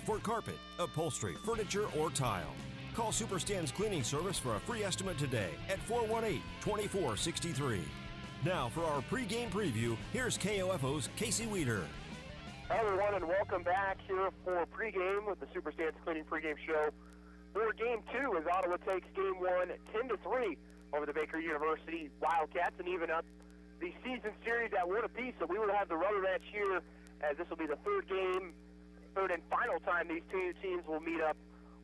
for carpet, upholstery, furniture, or tile. Call Superstand's Cleaning Service for a free estimate today at 418-2463. Now for our pregame preview, here's KOFO's Casey Weeder. Hello everyone and welcome back here for pregame with the Superstand's Cleaning pregame show. For Game 2 as Ottawa takes Game 1 10-3 over the Baker University Wildcats and even up the season series at 1 apiece. So we will have the rubber match here as this will be the third and final time these two teams will meet up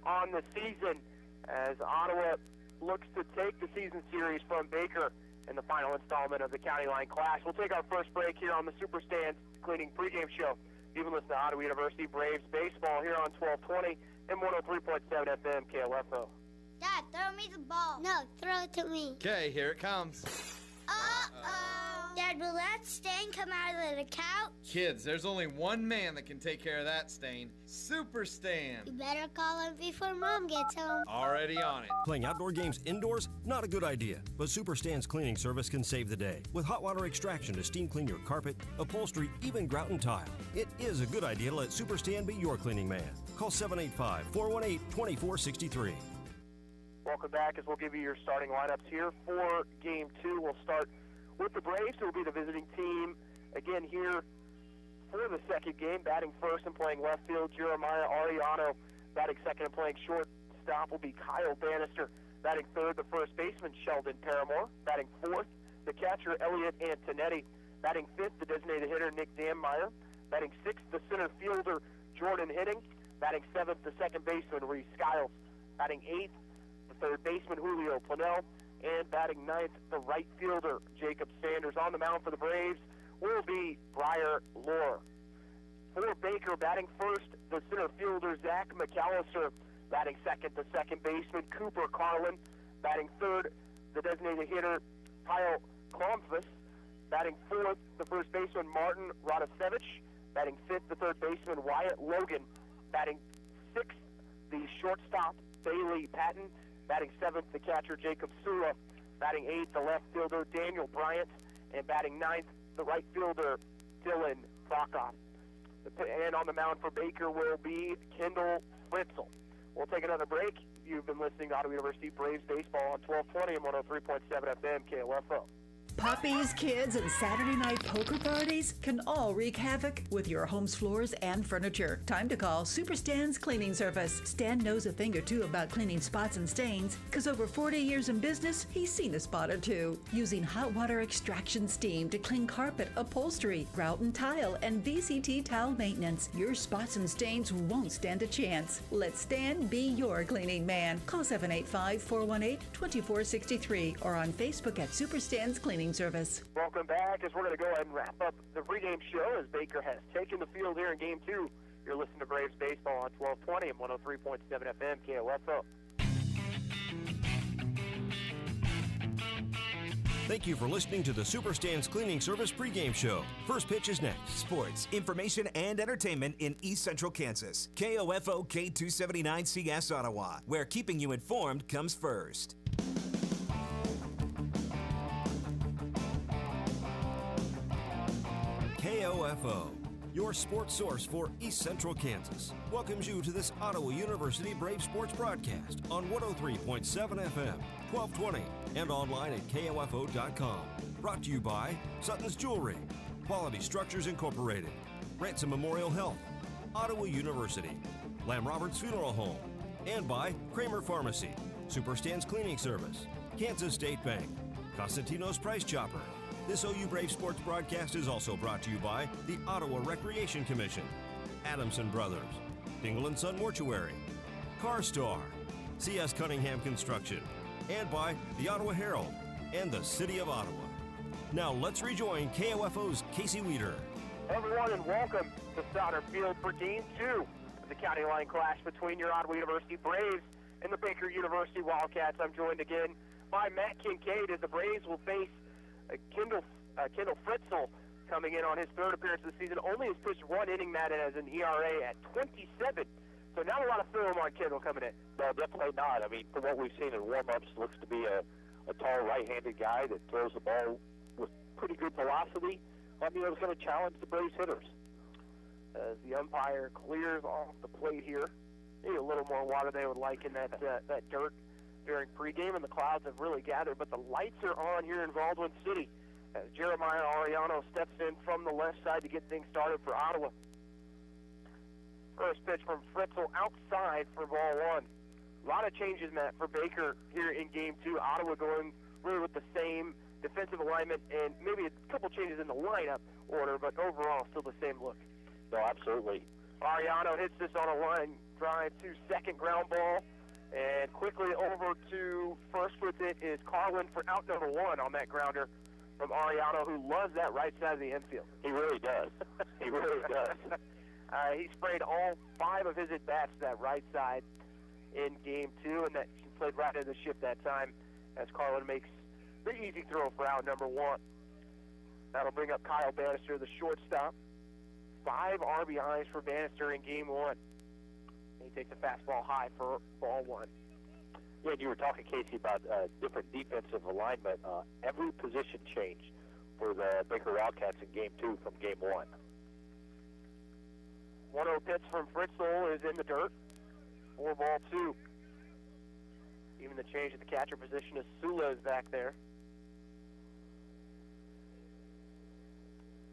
on the season as Ottawa looks to take the season series from Baker in the final installment of the County Line Clash. We'll take our first break here on the Superstand's Cleaning pregame show. You can listen to Ottawa University Braves baseball here on 1220 and 103.7 FM KOFO. Dad, throw me the ball. No, throw it to me. Okay, here it comes. Uh-oh. Dad, will that stain come out of the couch? Kids, there's only one man that can take care of that stain. Super Stan. You better call him before Mom gets home. Already on it. Playing outdoor games indoors? Not a good idea, but Superstand's Cleaning Service can save the day with hot water extraction to steam clean your carpet, upholstery, even grout and tile. It is a good idea to let Superstand be your cleaning man. Call 785-418-2463. Welcome back as we'll give you your starting lineups here for Game 2. We'll start with the Braves, who will be the visiting team again here for the second game. Batting first and playing left field, Jeremiah Ariano. Batting second and playing shortstop will be Kyle Bannister. Batting third, the first baseman, Sheldon Paramore. Batting fourth, the catcher, Elliot Antonetti. Batting fifth, the designated hitter, Nick Dammeyer. Batting sixth, the center fielder, Jordan Hitting. Batting seventh, the second baseman, Reese Skiles. Batting eighth, the third baseman, Julio Planell. And batting ninth, the right fielder, Jacob Sanders. On the mound for the Braves will be Briar Lohr. For Baker, batting first, the center fielder, Zach McAllister. Batting second, the second baseman, Cooper Carlin. Batting third, the designated hitter, Kyle Klomfus. Batting fourth, the first baseman, Martin Radosevich. Batting fifth, the third baseman, Wyatt Logan. Batting sixth, the shortstop, Bailey Patton. Batting seventh, the catcher, Jacob Sula. Batting eighth, the left fielder, Daniel Bryant. And batting ninth, the right fielder, Dylan Prokoff. And on the mound for Baker will be Kendall Fritzel. We'll take another break. You've been listening to Ottawa University Braves baseball on 1220 and 103.7 FM KLFO. Puppies, kids, and Saturday night poker parties can all wreak havoc with your home's floors and furniture. Time to call Superstand's Cleaning Service. Stan knows a thing or two about cleaning spots and stains, because over 40 years in business, he's seen a spot or two. Using hot water extraction steam to clean carpet, upholstery, grout and tile, and VCT towel maintenance, your spots and stains won't stand a chance. Let Stan be your cleaning man. Call 785-418-2463 or on Facebook at Superstand's Cleaning Service. Welcome back as we're going to go ahead and wrap up the pregame show as Baker has taken the field here in Game 2. You're listening to Braves Baseball on 1220 and 103.7 FM KLFO. Thank you for listening to the Superstand's Cleaning Service pregame show. First pitch is next. Sports, information, and entertainment in East Central Kansas. KOFO K279CS Ottawa, where keeping you informed comes first. KOFO, your sports source for East Central Kansas, welcomes you to this Ottawa University Brave Sports broadcast on 103.7 FM, 1220, and online at KOFO.com. Brought to you by Sutton's Jewelry, Quality Structures Incorporated, Ransom Memorial Health, Ottawa University, Lamb Roberts Funeral Home, and by Kramer Pharmacy, Superstand's Cleaning Service, Kansas State Bank, Constantino's Price Chopper. This OU Brave Sports broadcast is also brought to you by the Ottawa Recreation Commission, Adamson Brothers, Dingle & Son Mortuary, CarStar, C.S. Cunningham Construction, and by the Ottawa Herald and the City of Ottawa. Now let's rejoin KOFO's Casey Weeder. Everyone, and welcome to Sauter Field for Game 2 of the County Line Clash between your Ottawa University Braves and the Baker University Wildcats. I'm joined again by Matt Kincaid as the Braves will face Kendall Fritzel coming in on his third appearance of the season. Only has pitched one inning, Matt, and has an ERA at 27. So not a lot of film on Kendall coming in. No, definitely not. I mean, from what we've seen in warm-ups, looks to be a tall right-handed guy that throws the ball with pretty good velocity. I mean, I was going to challenge the Braves hitters. as the umpire clears off the plate here. Maybe a little more water they would like in that dirt during pregame, and the clouds have really gathered. But the lights are on here in Baldwin City as Jeremiah Ariano steps in from the left side to get things started for Ottawa. First pitch from Fritzl outside for ball one. A lot of changes, Matt, for Baker here in Game 2. Ottawa going really with the same defensive alignment and maybe a couple changes in the lineup order, but overall still the same look. No, absolutely. Ariano hits this on a line drive to second, ground ball, and quickly over to first with it is Carlin for out number one on that grounder from Ariano, who loves that right side of the infield. He really does. He really does. He sprayed all 5 of his at-bats to that right side in Game 2, and that played right into the ship that time as Carlin makes the easy throw for out number one. That'll bring up Kyle Bannister, the shortstop. 5 RBIs for Bannister in Game 1. He takes a fastball high for ball one. Yeah, and you were talking, Casey, about different defensive alignment. Every position changed for the Baker Wildcats in Game 2 from Game 1. 1-0 pitch from Fritzl is in the dirt. 4 ball 2. Even the change at the catcher position as Sula is back there.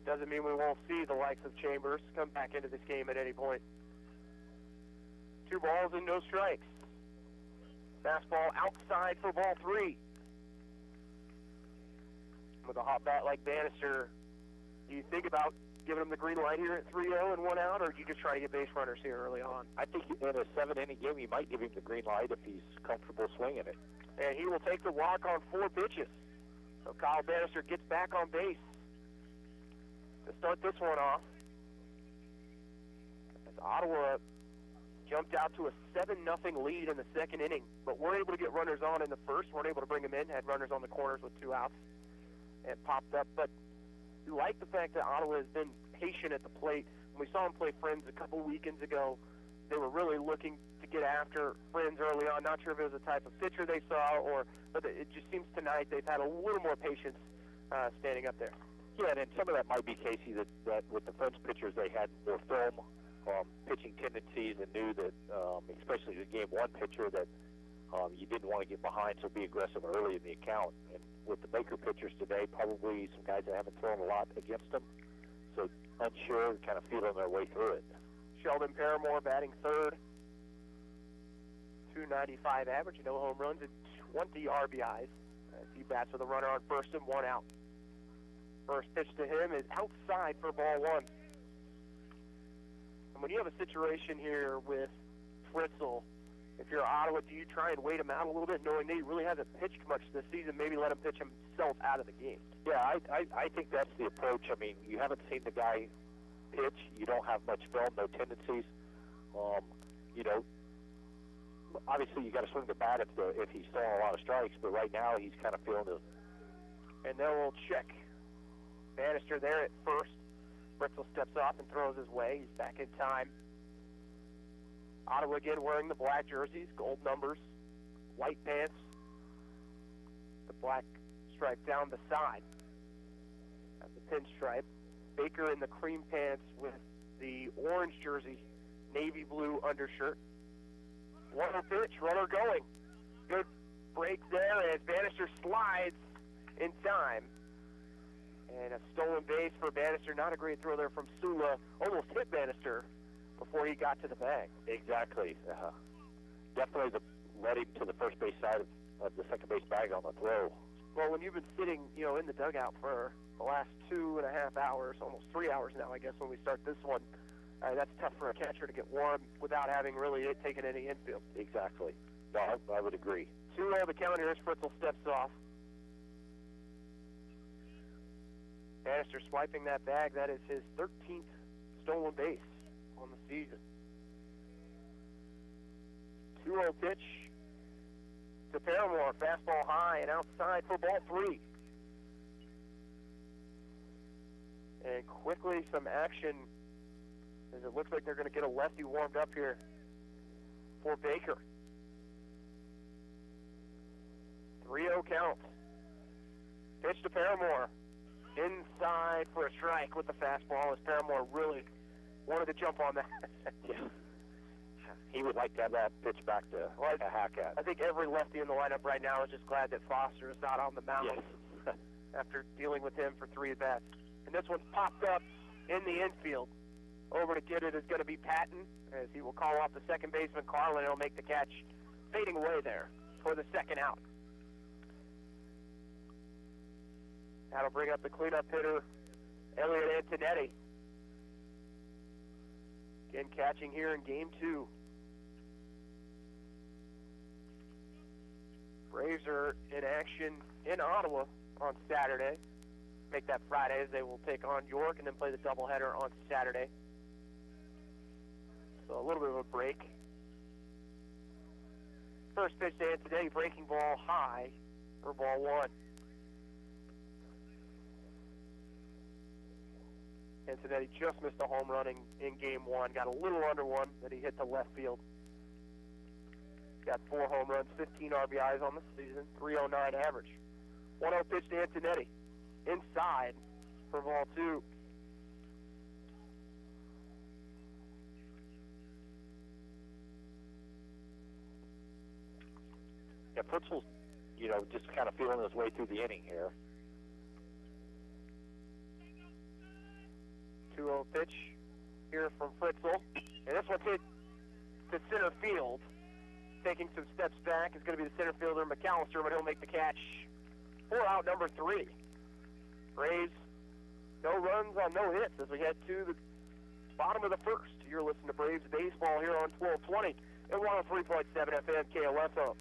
Doesn't mean we won't see the likes of Chambers come back into this game at any point. 2 balls and no strikes. Fastball outside for ball 3. With a hot bat like Bannister, do you think about giving him the green light here at 3-0 and 1 out, or do you just try to get base runners here early on? I think in a 7-inning game, you might give him the green light if he's comfortable swinging it. And he will take the walk on 4 pitches. So Kyle Bannister gets back on base to start this one off. As Ottawa jumped out to a 7-0 lead in the second inning, but weren't able to get runners on in the first, weren't able to bring them in, had runners on the corners with 2 outs and popped up. But you like the fact that Ottawa has been patient at the plate. When we saw them play Friends a couple weekends ago, they were really looking to get after Friends early on. Not sure if it was the type of pitcher they saw, but it just seems tonight they've had a little more patience standing up there. Yeah, and some of that might be, Casey, that with the Friends pitchers, they had more film pitching tendencies and knew that, especially the Game 1 pitcher, that you didn't want to get behind, so be aggressive early in the account. And with the Baker pitchers today, probably some guys that haven't thrown a lot against them, so unsure, kind of feeling their way through it. Sheldon Paramore batting third. .295 average, no home runs, and 20 RBIs. He bats with a runner on first and 1 out. First pitch to him is outside for ball 1. And when you have a situation here with Fritzl, if you're Ottawa, do you try and wait him out a little bit, knowing that he really hasn't pitched much this season, maybe let him pitch himself out of the game? Yeah, I think that's the approach. I mean, you haven't seen the guy pitch. You don't have much film, no tendencies. You know, obviously you got to swing the bat if he's throwing a lot of strikes, but right now he's kind of feeling it. And then we'll check Bannister there at first. Fritzl steps off and throws his way. He's back in time. Ottawa again wearing the black jerseys, gold numbers, white pants, the black stripe down the side. That's the pinstripe. Baker in the cream pants with the orange jersey, navy blue undershirt. 1-0 pitch, runner going. Good break there as Bannister slides in time. And a stolen base for Bannister. Not a great throw there from Sula. Almost hit Bannister before he got to the bag. Exactly. Definitely led him to the first base side of the second base bag on the throw. Well, when you've been sitting, in the dugout for the last 2.5 hours, almost 3 hours now, I guess, when we start this one, that's tough for a catcher to get warm without having really taken any infield. Exactly. No, I would agree. 2-0 the count here as Fritzl steps off. Bannister swiping that bag. That is his 13th stolen base on the season. 2-0 pitch to Paramore. Fastball high and outside for ball 3. And quickly some action as it looks like they're going to get a lefty warmed up here for Baker. 3-0 count. Pitch to Paramore. Inside for a strike with the fastball as Paramore really wanted to jump on that. Yeah. He would like to have that pitch back to Hackett. I think every lefty in the lineup right now is just glad that Foster is not on the mound after dealing with him for 3 at-bats. And this one's popped up in the infield. Over to get it is going to be Patton, as he will call off the second baseman, Carlin, and he'll make the catch, fading away there for the second out. That'll bring up the cleanup hitter, Elliot Antonetti. Again, catching here in Game 2. Braves are in action in Ottawa on Saturday. Make that Friday, as they will take on York and then play the doubleheader on Saturday. So a little bit of a break. First pitch to Antonetti, breaking ball high for ball 1. Antonetti just missed a home run in Game 1. Got a little under one that he hit to left field. Got 4 home runs, 15 RBIs on the season, 309 average. 1-0 pitch to Antonetti. Inside for ball 2. Yeah, Fritzl's, just kind of feeling his way through the inning here. 2-0 pitch here from Fritzl. And this one's hit to center field. Taking some steps back is going to be the center fielder, McAllister, but he'll make the catch for out number 3. Braves, no runs on no hits as we head to the bottom of the first. You're listening to Braves Baseball here on 1220 and 103.7 FM KOFO.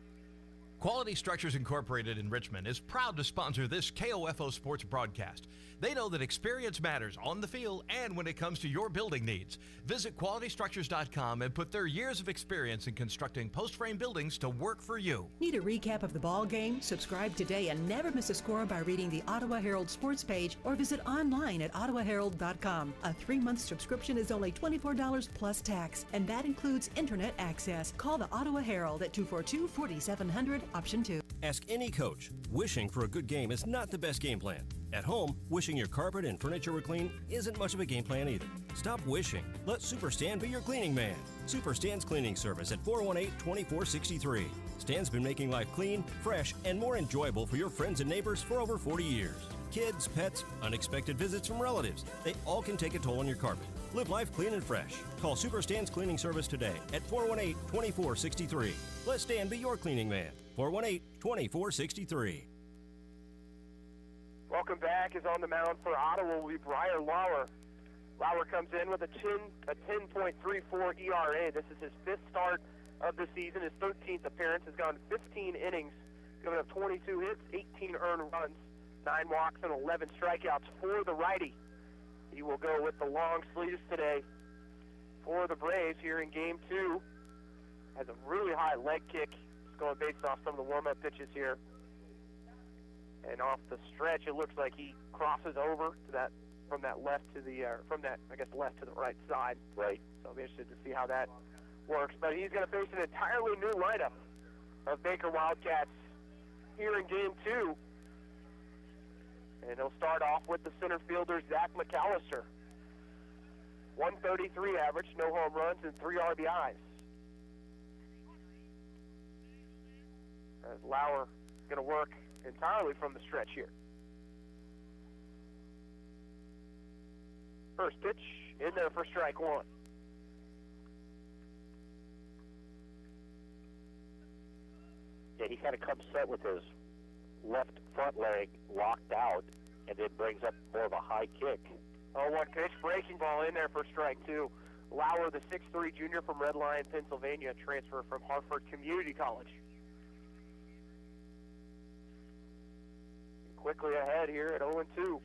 Quality Structures Incorporated in Richmond is proud to sponsor this KOFO sports broadcast. They know that experience matters on the field and when it comes to your building needs. Visit QualityStructures.com and put their years of experience in constructing post-frame buildings to work for you. Need a recap of the ball game? Subscribe today and never miss a score by reading the Ottawa Herald sports page or visit online at ottawaherald.com. A 3-month subscription is only $24 plus tax, and that includes internet access. Call the Ottawa Herald at 242-4700, option 2. Ask any coach. Wishing for a good game is not the best game plan. At home, wishing your carpet and furniture were clean isn't much of a game plan either. Stop wishing. Let Super Stan be your cleaning man. Super Stan's Cleaning Service at 418-2463. Stan's been making life clean, fresh, and more enjoyable for your friends and neighbors for over 40 years. Kids, pets, unexpected visits from relatives, they all can take a toll on your carpet. Live life clean and fresh. Call Super Stan's Cleaning Service today at 418-2463. Let Stan be your cleaning man. 418-2463. Welcome back. Is on the mound for Ottawa will be Briar Lauer. Lauer comes in with a 10.34 ERA. This is his 5th start of the season. His 13th appearance. Has gone 15 innings, giving up 22 hits, 18 earned runs, 9 walks, and 11 strikeouts for the righty. He will go with the long sleeves today for the Braves here in Game 2. Has a really high leg kick. It's going based off some of the warm-up pitches here. And off the stretch, it looks like he crosses over to that from that left to the left to the right side. Right. So I'll be interested to see how that works. But he's going to face an entirely new lineup of Baker Wildcats here in Game 2. And he'll start off with the center fielder, Zach McAllister. 133 average, no home runs, and 3 RBIs. As Lauer is going to work entirely from the stretch here. First pitch in there for strike 1. Yeah, he kind of comes set with his left front leg locked out and then brings up more of a high kick. 0-1 pitch, breaking ball in there for strike 2. Lauer, the 6'3 junior from Red Lion, Pennsylvania, transfer from Hartford Community College. Quickly ahead here at 0-2.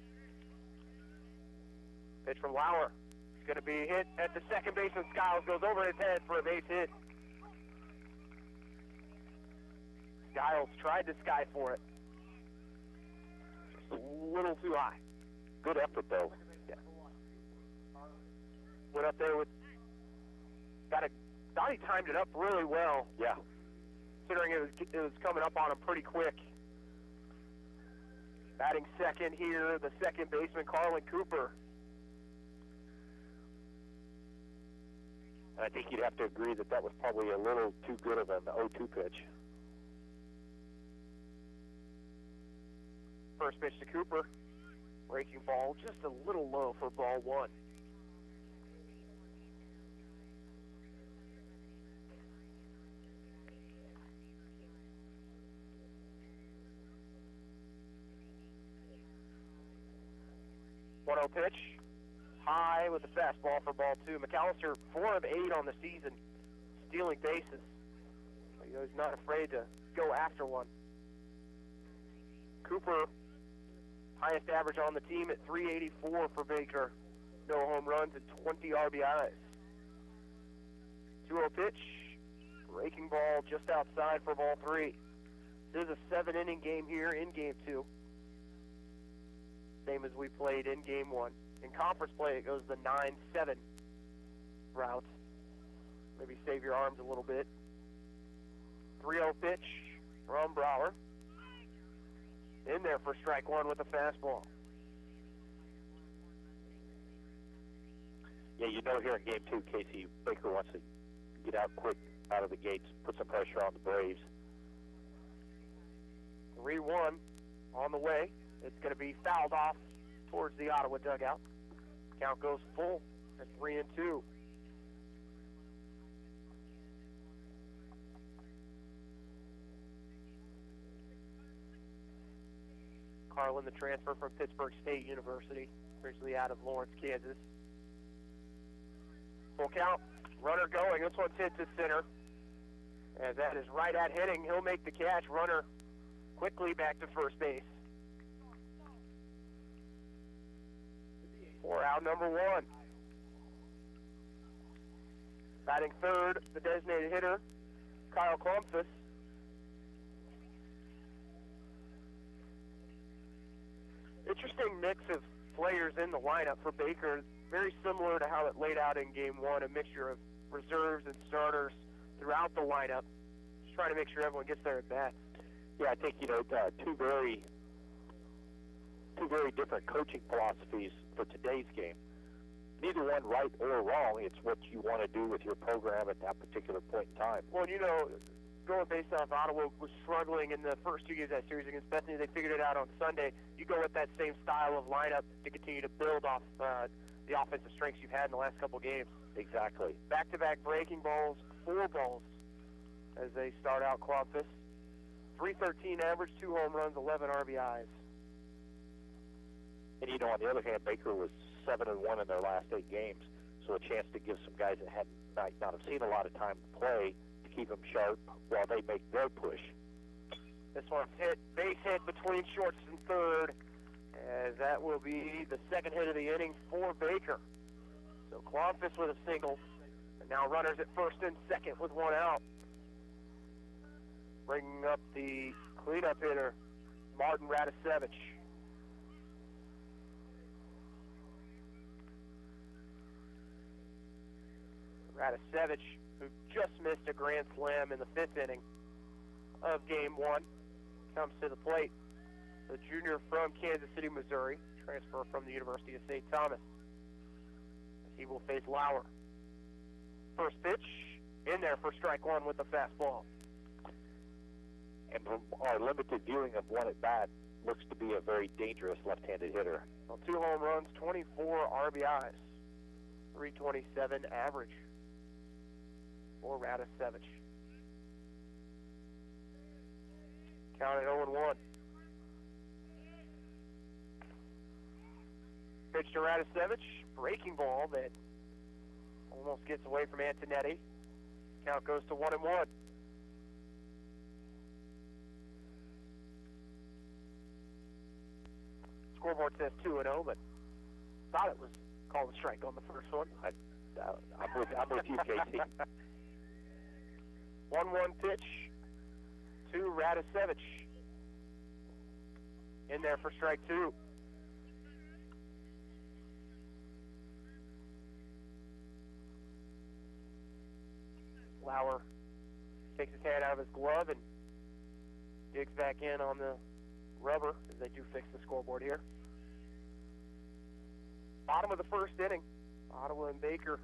Pitch from Lauer. It's going to be hit at the second baseman. Skiles goes over his head for a base hit. Skiles tried to sky for it. Just a little too high. Good effort, though. Yeah. Went up there with... Thought he timed it up really well. Yeah. Considering it was coming up on him pretty quick. Batting second here, the second baseman, Carlin Cooper. I think you'd have to agree that that was probably a little too good of an 0-2 pitch. First pitch to Cooper. Breaking ball just a little low for ball one. One-0 pitch. High with the fastball for ball two. McAllister 4 of 8 on the season, stealing bases. He's not afraid to go after one. Cooper, highest average on the team at 384 for Baker. No home runs and 20 RBIs. 2-0 pitch. Breaking ball just outside for ball three. This is a 7-inning game here in game two. Same as we played in game one. In conference play, it goes the 9-7 route. Maybe save your arms a little bit. 3-0 pitch from Brower. In there for strike one with a fastball. Yeah, you know here in game two, Casey, Baker wants to get out quick out of the gates, put some pressure on the Braves. 3-1 on the way. It's going to be fouled off towards the Ottawa dugout. Count goes full at 3-2. Carlin, the transfer from Pittsburgh State University, originally out of Lawrence, Kansas. Full count, runner going. This one's hit to center. As that is right at hitting, he'll make the catch. Runner quickly back to first base. For out number one. Batting third, the designated hitter, Kyle Klumpfus. Interesting mix of players in the lineup for Baker. Very similar to how it laid out in game one, a mixture of reserves and starters throughout the lineup. Just trying to make sure everyone gets their at-bats. Yeah, I think, two very different coaching philosophies for today's game. Neither one right or wrong. It's what you want to do with your program at that particular point in time. Well, going based off Ottawa was struggling in the first two games of that series against Bethany. They figured it out on Sunday. You go with that same style of lineup to continue to build off the offensive strengths you've had in the last couple games. Exactly. Back-to-back breaking balls, 4 balls as they start out Columbus. 313 average, 2 home runs, 11 RBIs. And, on the other hand, Baker was 7-1 in their last 8 games, so a chance to give some guys that might not have seen a lot of time to play to keep them sharp while they make their push. This one's hit, base hit between shorts and third, as that will be the second hit of the inning for Baker. So Columbus with a single, and now runners at first and second with 1 out. Bringing up the cleanup hitter, Martin Radisevich. Radisevich, who just missed a grand slam in the 5th inning of game one, comes to the plate. The junior from Kansas City, Missouri, transfer from the University of St. Thomas. He will face Lauer. First pitch, in there for strike one with the fastball. And from our limited viewing of one at bat, looks to be a very dangerous left-handed hitter. Well, 2 home runs, 24 RBIs, 327 average for Radisevich. Count at 0-1. Pitch to Radisevich, breaking ball that almost gets away from Antonetti. Count goes to 1-1. Scoreboard says 2-0, but thought it was called a strike on the first one. I'm with you, Casey. 1-1 pitch to Radisevich. In there for strike two. Lauer takes his hand out of his glove and digs back in on the rubber as they do fix the scoreboard here. Bottom of the first inning. Ottawa and Baker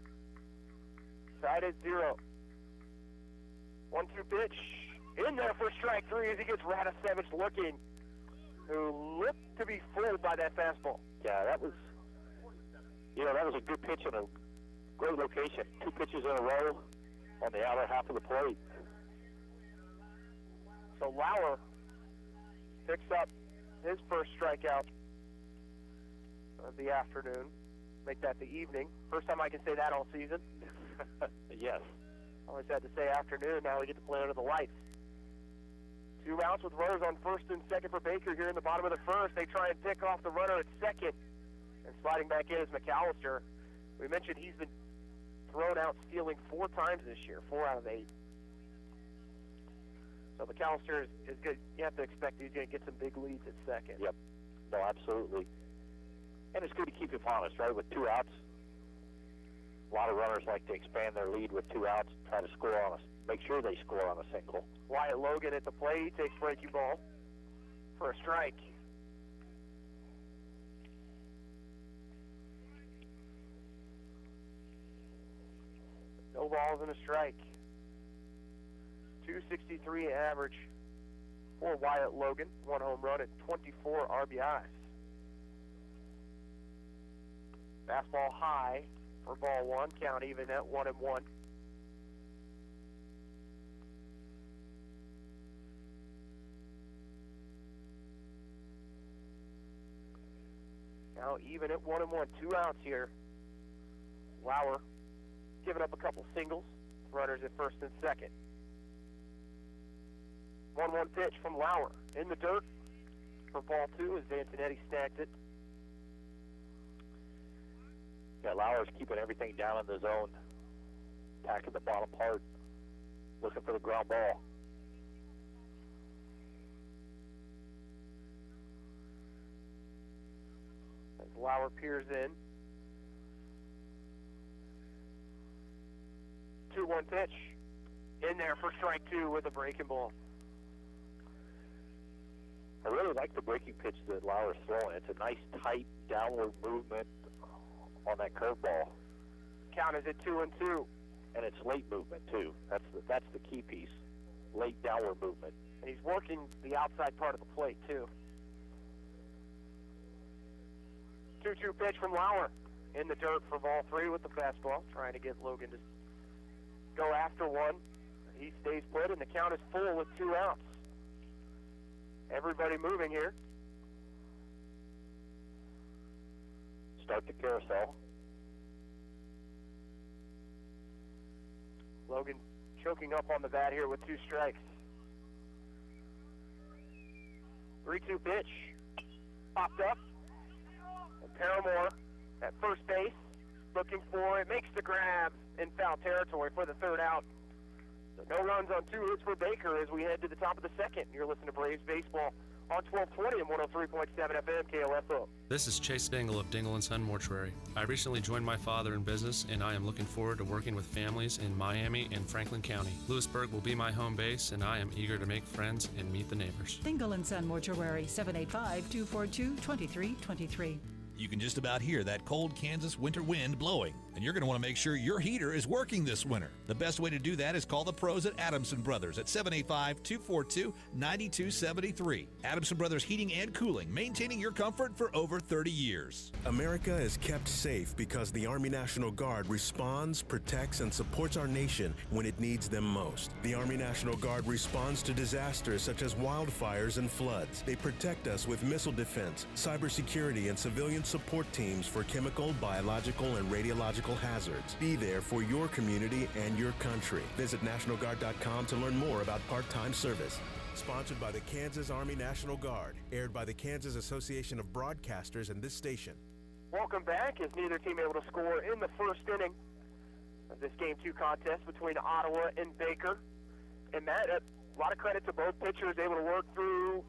Tied at 0. 1-2 pitch. In there for strike 3 as he gets Radosevich looking, who looked to be fooled by that fastball. Yeah, that was a good pitch in a great location. 2 pitches in a row on the outer half of the plate. So Lauer picks up his first strikeout of the afternoon. Make that the evening. First time I can say that all season. Yes. Always had to say afternoon. Now we get to play under the lights. 2 outs with runners on first and second for Baker here in the bottom of the first. They try and pick off the runner at second. And sliding back in is McAllister. We mentioned he's been thrown out stealing 4 times this year, 4 out of 8. So McAllister is good. You have to expect he's going to get some big leads at second. Yep. No, absolutely. And it's good to keep him honest, right? With 2 outs, a lot of runners like to expand their lead with 2 outs, try to score on us, make sure they score on a single. Wyatt Logan at the plate. He takes breaking ball for a strike. No balls and a strike. 263 average for Wyatt Logan. 1 home run and 24 RBIs. Fastball high for ball 1. Count even at 1-1. Now even at 1-1. 2 outs here. Lauer giving up a couple singles. Runners at first and second. 1-1 pitch from Lauer. In the dirt for ball 2 as Antonetti snagged it. Yeah, Lauer's keeping everything down in the zone. Attacking the bottom part. Looking for the ground ball. As Lauer peers in. 2-1 pitch. In there for strike 2 with a breaking ball. I really like the breaking pitch that Lauer's throwing. It's a nice, tight, downward movement on that curveball. Count is at 2-2. And it's late movement, too. That's the key piece. Late downward movement. And he's working the outside part of the plate, too. 2-2 pitch from Lauer. In the dirt for ball 3 with the fastball. Trying to get Logan to go after one. He stays put, and the count is full with 2 outs. Everybody moving here. Start the carousel. Logan choking up on the bat here with 2 strikes. 3-2 pitch. Popped up. And Paramore at first base. Looking for it. Makes the grab in foul territory for the 3rd out. So no runs on 2 hits for Baker as we head to the top of the 2nd. You're listening to Braves Baseball on 1220 and 103.7 FM KOFO. This is Chase Dingle of Dingle & Son Mortuary. I recently joined my father in business, and I am looking forward to working with families in Miami and Franklin County. Lewisburg will be my home base, and I am eager to make friends and meet the neighbors. Dingle & Son Mortuary, 785-242-2323. You can just about hear that cold Kansas winter wind blowing, and you're going to want to make sure your heater is working this winter. The best way to do that is call the pros at Adamson Brothers at 785-242-9273. Adamson Brothers Heating and Cooling, maintaining your comfort for over 30 years. America is kept safe because the Army National Guard responds, protects, and supports our nation when it needs them most. The Army National Guard responds to disasters such as wildfires and floods. They protect us with missile defense, cybersecurity, and civilian support teams for chemical, biological, and radiological hazards. Be there for your community and your country. Visit NationalGuard.com to learn more about part-time service. Sponsored by the Kansas Army National Guard. Aired by the Kansas Association of Broadcasters and this station. Welcome back as neither team able to score in the 1st inning of this Game 2 contest between Ottawa and Baker. And Matt, a lot of credit to both pitchers able to work through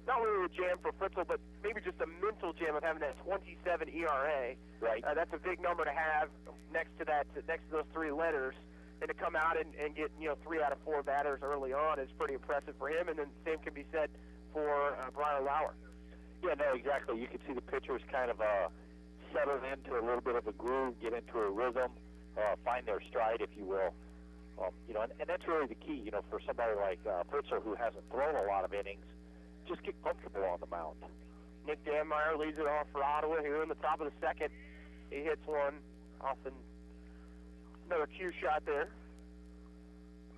not really a jam for Fritzl, but maybe just a mental jam of having that 27 ERA. Right. That's a big number to have next to those 3 letters. And to come out and get 3 out of 4 batters early on is pretty impressive for him. And then the same can be said for Brian Lauer. Yeah, no, exactly. You can see the pitchers kind of settle into a little bit of a groove, get into a rhythm. find their stride, if you will. And that's really the key, for somebody like Fritzl, who hasn't thrown a lot of innings, just get comfortable on the mound. Nick Danmeyer leads it off for Ottawa here in the top of the second. He hits one off another cue shot there.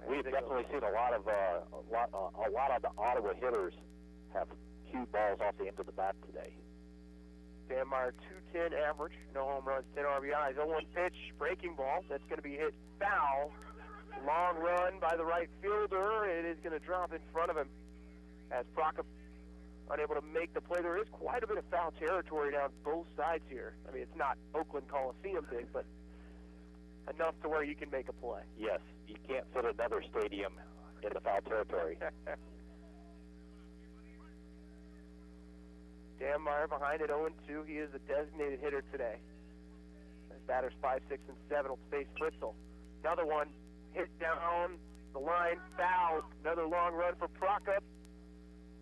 We've definitely seen a lot of the Ottawa hitters have cue balls off the end of the bat today. Danmeyer 210 average, no home runs, 10 RBIs. 0-1 pitch, breaking ball. That's going to be hit foul. Long run by the right fielder. It is going to drop in front of him as Prokop unable to make the play. There is quite a bit of foul territory down both sides here. I mean, it's not Oakland Coliseum big, but enough to where you can make a play. Yes, you can't fit another stadium in the foul territory. Danmeyer behind at 0-2. He is a designated hitter today. His batters 5, 6, and 7 will face Fritzl. Another one hit down the line, foul. Another long run for Prokop,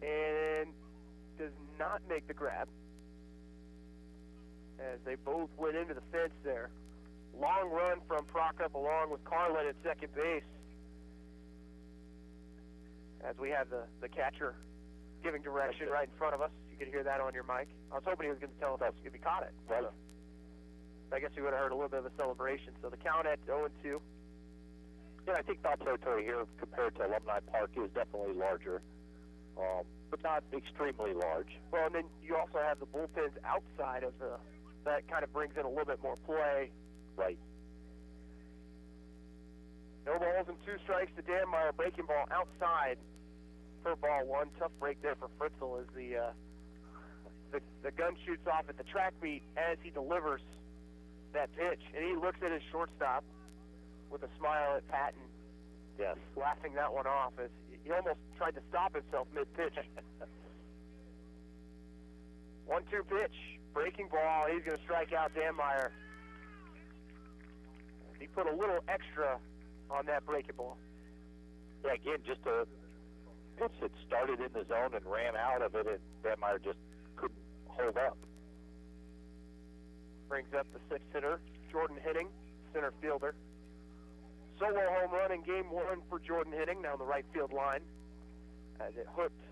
and does not make the grab as they both went into the fence there. Long run from Prokop along with Carlin at second base. As we have the catcher giving direction right in front of us. You could hear that on your mic. I was hoping he was going to tell us if he caught it. Right. So I guess we would have heard a little bit of a celebration. So the count at 0-2. Yeah, I think foul territory here compared to Alumni Park is definitely larger, but not extremely large. Well, and then you also have the bullpens outside of that kind of brings in a little bit more play. Right. No balls and 2 strikes to Danmeyer. Breaking ball outside for ball 1. Tough break there for Fritzl as the gun shoots off at the track meet as he delivers that pitch. And he looks at his shortstop with a smile at Patton. Yes. Laughing that one off as he almost tried to stop himself mid-pitch. 1-2 pitch. Breaking ball. He's going to strike out Danmeyer. He put a little extra on that breaking ball. Yeah, again, just a pitch that started in the zone and ran out of it, and Danmeyer just couldn't hold up. Brings up the 6th hitter, Jordan Henning, center fielder. Solo home run in game 1 for Jordan Henning down the right field line as it hooked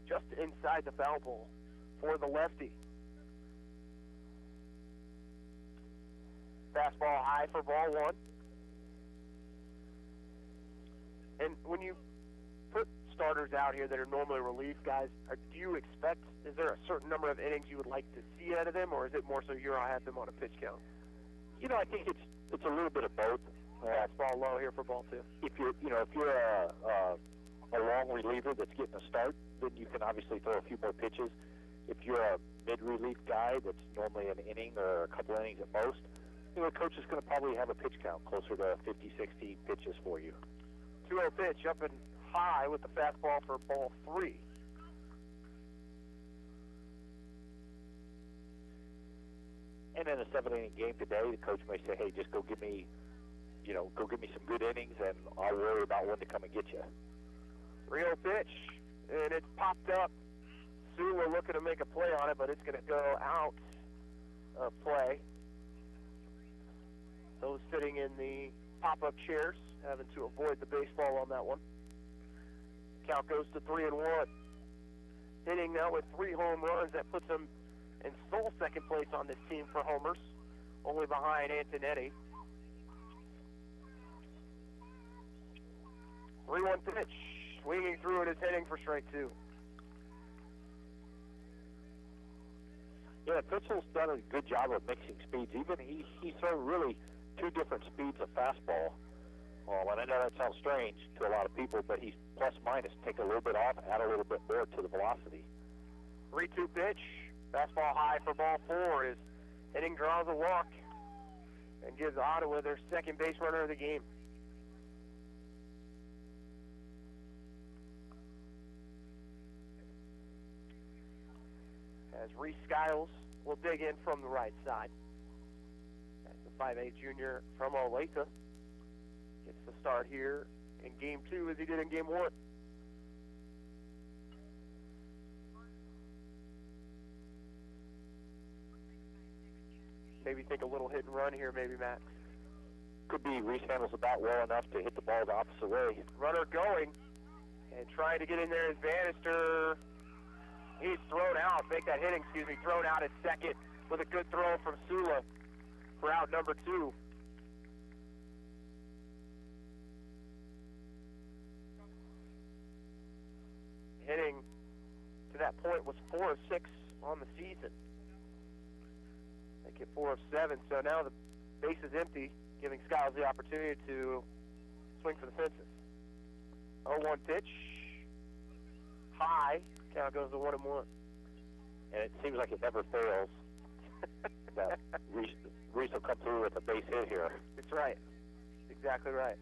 just inside the foul pole for the lefty. Fastball high for ball 1. And when you put starters out here that are normally relief guys, do you expect, is there a certain number of innings you would like to see out of them, or is it more so you're going to have them on a pitch count? I think it's a little bit of both. Fastball low here for ball 2. If you're a long reliever that's getting a start, then you can obviously throw a few more pitches. If you're a mid-relief guy that's normally an inning or a couple innings at most, the coach is going to probably have a pitch count closer to 50, 60 pitches for you. 2-0 pitch up and high with the fastball for ball 3. And in a 7-inning game today, the coach may say, hey, just go give me some good innings, and I'll worry about when to come and get you. 3-0 pitch, and it's popped up. Sula looking to make a play on it, but it's going to go out of play. Those sitting in the pop-up chairs having to avoid the baseball on that one. Count goes to 3-1. Hitting now with 3 home runs. That puts him in sole second place on this team for homers, only behind Antonetti. 3-1 pitch. Swinging through it is heading for strike 2. Yeah, Fritzl's done a good job of mixing speeds. Even he's thrown really 2 different speeds of fastball. And I know that sounds strange to a lot of people, but he's plus-minus. Take a little bit off, add a little bit more to the velocity. 3-2 pitch. Fastball high for ball 4 is Henning draws a walk and gives Ottawa their second base runner of the game. As Reese Skiles will dig in from the right side. That's the 5'8 junior from Olathe. Gets the start here in game 2 as he did in game 1. Maybe think a little hit and run here, maybe, Matt. could be Reese handles the bat well enough to hit the ball the opposite way. Runner going and trying to get in there is Bannister. He's thrown out, thrown out at second with a good throw from Sula for out number 2. Hitting to that point was 4 of 6 on the season. They get 4 of 7, so now the base is empty, giving Skiles the opportunity to swing for the fences. 0-1 pitch. High. Count goes to 1-1. And it seems like it never fails. That Reese will come through with a base hit here. That's right. Exactly right.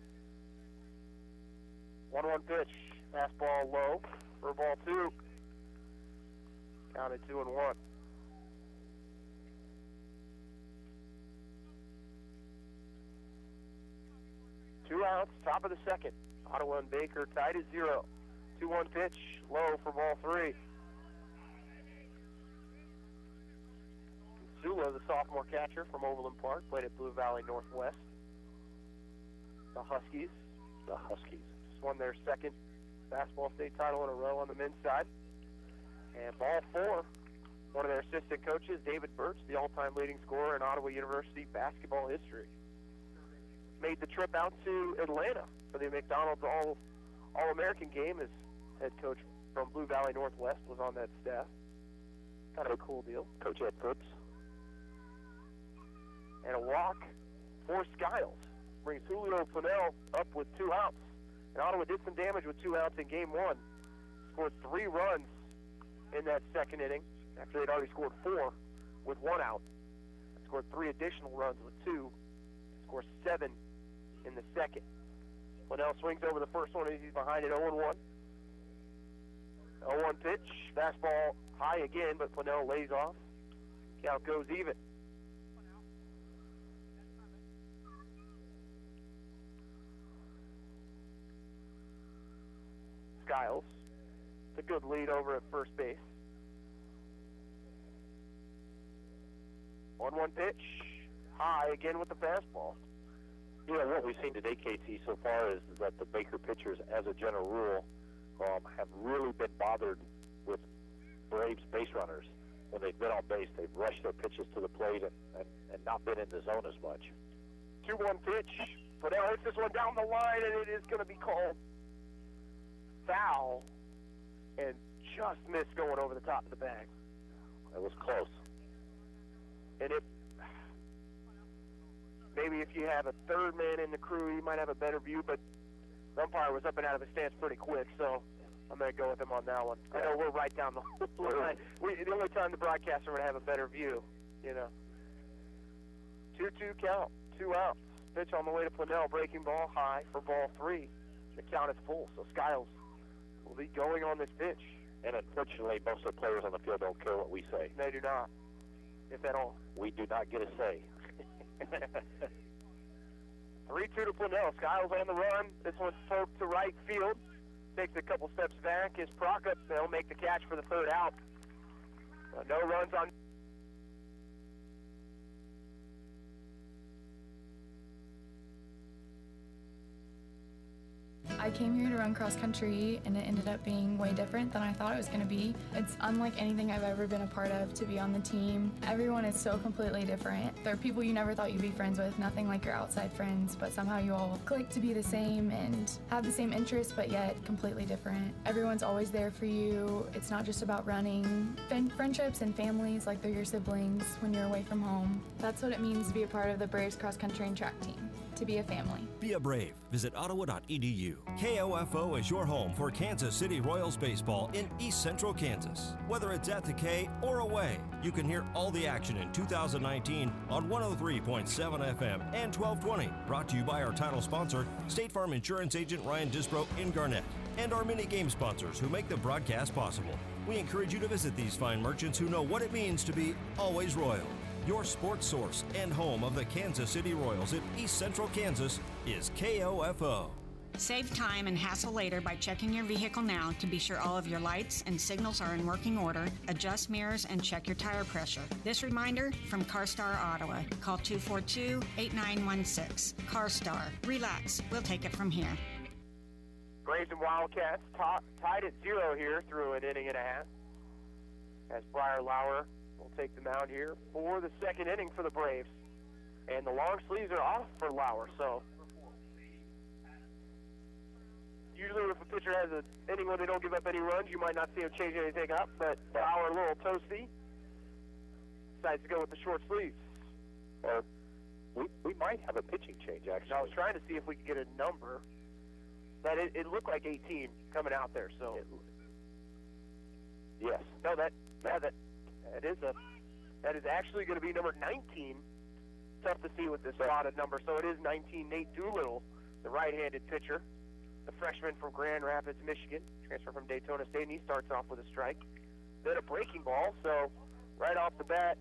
1-1 pitch. Fastball low for ball 2. Counted 2-1. Two outs, top of the second. Ottawa and Baker tied at 0. 2-1 pitch, low for ball 3. Sula, the sophomore catcher from Overland Park, played at Blue Valley Northwest. The Huskies just won their second basketball state title in a row on the men's side. And ball 4, one of their assistant coaches, David Birch, the all-time leading scorer in Ottawa University basketball history, made the trip out to Atlanta for the McDonald's All-American game. His head coach from Blue Valley Northwest was on that staff. Kind of a cool deal. Coach Ed Phipps. And a walk for Skiles brings Julio Purnell up with 2 outs. And Ottawa did some damage with 2 outs in game 1. Scored 3 runs in that second inning after they'd already scored 4 with 1 out. Scored 3 additional runs with 2. Scored 7 in the second. Purnell swings over the first one as he's behind it 0-1. 0-1 pitch. Fastball high again, but Purnell lays off. Count goes even. Skiles. It's a good lead over at first base. 1-1 pitch. High again with the fastball. You know, what we've seen today, Casey, so far is that the Baker pitchers, as a general rule, have really been bothered with Braves base runners. When they've been on base, they've rushed their pitches to the plate and not been in the zone as much. 2-1 pitch. Purnell hits this one down the line, and it is going to be called foul and just missed going over the top of the bag. It was close. And maybe if you have a third man in the crew, you might have a better view, but the umpire was up and out of his stance pretty quick, so I'm going to go with him on that one. I know we're right down the line. The only time the broadcaster would have a better view, you know. 2-2 count, 2 outs. Pitch on the way to Purnell, breaking ball high for ball 3. The count is full, so Skiles will be going on this pitch. And unfortunately, most of the players on the field don't care what we say. They do not, if at all. We do not get a say. 3-2 to Purnell. Skiles on the run. This one's poked to right field. Takes a couple steps back. Is Prokop. They'll make the catch for the 3rd out. No runs on. I came here to run cross country and it ended up being way different than I thought it was going to be. It's unlike anything I've ever been a part of to be on the team. Everyone is so completely different. There are people you never thought you'd be friends with, nothing like your outside friends, but somehow you all click to be the same and have the same interests but yet completely different. Everyone's always there for you. It's not just about running. Friendships and families like they're your siblings when you're away from home. That's what it means to be a part of the Braves cross country and track team. To be a family. Be a Brave. Visit ottawa.edu. KOFO is your home for Kansas City Royals baseball in East Central Kansas. Whether it's at the K or away, you can hear all the action in 2019 on 103.7 FM and 1220. Brought to you by our title sponsor, State Farm Insurance Agent Ryan Disbro in Garnett, and our many game sponsors who make the broadcast possible. We encourage you to visit these fine merchants who know what it means to be always royal. Your sports source and home of the Kansas City Royals in East Central Kansas is KOFO. Save time and hassle later by checking your vehicle now to be sure all of your lights and signals are in working order, adjust mirrors, and check your tire pressure. This reminder from CarStar Ottawa. Call 242-8916. CarStar. Relax. We'll take it from here. Braves and Wildcats tied at 0 here through an inning and a half. As Briar Lauer will take the mound here for the second inning for the Braves. And the long sleeves are off for Lauer, so usually if a pitcher has an inning where they don't give up any runs, you might not see him change anything up, but Lauer, a little toasty, decides to go with the short sleeves. Or we might have a pitching change, actually. I was trying to see if we could get a number. But it looked like 18 coming out there, so. Yes. No, that is actually going to be number 19. Tough to see with this spotted number. So it is 19, Nate Doolittle, the right-handed pitcher, the freshman from Grand Rapids, Michigan, transfer from Daytona State, and he starts off with a strike. Then a breaking ball, so right off the bat,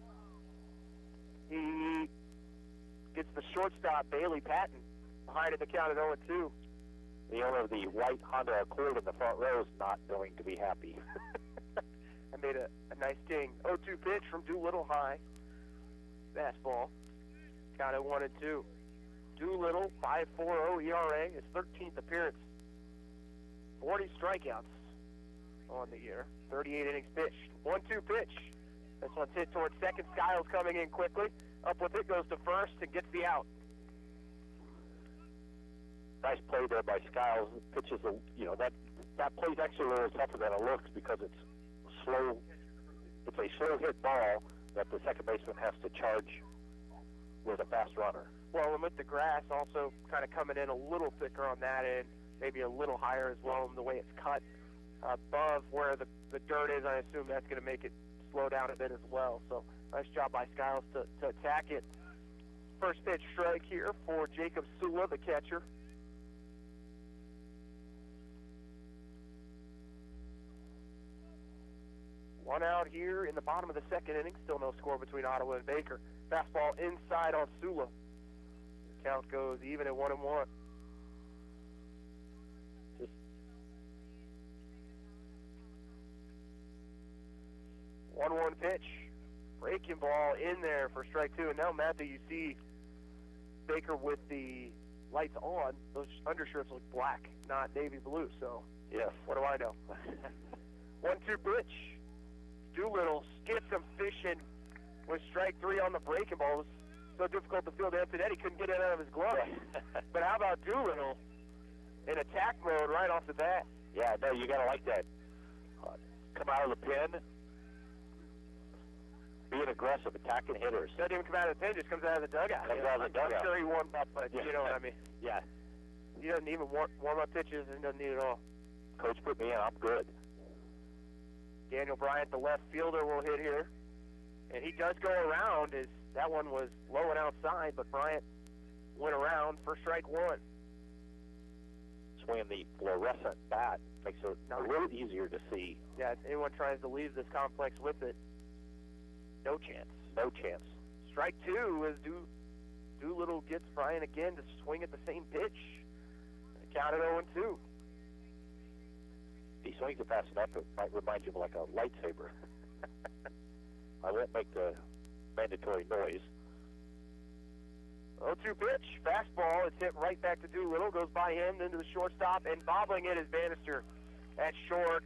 he gets the shortstop, Bailey Patton, behind at the count at 0-2. The owner of the white Honda Accord in the front row is not going to be happy. I made a nice ding. 0-2 pitch from Doolittle high. Fastball. Count at 1-2. Doolittle, 5.40 ERA, his 13th appearance. 40 strikeouts on the year. 38 innings pitched. 1-2 pitch. This one's hit towards second. Skiles coming in quickly. Up with it, goes to first and gets the out. Nice play there by Skiles. Pitches, that play's actually a little tougher than it looks because it's slow. It's a slow hit ball that the second baseman has to charge with a fast runner. Well, and with the grass also kind of coming in a little thicker on that end, maybe a little higher as well in the way it's cut above where the dirt is. I assume that's going to make it slow down a bit as well. So nice job by Skiles to attack it. First pitch strike here for Jacob Sula, the catcher. One out here in the bottom of the second inning. Still no score between Ottawa and Baker. Fastball inside on Sula. The count goes even at 1-1. 1-1 pitch. Breaking ball in there for strike two. And now, Matt, that you see Baker with the lights on, those undershirts look black, not navy blue. So, yes. What do I know? 1-2 pitch. Doolittle gets him fishing with strike three on the breaking ball. It was so difficult to field Antonetti, couldn't get it out of his glove. But how about Doolittle in attack mode right off the bat? Yeah, no, you got to like that. Come out of the pen, being aggressive, attacking hitters. Doesn't even come out of the pen, just comes out of the dugout. Comes out of the dugout. I'm sure he warmed up, but you know what I mean. Yeah. He doesn't even warm up pitches and doesn't need it all. Coach put me in, I'm good. Daniel Bryant, the left fielder, will hit here. And he does go around. That one was low and outside, but Bryant went around for strike one. Swinging the fluorescent bat makes it a little easier to see. Yeah, if anyone tries to leave this complex with it, no chance. No chance. Strike two as Doolittle gets Bryant again to swing at the same pitch. Count at 0-2. If he swings it fast enough, it might remind you of like a lightsaber. I won't make the mandatory noise. 0-2 pitch, fastball. It's hit right back to Doolittle. Goes by him into the shortstop, and bobbling it is Bannister at short.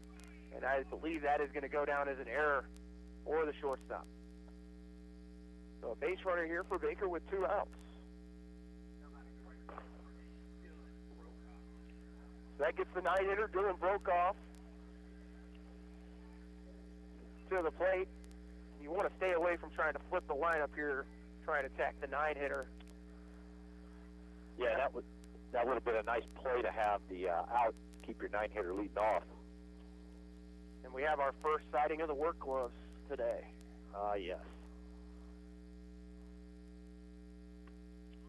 And I believe that is going to go down as an error for the shortstop. So a base runner here for Baker with 2 outs. So that gets the 9-hitter, Dylan Brokaw, to the plate. You want to stay away from trying to flip the lineup here, trying to attack the 9-hitter. Yeah, that would have been a nice play to have the out, keep your 9-hitter leading off. And we have our first sighting of the work gloves today. Yes.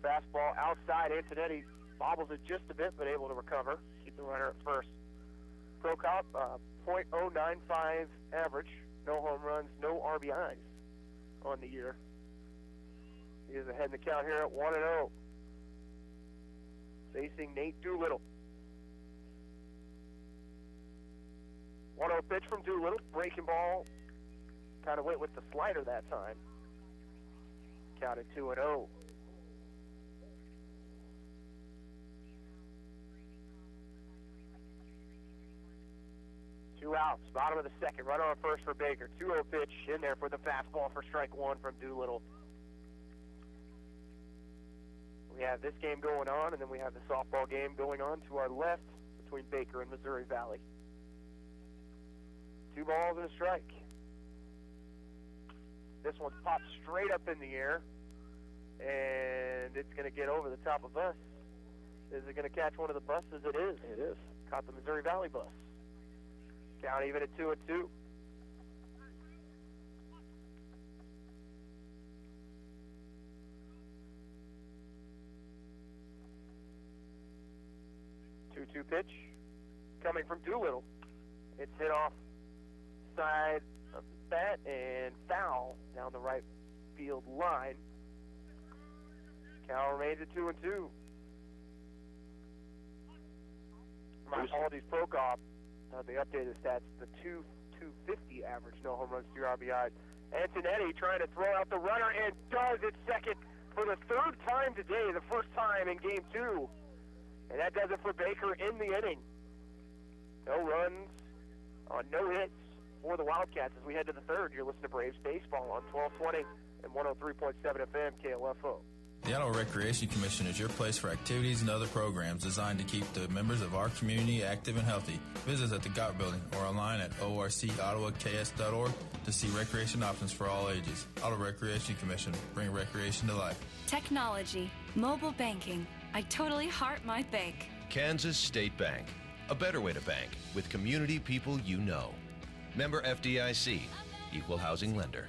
Fastball outside. Antonetti bobbles it just a bit, but able to recover. Keep the runner at first. Prokop, .095 average. No home runs, no RBIs on the year. He is ahead in the count here at 1-0. Facing Nate Doolittle. 1-0 pitch from Doolittle. Breaking ball. Kind of went with the slider that time. Counted 2-0. Two outs, bottom of the second. Runner on first for Baker. 2-0 pitch in there for the fastball for strike one from Doolittle. We have this game going on, and then we have the softball game going on to our left between Baker and Missouri Valley. 2 balls and a strike. This one pops straight up in the air, and it's going to get over the top of us. Is it going to catch one of the buses? It is. It is. Caught the Missouri Valley bus. Count even at 2-2. Two pitch coming from Doolittle. It's hit off side of the bat and foul down the right field line. Count remains at 2-2. My apologies, Prokop. They updated the stats. The 250 average, no home runs, 3 RBIs. Antonetti trying to throw out the runner and does it second for the 3rd time today, the first time in game 2. And that does it for Baker in the inning. No runs on no hits for the Wildcats as we head to the 3rd. You're listening to Braves Baseball on 1220 and 103.7 FM KLFO. The Ottawa Recreation Commission is your place for activities and other programs designed to keep the members of our community active and healthy. Visit us at the GOT building or online at orcottawas.org to see recreation options for all ages. Ottawa Recreation Commission, bring recreation to life. Technology, mobile banking. I totally heart my bank. Kansas State Bank, a better way to bank with community people you know. Member FDIC, equal housing lender.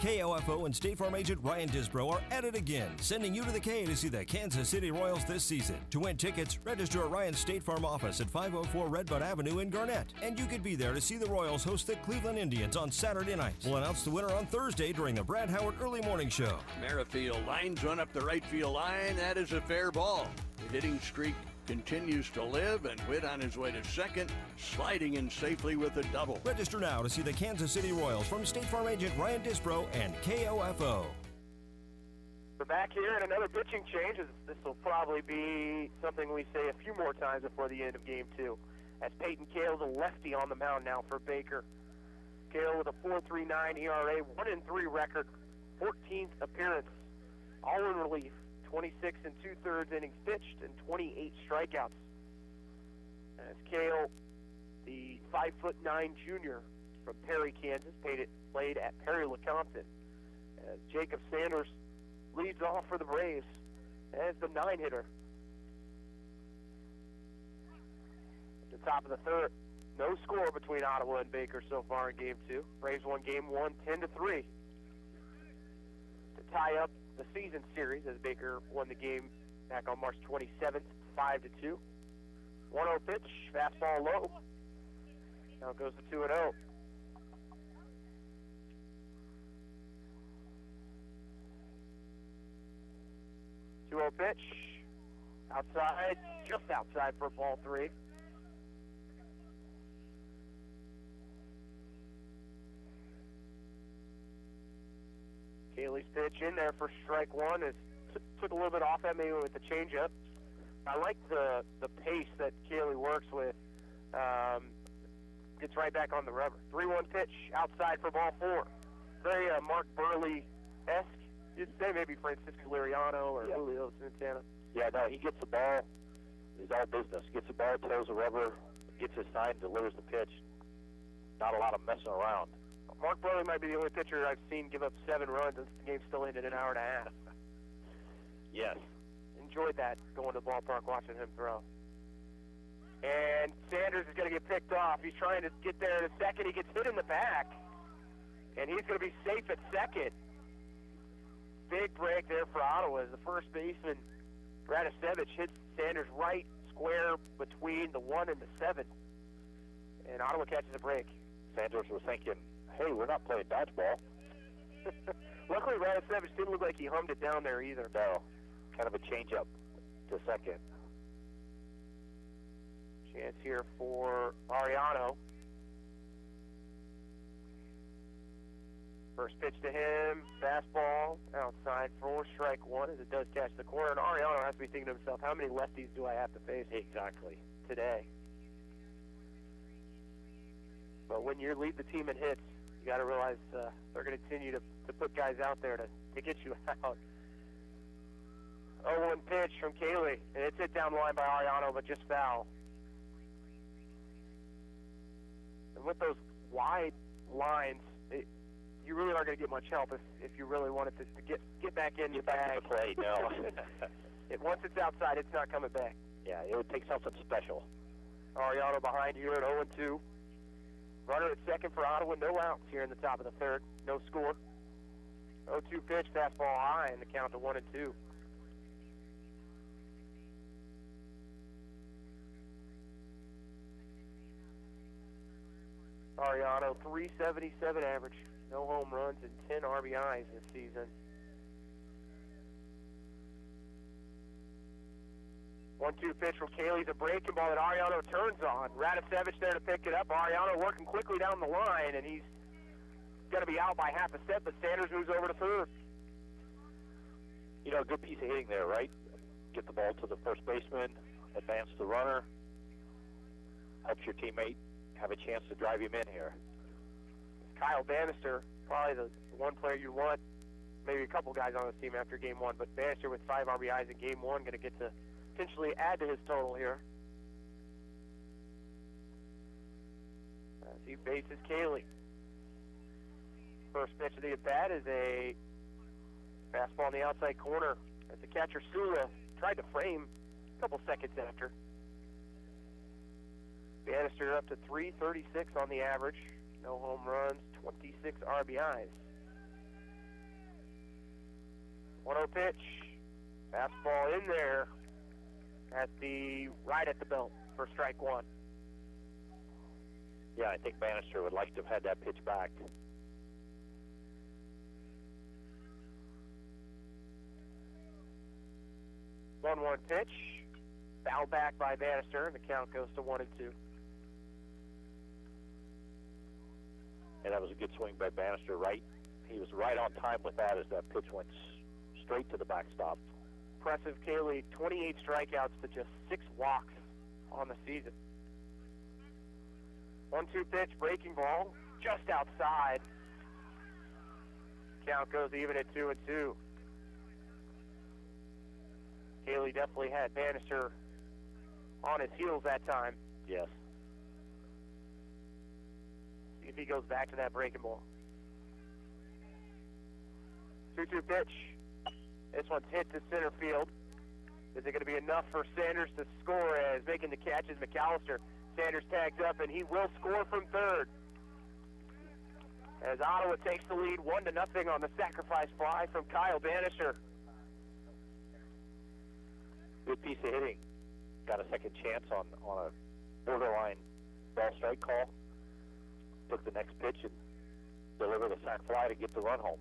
KOFO and State Farm agent Ryan Disbro are at it again, sending you to the K to see the Kansas City Royals this season. To win tickets, register at Ryan's State Farm office at 504 Redbud Avenue in Garnett. And you could be there to see the Royals host the Cleveland Indians on Saturday night. We'll announce the winner on Thursday during the Brad Howard Early Morning Show. Merrifield lines one up the right field line. That is a fair ball. The hitting streak continues to live, and Witt on his way to second, sliding in safely with a double. Register now to see the Kansas City Royals from State Farm agent Ryan Disbro and KOFO. We're back here and another pitching change. This will probably be something we say a few more times before the end of game 2. As Peyton Kale's a lefty on the mound now for Baker. Kale with a 4.39 ERA, 1-3 record, 14th appearance, all in relief. 26 2/3 innings pitched and 28 strikeouts. As Kale, the 5'9" junior from Perry, Kansas, played at Perry, Lecompton. As Jacob Sanders leads off for the Braves as the 9-hitter. At the top of the 3rd, no score between Ottawa and Baker so far in Game 2. Braves won Game 1 10-3 to tie up the season series as Baker won the game back on March 27th, 5-2. 1-0 pitch, fastball low. Now it goes to 2-0. Pitch, outside, just outside for ball 3. Kaylee's pitch in there for strike 1 took a little bit off at me with the changeup. I like the pace that Kaylee works with. Gets right back on the rubber. 3-1 pitch outside for ball 4. Very Mark Burley-esque. You'd say maybe Francisco Liriano or Julio Santana. Yeah, no, he gets the ball. He's all business. Gets the ball, toes the rubber, gets his sign, delivers the pitch. Not a lot of messing around. Mark Burley might be the only pitcher I've seen give up 7 runs and the game still ended an hour and a half. Yes. Enjoyed that, going to the ballpark, watching him throw. And Sanders is going to get picked off. He's trying to get there in a second. He gets hit in the back. And he's going to be safe at second. Big break there for Ottawa as the first baseman, Radisevich, hits Sanders right square between the 1 and the 7. And Ottawa catches a break. Sanders was thinking, hey, we're not playing dodgeball. Luckily, Radisevich didn't look like he hummed it down there either. No, kind of a change-up to second. Chance chance here for Ariano. First pitch to him, fastball, outside for strike one as it does catch the corner. And Ariano has to be thinking to himself, how many lefties do I have to face exactly today? But when you lead the team in hits, you got to realize they're going to continue to put guys out there to get you out. 0-1 pitch from Kaylee, and it's hit down the line by Ariano, but just foul. And with those wide lines, you really aren't going to get much help if you really wanted to get back in your bag. To play, no. Once it's outside, it's not coming back. Yeah, it would take something special. Ariano behind here at 0-2. Runner at second for Ottawa, no outs here in the top of the third, no score. 0-2 pitch, fastball high, and the count to 1-2. Ariano, 377 average, no home runs and 10 RBIs this season. 1-2 pitch from Kaylee's a breaking ball that Ariano turns on. Radicevich there to pick it up. Ariano working quickly down the line, and he's going to be out by half a step, but Sanders moves over to third. You know, a good piece of hitting there, right? Get the ball to the first baseman, advance the runner, helps your teammate have a chance to drive him in here. Kyle Bannister, probably the one player you want, maybe a couple guys on this team after game one, but Bannister with 5 RBIs in game one, going to get to potentially add to his total here. As he faces Kaylee. First pitch of the at-bat is a fastball on the outside corner as the catcher Sula tried to frame a couple seconds after. Bannister up to 336 on the average. No home runs, 26 RBIs. 1-0 pitch. Fastball in there right at the belt for strike one. Yeah, I think Bannister would like to have had that pitch back. One pitch. Foul back by Bannister, and the count goes to 1-2. And that was a good swing by Bannister, right? He was right on time with that as that pitch went straight to the backstop. Impressive, Kaylee. 28 strikeouts to just 6 walks on the season. 1-2 pitch, breaking ball, just outside. Count goes even at 2-2. Kaylee definitely had Bannister on his heels that time. Yes. See if he goes back to that breaking ball. 2-2 pitch. This one's hit to center field. Is it going to be enough for Sanders to score as making the catch is McAllister? Sanders tags up, and he will score from third. As Ottawa takes the lead 1-0 on the sacrifice fly from Kyle Bannister. Good piece of hitting. Got a second chance on a borderline ball strike call. Took the next pitch and delivered a sac fly to get the run home.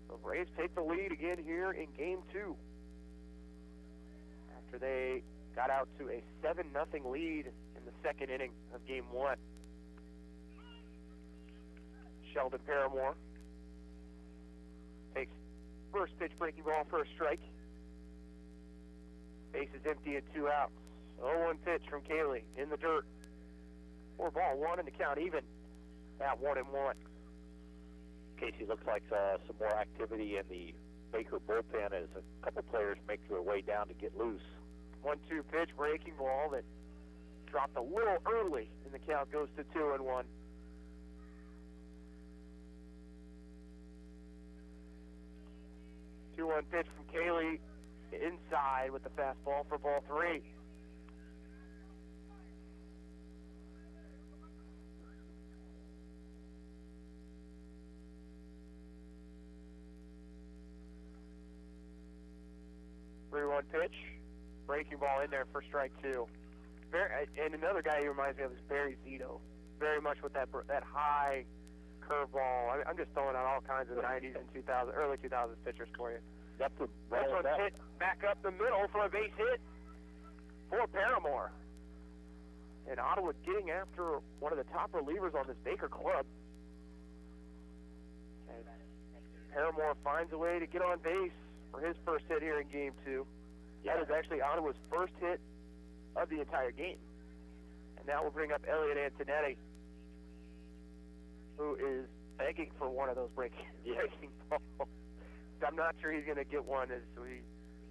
The Braves take the lead again here in game 2. After they got out to a 7-0 lead in the second inning of game 1. Sheldon Paramore takes first pitch breaking ball for a strike. Base is empty and 2 outs. 0-1 pitch from Kaylee in the dirt. 4-1 and the count even at 1-1. Casey, looks like some more activity in the Baker bullpen as a couple players make their way down to get loose. 1-2 pitch, breaking ball that dropped a little early, and the count goes to 2-1. Two-one pitch from Kaylee inside with the fastball for ball 3. One pitch, breaking ball in there for strike 2. And another guy who reminds me of is Barry Zito. Very much with that high curveball. I'm just throwing out all kinds of 90s and 2000s, early 2000s pitchers for you. That's one's hit back up the middle for a base hit for Paramore. Ottawa getting after one of the top relievers on this Baker club. And Paramore finds a way to get on base for his first hit here in Game 2. That is actually Ottawa's first hit of the entire game. And now we'll bring up Elliot Antonetti, who is begging for one of those breaking balls. I'm not sure he's going to get one, as we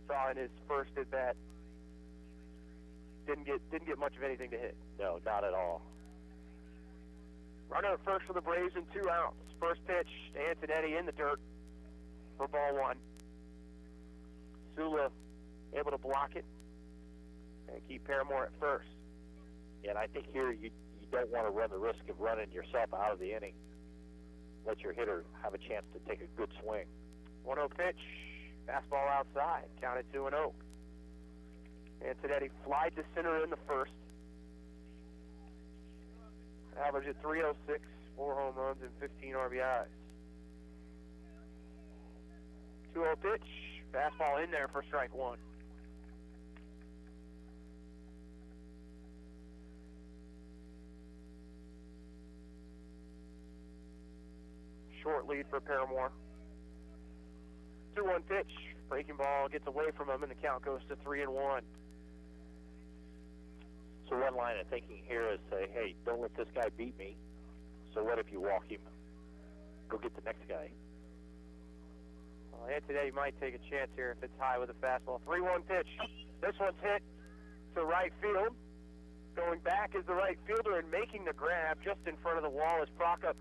saw in his first at bat. Didn't get much of anything to hit. No, not at all. Runner at first for the Braves and 2 outs. First pitch to Antonetti in the dirt for ball 1. Sula able to block it and keep Paramore at first. And I think here you don't want to run the risk of running yourself out of the inning. Let your hitter have a chance to take a good swing. 1-0 pitch, fastball outside, counted 2-0. Antonetti flied to center in the first. Average at .306, 4 home runs and 15 RBIs. 2-0 pitch, fastball in there for strike 1. Short lead for Paramore. 2-1 pitch, breaking ball gets away from him, and the count goes to 3-1. So one line of thinking here is say, hey, don't let this guy beat me. So what if you walk him? Go get the next guy. Well, Antonetti might take a chance here if it's high with a fastball. 3-1 pitch. This one's hit to right field. Going back is the right fielder and making the grab just in front of the wall is Prokop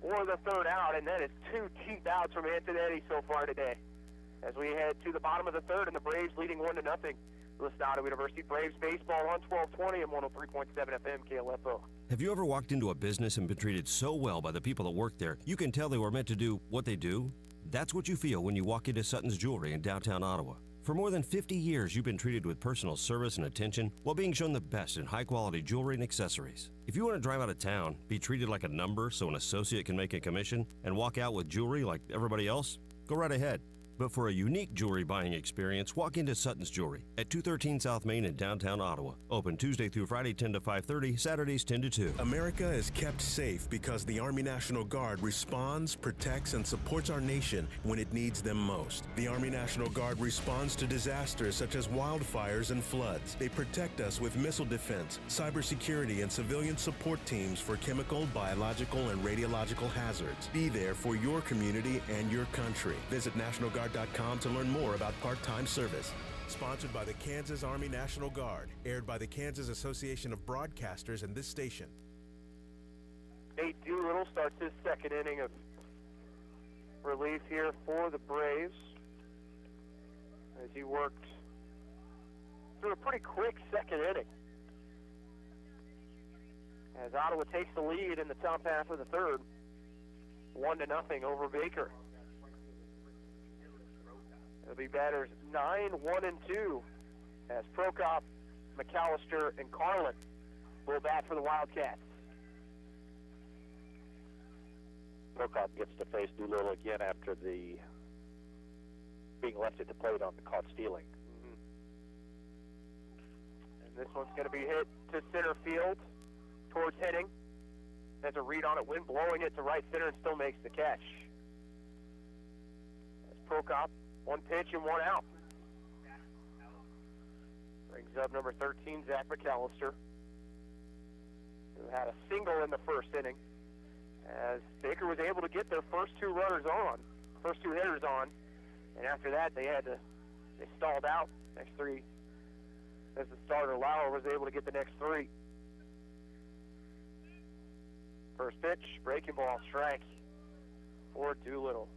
for the third out, and that is 2 teeth outs from Antonetti so far today. As we head to the bottom of the third, and the Braves leading 1-0. Listen to Ottawa University Braves baseball on 1220 and 103.7 FM KLFO. Have you ever walked into a business and been treated so well by the people that work there, you can tell they were meant to do what they do? That's what you feel when you walk into Sutton's Jewelry in downtown Ottawa. For more than 50 years, you've been treated with personal service and attention while being shown the best in high-quality jewelry and accessories. If you want to drive out of town, be treated like a number so an associate can make a commission, and walk out with jewelry like everybody else, go right ahead. But for a unique jewelry buying experience, walk into Sutton's Jewelry at 213 South Main in downtown Ottawa. Open Tuesday through Friday 10 to 5:30, Saturdays 10 to 2. America is kept safe because the Army National Guard responds, protects, and supports our nation when it needs them most. The Army National Guard responds to disasters such as wildfires and floods. They protect us with missile defense, cybersecurity, and civilian support teams for chemical, biological, and radiological hazards. Be there for your community and your country. Visit NationalGuard.com to learn more about part-time service. Sponsored by the Kansas Army National Guard. Aired by the Kansas Association of Broadcasters and this station. Nate Doolittle starts his second inning of relief here for the Braves, as he worked through a pretty quick second inning. As Ottawa takes the lead in the top half of the third, 1-0 over Baker. It'll be batters 9, 1, and 2 as Prokop, McAllister, and Carlin will bat for the Wildcats. Prokop gets to face Doolittle again after the being left at the plate on the caught stealing. And this one's going to be hit to center field towards hitting. There's a read on it, wind blowing it to right center, and still makes the catch. As Prokop, 1 pitch and 1 out. Brings up number 13, Zach McAllister, who had a single in the first inning, as Baker was able to get their first 2 hitters on, and after that they stalled out. Next 3, as the starter Lauer was able to get the next 3. First pitch, breaking ball, strike for Doolittle.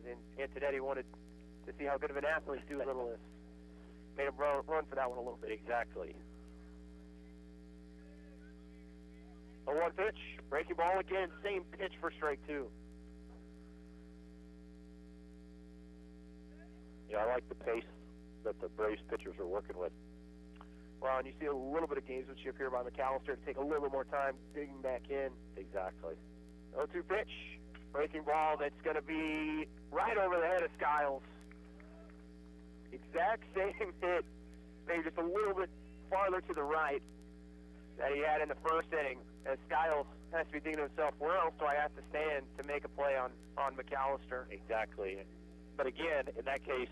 And Antonetti wanted to see how good of an athlete Doolittle is. Made him run for that one a little bit. Exactly. A 1 pitch, breaking ball again, same pitch for strike 2. Yeah, I like the pace that the Braves pitchers are working with. Well, and you see a little bit of gamesmanship here by McAllister to take a little bit more time digging back in. Exactly. 0-2 pitch, breaking ball that's going to be right over the head of Skiles. Exact same hit, maybe just a little bit farther further to the right that he had in the first inning, as Skiles has to be thinking to himself, where else do I have to stand to make a play on McAllister? Exactly. But again, in that case,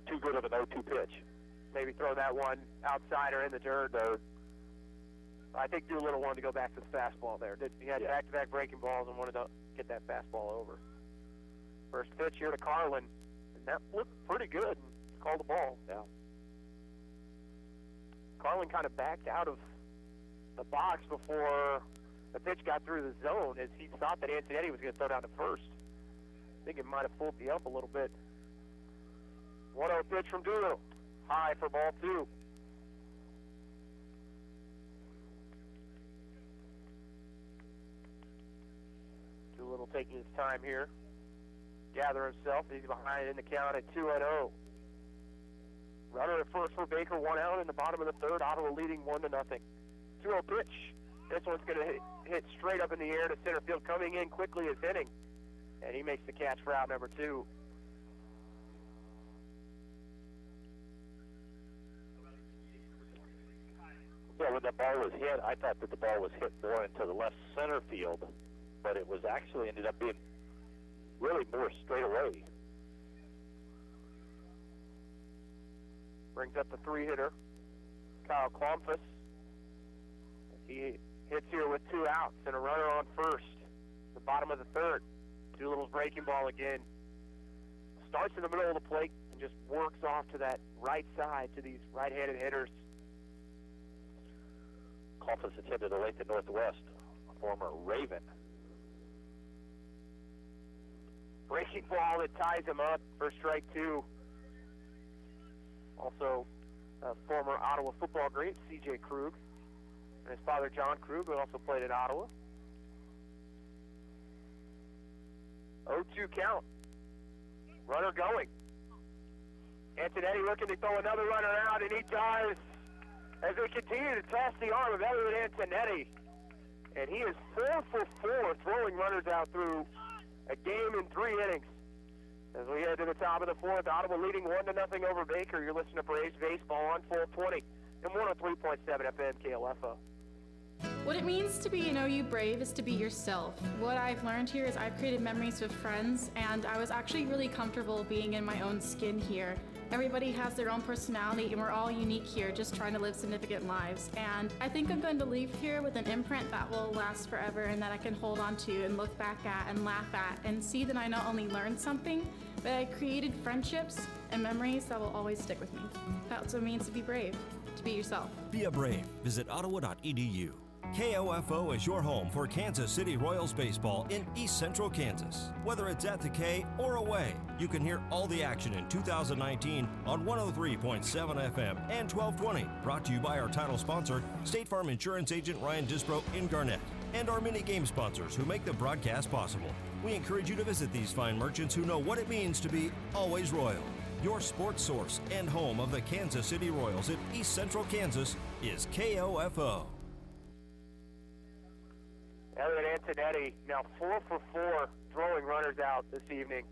too good of an 0-2 pitch. Maybe throw that one outside or in the dirt. I think Doolittle wanted to go back to the fastball there. He had back-to-back breaking balls and wanted to get that fastball over. First pitch here to Carlin, and that looked pretty good. Called the ball. Yeah. Carlin kind of backed out of the box before the pitch got through the zone, as he thought that Antonetti was going to throw down to first. I think it might have fooled me up a little bit. 1-0 pitch from Doolittle. High for ball 2. Doolittle taking his time here. Gather himself. He's behind in the count at 2-0. Runner at first for Baker, 1 out in the bottom of the third. Ottawa leading 1-0. 2-0 pitch. This one's going to hit straight up in the air to center field. Coming in quickly is Henning. And he makes the catch for out number 2. Yeah, when the ball was hit, I thought that the ball was hit more into the left center field, but it was actually ended up being really more straight away. Brings up the 3-hitter, Kyle Klomfus. He hits here with 2 outs and a runner on first. The bottom of the third. Doolittle's breaking ball again. Starts in the middle of the plate and just works off to that right side to these right-handed hitters. Klomfus attended to Lathan Northwest, a former Raven. Breaking ball that ties him up for strike 2. Also, former Ottawa football great, C.J. Krug, and his father, John Krug, who also played at Ottawa. 0-2 count. Runner going. Antonetti looking to throw another runner out, and he does, as they continue to toss the arm of Elliot Antonetti. And he is 4 for 4 throwing runners out through a game in 3 innings. As we head to the top of the 4th, Ottawa leading 1-0 over Baker. You're listening to Braves Baseball on 420 and 103.7 FM KLFO. What it means to be an OU Brave is to be yourself. What I've learned here is I've created memories with friends, and I was actually really comfortable being in my own skin here. Everybody has their own personality, and we're all unique here, just trying to live significant lives. And I think I'm going to leave here with an imprint that will last forever and that I can hold on to and look back at and laugh at and see that I not only learned something, but I created friendships and memories that will always stick with me. That's what it means to be brave, to be yourself. Be a Brave. Visit ottawa.edu. KOFO is your home for Kansas City Royals baseball in East Central Kansas. Whether it's at the K or away, you can hear all the action in 2019 on 103.7 FM and 1220. Brought to you by our title sponsor, State Farm Insurance Agent Ryan Disbro in Garnett, and our mini game sponsors who make the broadcast possible. We encourage you to visit these fine merchants who know what it means to be always royal. Your sports source and home of the Kansas City Royals in East Central Kansas is KOFO. Elliot Antonetti now 4 for 4 throwing runners out this evening.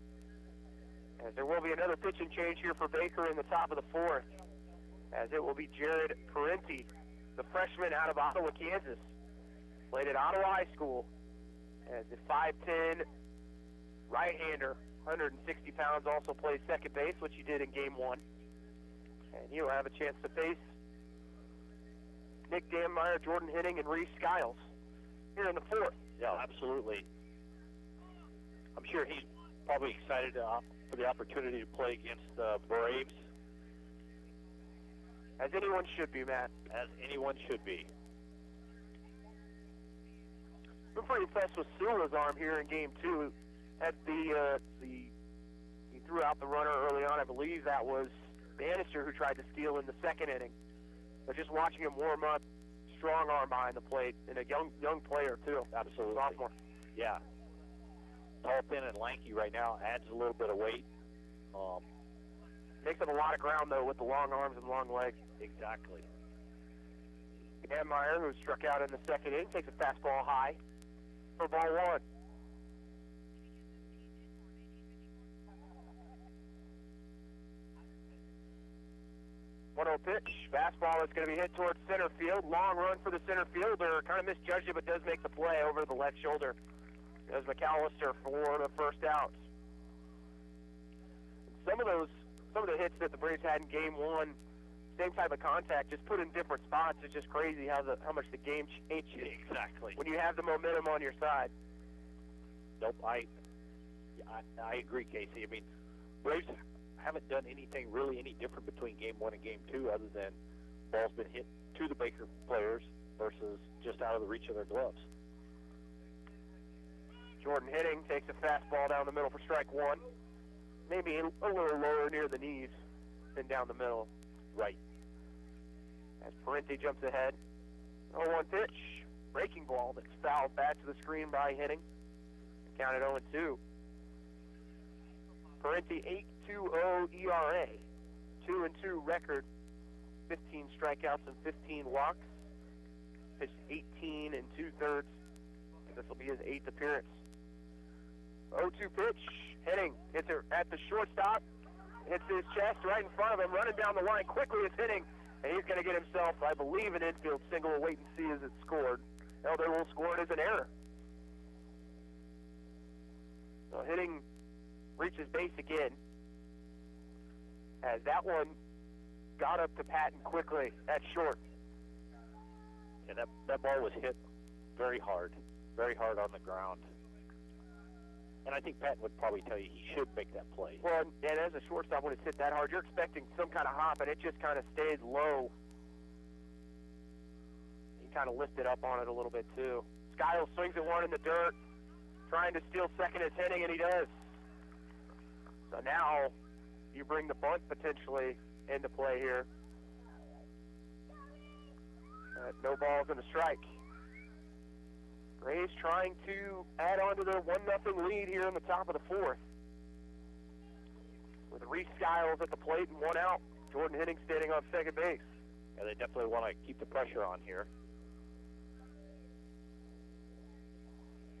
As there will be another pitching change here for Baker in the top of the 4th, as it will be Jared Parenti, the freshman out of Ottawa, Kansas. Played at Ottawa High School as a 5'10 right-hander, 160 pounds, also plays second base, which he did in Game 1. And he'll have a chance to face Nick Danmeyer, Jordan Henning, and Reese Skiles here in the 4th. Yeah, absolutely. I'm sure he's probably excited for the opportunity to play against the Braves. As anyone should be, Matt. As anyone should be. I'm pretty impressed with Sula's arm here in Game 2. At he threw out the runner early on. I believe that was Bannister who tried to steal in the 2nd inning. But just watching him warm up, strong arm behind the plate, and a young player too. Absolutely. Sophomore. Yeah. Tall, thin, and lanky right now. Adds a little bit of weight. Takes up a lot of ground, though, with the long arms and long legs. Exactly. Danmeyer, who struck out in the 2nd inning, takes a fastball high for ball 1. 1-0 pitch. Fastball is going to be hit towards center field. Long run for the center fielder. Kind of misjudged it, but does make the play over the left shoulder. There's McAllister for the first out. Some of the hits that the Braves had in Game 1, same type of contact, just put in different spots. It's just crazy how much the game changes. Exactly. When you have the momentum on your side. Nope, I agree, Casey. I mean, Braves haven't done anything really any different between Game 1 and Game 2 other than ball's been hit to the Baker players versus just out of the reach of their gloves. Jordan hitting, takes a fastball down the middle for strike one. Maybe a little lower near the knees than down the middle. Right. As Parenti jumps ahead. 0-1 pitch. Breaking ball that's fouled back to the screen by hitting. Counted 0-2. Parenti 8.20 ERA. 2-2 record. 15 strikeouts and 15 walks. Pitched 18 2/3. And this will be his 8th appearance. 0-2 pitch. Hitting. Hits it at the shortstop. Hits his chest right in front of him. Running down the line quickly. It's hitting. And he's going to get himself, I believe, an infield single. We'll wait and see as it's scored. Elder will score it as an error. So hitting reaches base again. As that one got up to Patton quickly at short. And that ball was hit very hard on the ground. And I think Patton would probably tell you he should make that play. Well, and as a shortstop, when it's hit that hard, you're expecting some kind of hop, and it just kind of stayed low. He kind of lifted up on it a little bit, too. Skiles swings at one in the dirt, trying to steal second as hitting, and he does. So now you bring the bunt potentially into play here. No balls and a strike. Braves trying to add on to their 1-0 lead here in the top of the fourth. With Reese Skiles at the plate and one out. Jordan Hitting standing on second base. Yeah, they definitely want to keep the pressure on here.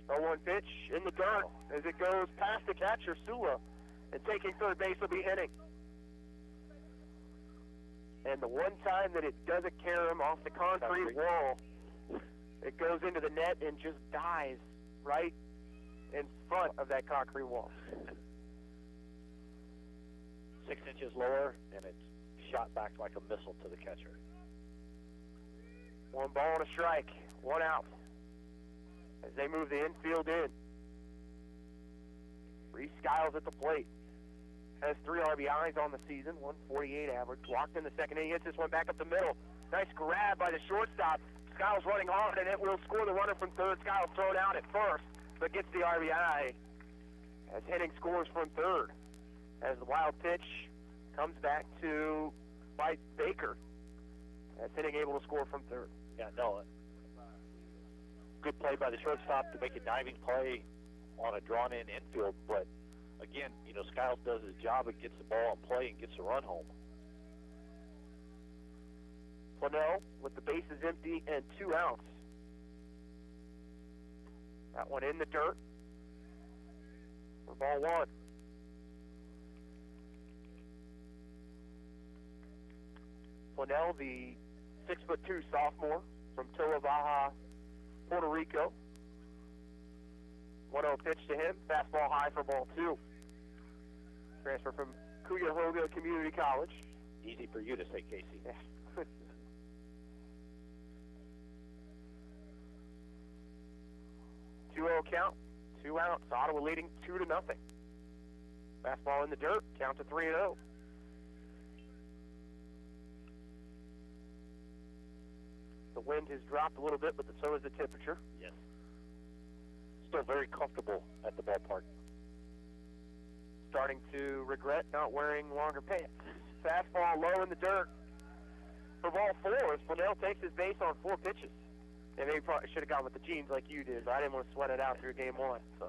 0-1 pitch in the dirt as it goes past the catcher, Sula. And taking third base will be Hitting. And the one time that it doesn't carry him off the concrete wall, it goes into the net and just dies right in front of that concrete wall. 6 inches lower, and it's shot back like a missile to the catcher. 1 ball and a strike, 1 out. As they move the infield in. Reese Skiles at the plate. Has 3 RBIs on the season, 148 average. Walked in the second inning, hits this one back up the middle. Nice grab by the shortstop. Skiles running hard, and it will score the runner from third. Skiles thrown out at first, but gets the RBI as Hitting scores from third. As the wild pitch comes back to bite Baker. As Hitting able to score from third. Yeah, no. Good play by the shortstop to make a diving play on a drawn-in infield, but again, you know, Skiles does his job and gets the ball in play and gets the run home. Flanell with the bases empty and 2 outs. That one in the dirt for ball 1. Flanell, the 6'2" sophomore from Toa Baja, Puerto Rico. 1-0 pitch to him. Fastball high for ball 2. Transfer from Cuyahoga Community College. Easy for you to say, Casey. Yeah. 2-0 count. 2 outs. Ottawa leading 2-0. Fastball in the dirt. Count to 3-0. The wind has dropped a little bit, but so has the temperature. Yes. Still very comfortable at the ballpark. Starting to regret not wearing longer pants. Fastball low in the dirt for ball 4 as Flanell takes his base on 4 pitches. And maybe probably should have gone with the jeans like you did, but I didn't want to sweat it out through game 1. So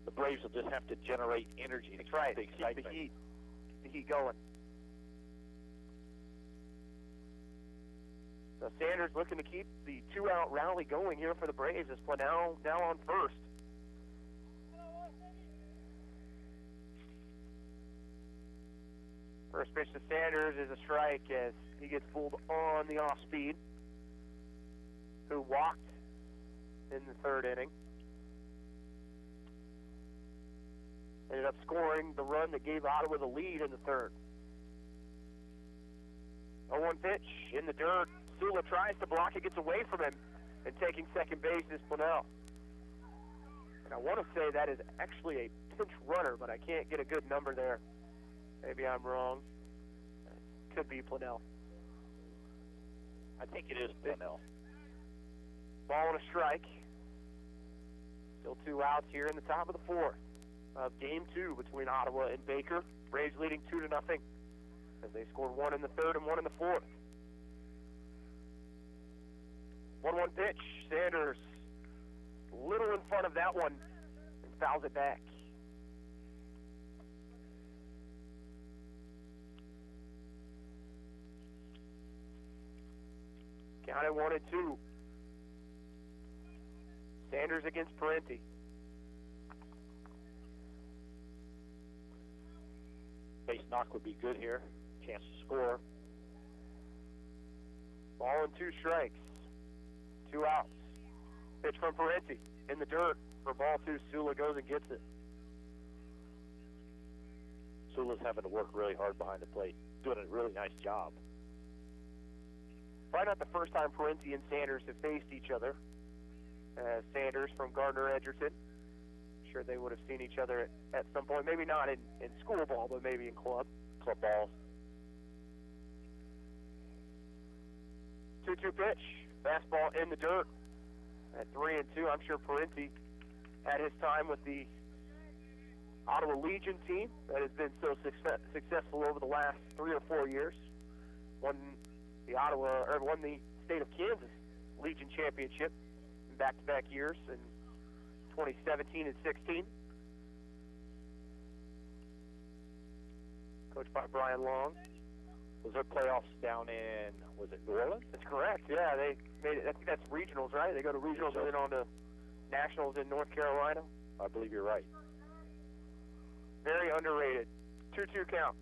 the Braves will just have to generate energy. That's right. The excitement. Keep the heat going. So Sanders looking to keep the 2-out rally going here for the Braves as Flanell now on first. First pitch to Sanders is a strike as he gets fooled on the off speed, who walked in the third inning. Ended up scoring the run that gave Ottawa the lead in the third. 0-1 pitch in the dirt. Sula tries to block it, gets away from him, and taking second base is Planell. And I want to say that is actually a pinch runner, but I can't get a good number there. Maybe I'm wrong. Could be Planell. I think it is Planell. Ball and a strike. Still 2 outs here in the top of the fourth of Game 2 between Ottawa and Baker. Braves leading 2-0 as they scored 1 in the third and 1 in the fourth. 1-1 pitch. Sanders a little in front of that one and fouls it back. Counted 1-2. Sanders against Parenti. Base knock would be good here. Chance to score. Ball and 2 strikes. 2 outs. Pitch from Parenti in the dirt for ball 2. Sula goes and gets it. Sula's having to work really hard behind the plate. Doing a really nice job. Probably not the first time Parenti and Sanders have faced each other. Sanders from Gardner-Edgerton. Sure they would have seen each other at some point. Maybe not in school ball, but maybe in club ball. 2-2 pitch. Fastball in the dirt at 3-2. I'm sure Parenti had his time with the Ottawa Legion team that has been so successful over the last 3 or 4 years. Won the state of Kansas Legion championship in back-to-back years in 2017 and 16. Coached by Brian Long. Was there playoffs down in, was it New Orleans? That's correct, yeah. They made it, I think that's regionals, right? They go to regionals and then on to nationals in North Carolina. I believe you're right. Very underrated. 2-2 count.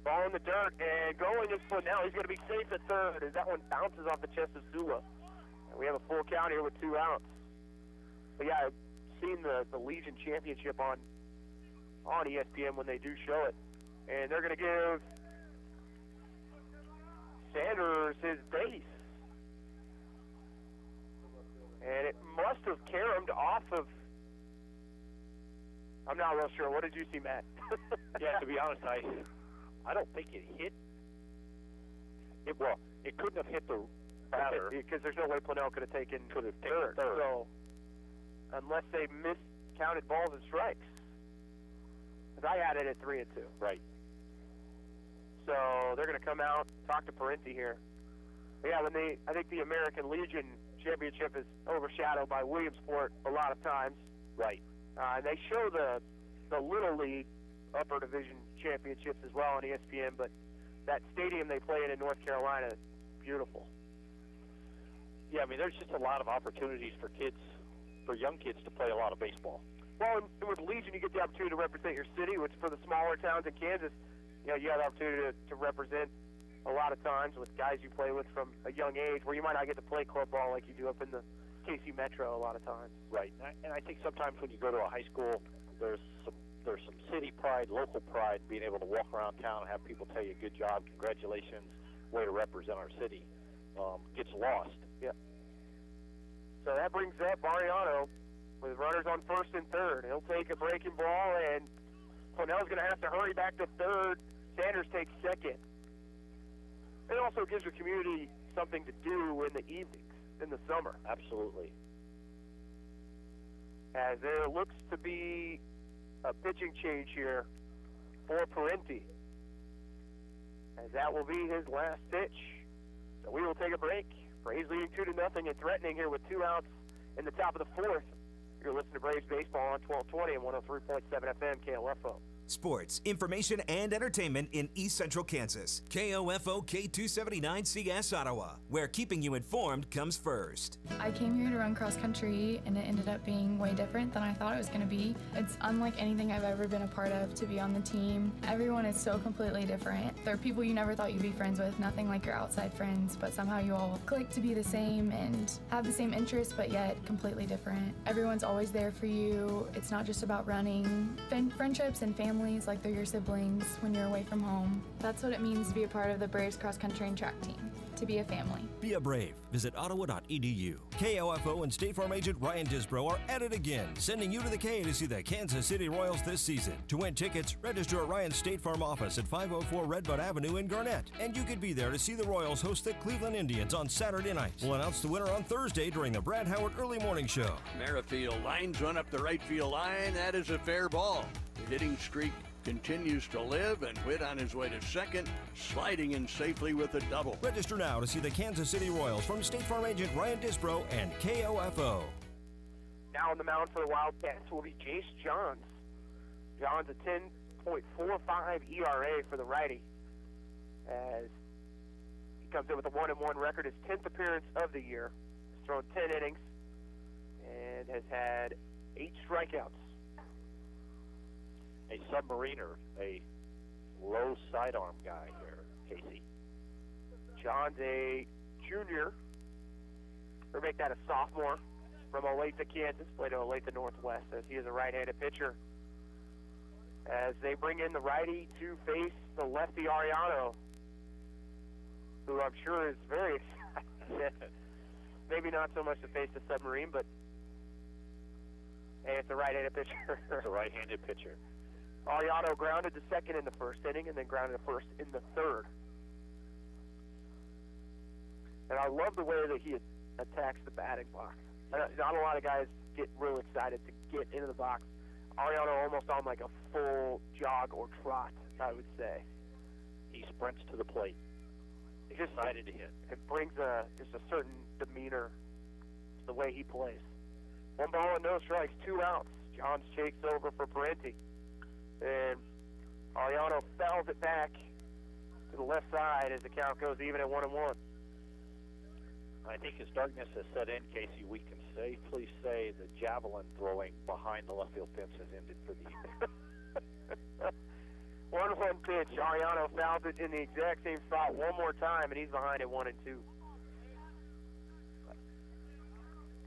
Ball in the dirt, and going is Planell. He's going to be safe at third as that one bounces off the chest of Sula. And we have a full count here with 2 outs. But yeah, I've seen the Legion Championship on ESPN when they do show it. And they're going to give Sanders his base. And it must have caromed off of... I'm not real sure. What did you see, Matt? Yeah, to be honest, I don't think it hit. It couldn't have hit the batter. Because there's no way Planell could have taken third. So, unless they miscounted balls and strikes. Because I had it at 3-2. Right. So, they're going to come out, talk to Parenti here. But yeah, I think the American Legion Championship is overshadowed by Williamsport a lot of times. Right. And they show the Little League Upper Division Championships as well on ESPN, but that stadium they play in North Carolina is beautiful. Yeah, I mean, there's just a lot of opportunities for young kids to play a lot of baseball. Well, and with Legion, you get the opportunity to represent your city, which for the smaller towns in Kansas, you have the opportunity to represent a lot of times with guys you play with from a young age, where you might not get to play club ball like you do up in the KC Metro a lot of times. Right, and I think sometimes when you go to a high school, there's some city pride, local pride, being able to walk around town and have people tell you, good job, congratulations, way to represent our city, gets lost. Yeah. So that brings up Mariano with runners on first and third. He'll take a breaking ball, and Planell's going to have to hurry back to third. Sanders takes second. It also gives the community something to do in the evenings, in the summer. Absolutely. As there looks to be a pitching change here for Parenti, as that will be his last pitch. So we will take a break. Braves leading 2-0 and threatening here with 2 outs in the top of the fourth. You're listening to Braves Baseball on 1220 and 103.7 FM KLFO. Sports, information, and entertainment in East Central Kansas. KOFO K279CS Ottawa, where keeping you informed comes first. I came here to run cross country, and it ended up being way different than I thought it was going to be. It's unlike anything I've ever been a part of to be on the team. Everyone is so completely different. There are people you never thought you'd be friends with, nothing like your outside friends, but somehow you all click to be the same and have the same interests, but yet completely different. Everyone's always there for you. It's not just about running. Friendships and families, like they're your siblings when you're away from home. That's what it means to be a part of the Braves cross country and track team, to be a family. Be a Brave. Visit ottawa.edu. KOFO and State Farm agent Ryan Disbro are at it again, sending you to the K to see the Kansas City Royals this season. To win tickets, register at Ryan's State Farm office at 504 Redbud Avenue in Garnett. And you could be there to see the Royals host the Cleveland Indians on Saturday night. We'll announce the winner on Thursday during the Brad Howard Early Morning Show. Merrifield lines one up the right field line. That is a fair ball. The hitting streak continues to live, and Witt on his way to second, sliding in safely with a double. Register now to see the Kansas City Royals from State Farm agent Ryan Disbro and KOFO. Now on the mound for the Wildcats will be Jace Johns. Johns a 10.45 ERA for the righty, as he comes in with a 1-1 record, his 10th appearance of the year. He's thrown 10 innings and has had 8 strikeouts. A submariner, a low sidearm guy here, Casey. John's a junior, or make that a sophomore, from Olathe, Kansas, played at Olathe Northwest, as he is a right-handed pitcher. As they bring in the righty to face the lefty Ariano, who I'm sure is very excited. Maybe not so much to face the submarine, but hey, it's a right-handed pitcher. It's a right-handed pitcher. Ariano grounded to second in the first inning and then grounded to first in the third. And I love the way that he attacks the batting box. Not a lot of guys get real excited to get into the box. Ariano almost on like a full jog or trot, I would say. He sprints to the plate. He's excited to hit. It brings just a certain demeanor to the way he plays. 1 ball and no strikes, 2 outs. Johns chased over for Parenti. And Ariano fouls it back to the left side as the count goes even at 1-1. I think as darkness has set in, Casey, we can safely say the javelin throwing behind the left field fence has ended for the evening. 1-1 pitch. Ariano fouls it in the exact same spot one more time, and he's behind at 1-2.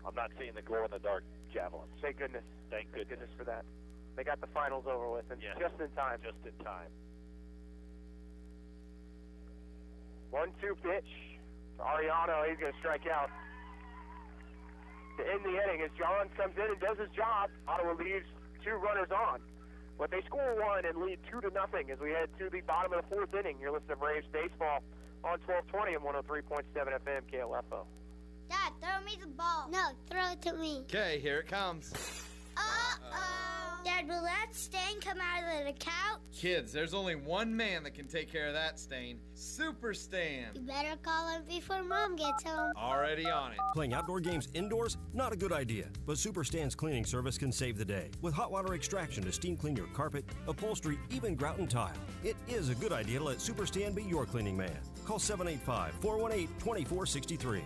I'm not seeing the glow-in-the-dark javelin. Thank goodness. Thank goodness for that. They got the finals over with, and just in time. Just in time. 1-2 pitch. Ariano, he's going to strike out. To end the inning, as Johns comes in and does his job, Ottawa leaves 2 runners on. But they score 1 and lead 2-0 as we head to the bottom of the 4th inning. You're listening to Braves Baseball on 1220 and 103.7 FM KLFO. Dad, throw me the ball. No, throw it to me. Okay, here it comes. Uh-oh. Dad, will that stain come out of the couch? Kids, there's only one man that can take care of that stain. Super Stan. You better call him before Mom gets home. Already on it. Playing outdoor games indoors? Not a good idea. But Super Stan's cleaning service can save the day. With hot water extraction to steam clean your carpet, upholstery, even grout and tile. It is a good idea to let Super Stan be your cleaning man. Call 785-418-2463.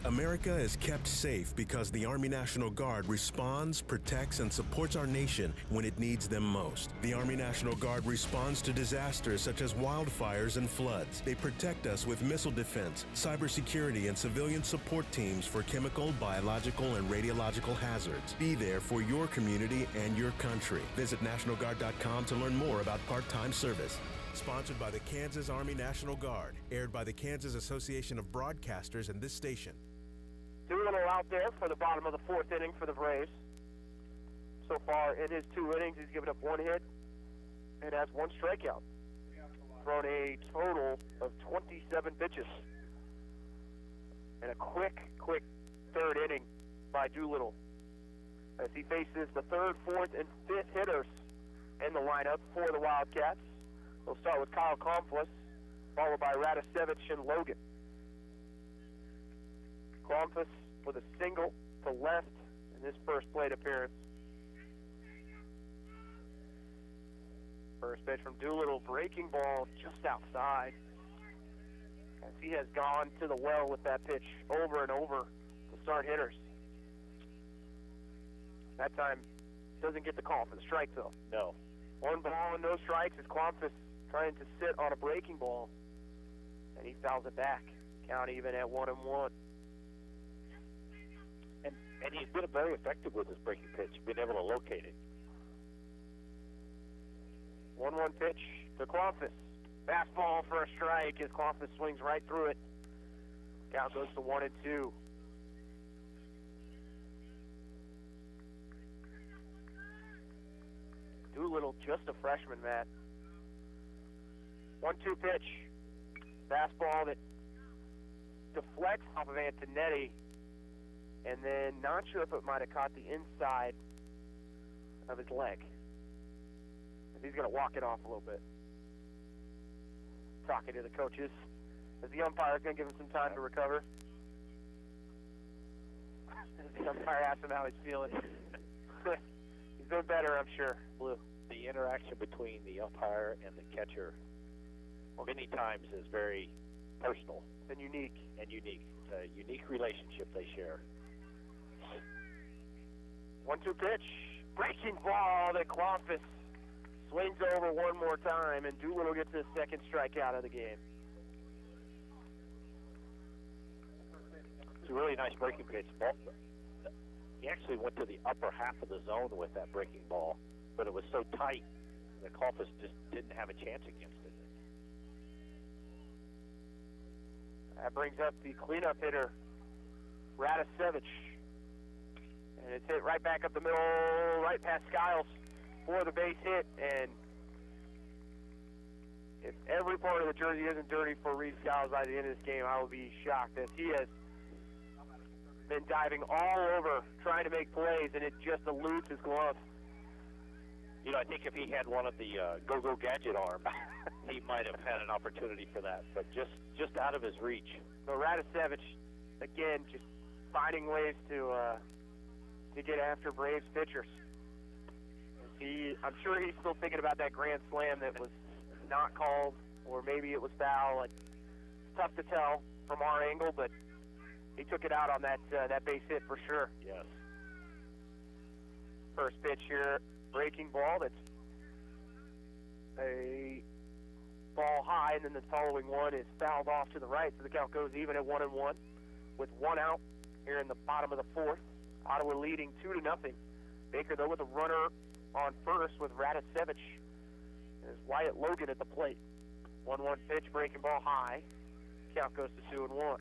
America is kept safe because the Army National Guard responds, protects, and supports our nation when it needs them most. The Army National Guard responds to disasters such as wildfires and floods. They protect us with missile defense, cybersecurity, and civilian support teams for chemical, biological, and radiological hazards. Be there for your community and your country. Visit NationalGuard.com to learn more about part-time service. Sponsored by the Kansas Army National Guard. Aired by the Kansas Association of Broadcasters and this station. Doolittle out there for the bottom of the 4th inning for the Braves. So far in his 2 innings, he's given up 1 hit and has 1 strikeout. Thrown a total of 27 pitches. And a quick 3rd inning by Doolittle, as he faces the 3rd, 4th, and 5th hitters in the lineup for the Wildcats. We'll start with Kyle Komfluss, followed by Radosevich and Logan. Komfluss with a single to left in his first plate appearance. First pitch from Doolittle, breaking ball just outside. As he has gone to the well with that pitch over and over to start hitters. That time, doesn't get the call for the strike, though. No. 1 ball and no strikes as Clomphus trying to sit on a breaking ball. And he fouls it back. Count even at 1-1. And he's been very effective with his breaking pitch, been able to locate it. 1-1 pitch to Clomphus. Fastball for a strike as Clomphus swings right through it. Count goes to 1-2. Doolittle, just a freshman, Matt. 1-2 pitch. Fastball that deflects off of Antonetti, and then not sure if it might have caught the inside of his leg. He's going to walk it off a little bit. Talking to the coaches. As the umpire is going to give him some time to recover. The umpire asks him how he's feeling. He's doing better, I'm sure, Blue. The interaction between the umpire and the catcher many times is very personal. And unique. It's a unique relationship they share. 1-2 pitch. Breaking ball that Clomphus swings over one more time, and Doolittle gets his second strikeout of the game. It's a really nice breaking pitch. He actually went to the upper half of the zone with that breaking ball, but it was so tight that Clomphus just didn't have a chance against it. That brings up the cleanup hitter, Radicevich. And it's hit right back up the middle, right past Skiles for the base hit. And if every part of the jersey isn't dirty for Reese Skiles by the end of this game, I will be shocked, as he has been diving all over trying to make plays, and it just eludes his glove. You know, I think if he had one of the go-go gadget arm, he might have had an opportunity for that, but just out of his reach. So Radicevich, again, just finding ways to get after Braves pitchers. I'm sure he's still thinking about that grand slam that was not called, or maybe it was foul. It's tough to tell from our angle, but he took it out on that base hit for sure. Yes. First pitch here, breaking ball. That's a ball high, and then the following one is fouled off to the right, so the count goes even at 1-1 with one out here in the bottom of the fourth. Ottawa leading 2-0. Baker, though, with a runner on first with Radicevich. There's Wyatt Logan at the plate. 1-1 pitch, breaking ball high. Count goes to 2-1.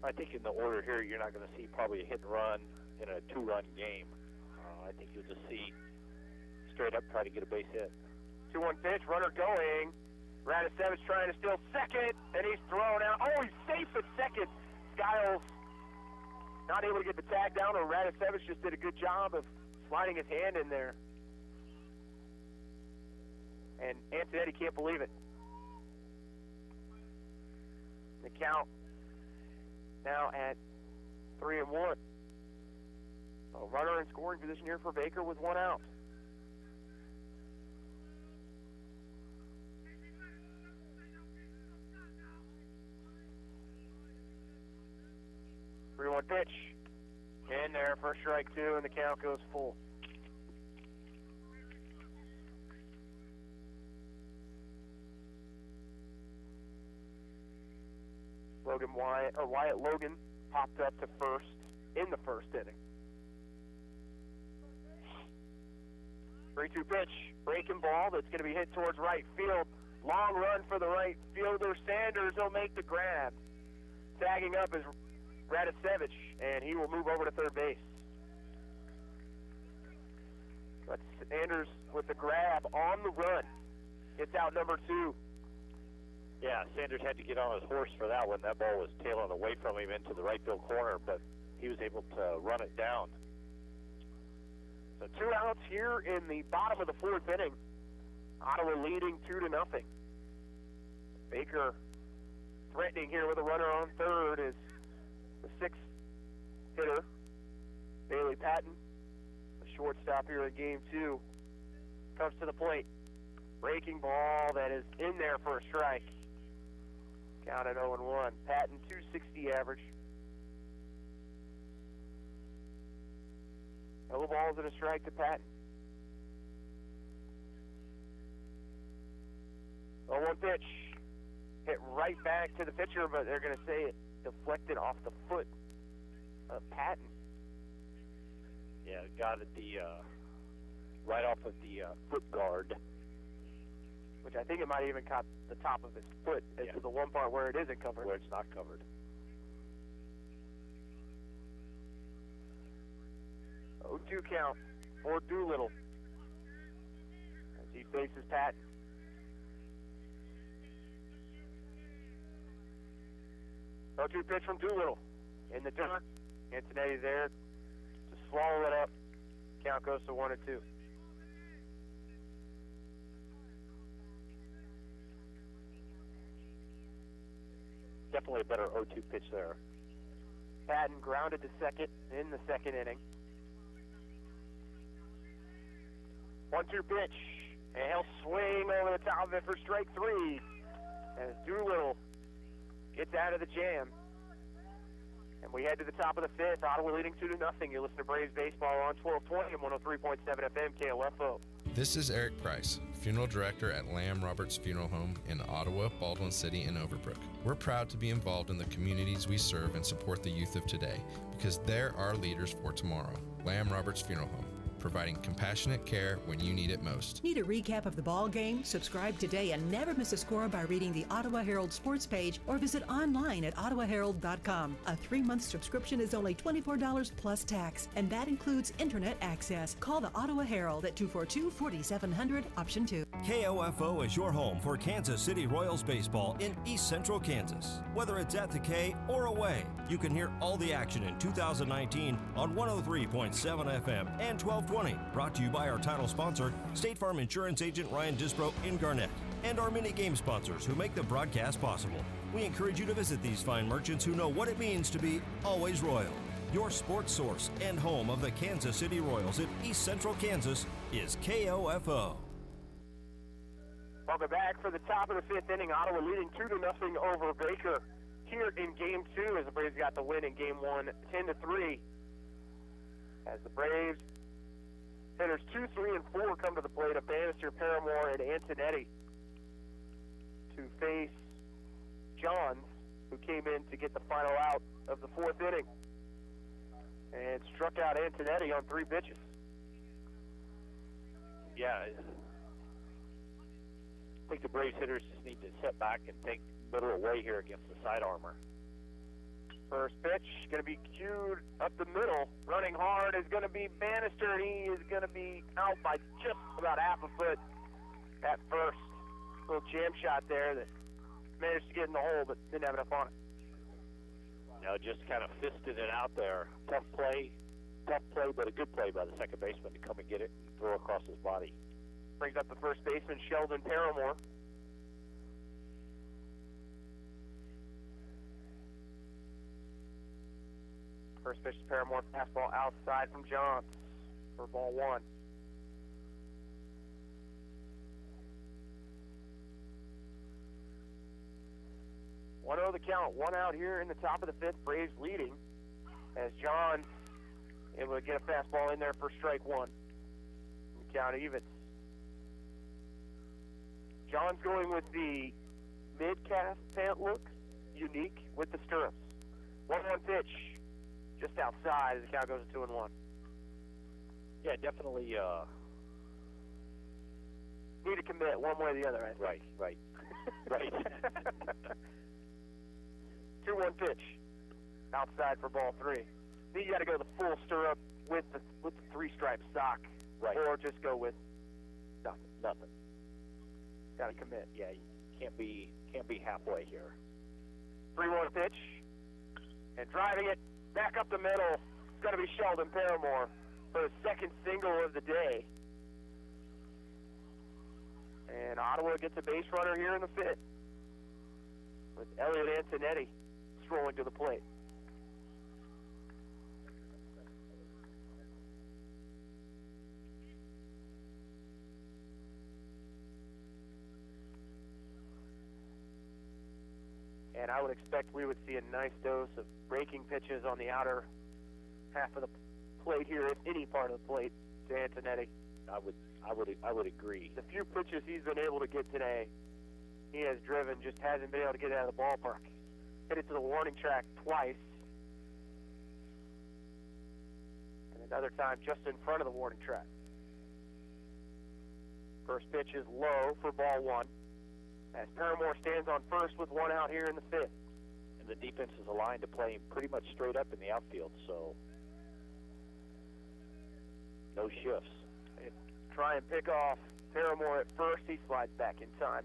I think in the order here, you're not going to see probably a hit and run in a 2-run game. I think you'll just see straight up try to get a base hit. 2-1 pitch, runner going. Radicevich trying to steal second, and he's thrown out. Oh, he's safe at second. Skiles not able to get the tag down, or Radicevich just did a good job of sliding his hand in there. And Antonetti can't believe it. The count now at 3-1. A runner in scoring position here for Baker with one out. Three-one pitch. In there for strike two, and the count goes full. Wyatt Logan popped up to first in the first inning. 3-2 pitch, breaking ball that's going to be hit towards right field. Long run for the right fielder. Sanders will make the grab. Tagging up is Radicevich, and he will move over to third base. But Sanders with the grab on the run. Gets out number two. Yeah, Sanders had to get on his horse for that one. That ball was tailing away from him into the right field corner, but he was able to run it down. So 2 outs here in the bottom of the fourth inning. Ottawa leading 2-0. Baker threatening here with a runner on third is the sixth hitter, Bailey Patton. The shortstop here in game 2, comes to the plate. Breaking ball that is in there for a strike. Count at 0-1. Patton, 260 average. No balls and a strike to Patton. 0-1 pitch. Hit right back to the pitcher, but they're going to say it deflected off the foot of Patton. Yeah, got it right off of the foot guard. Which I think it might even caught the top of his foot as to the one part where it isn't covered. Where it's not covered. 0-2 count for Doolittle as he faces Patton. Oh, 2 pitch from Doolittle in the dirt. Antonetti there to swallow it up. Count goes to 1-2. Definitely a better 0-2 pitch there. Patton grounded to second in the second inning. 1-2 pitch, and he'll swing over the top of it for strike 3 as Doolittle gets out of the jam. And we head to the top of the 5th. Ottawa leading 2-0. You listen to Braves Baseball on 1220 and 103.7 FM KOFO. This is Eric Price, Funeral Director at Lamb Roberts Funeral Home in Ottawa, Baldwin City, and Overbrook. We're proud to be involved in the communities we serve and support the youth of today because they're our leaders for tomorrow. Lamb Roberts Funeral Home, providing compassionate care when you need it most. Need a recap of the ball game? Subscribe today and never miss a score by reading the Ottawa Herald sports page or visit online at ottawaherald.com. A 3-month subscription is only $24 plus tax, and that includes internet access. Call the Ottawa Herald at 242-4700, option 2. KOFO is your home for Kansas City Royals baseball in East Central Kansas. Whether it's at the K or away, you can hear all the action in 2019 on 103.7 FM and 1220. Brought to you by our title sponsor, State Farm Insurance Agent Ryan Disbro in Garnett, and our mini game sponsors who make the broadcast possible. We encourage you to visit these fine merchants who know what it means to be always royal. Your sports source and home of the Kansas City Royals in East Central Kansas is KOFO. Welcome back for the top of the 5th inning. Ottawa leading 2-0 over Baker here in game 2 as the Braves got the win in game 1, 10-3. As the Braves hitters 2, 3, and 4 come to the plate of Bannister, Paramore, and Antonetti to face Johns, who came in to get the final out of the 4th inning and struck out Antonetti on 3 pitches. Yeah, I think the Braves hitters just need to sit back and take middle away here against the side armor. First pitch, going to be cued up the middle. Running hard is going to be Bannister, and he is going to be out by just about half a foot at first. Little jam shot there that managed to get in the hole, but didn't have enough on it. No, just kind of fisted it out there. Tough play, but a good play by the second baseman to come and get it and throw across his body. Brings up the first baseman, Sheldon Paramore. First pitch to Paramore, fastball outside from Johns for ball 1. One oh the count, 1 out here in the top of the 5th. Braves leading as Johns able to get a fastball in there for strike 1. The count evens. John's going with the mid-calf pant look, unique with the stirrups. 1-1 pitch. Just outside as the count goes to 2-1. Yeah, definitely. Need to commit one way or the other, I think. Right. 2-1 pitch. Outside for ball 3. Then you got to go the full stirrup with the 3-stripe sock. Right. Or just go with nothing. Got to commit. Yeah, you can't be halfway here. 3-1 pitch. And driving it back up the middle, it's going to be Sheldon Paramore for his second single of the day. And Ottawa gets a base runner here in the 5th with Elliot Antonetti strolling to the plate. And I would expect we would see a nice dose of breaking pitches on the outer half of the plate here, if any part of the plate, to Antonetti. I would agree. The few pitches he's been able to get today, he has driven, just hasn't been able to get it out of the ballpark. Hit it to the warning track twice. And another time just in front of the warning track. First pitch is low for ball one, as Paramore stands on first with one out here in the fifth. And the defense is aligned to play him pretty much straight up in the outfield, so no shifts. They try and pick off Paramore at first. He slides back in time.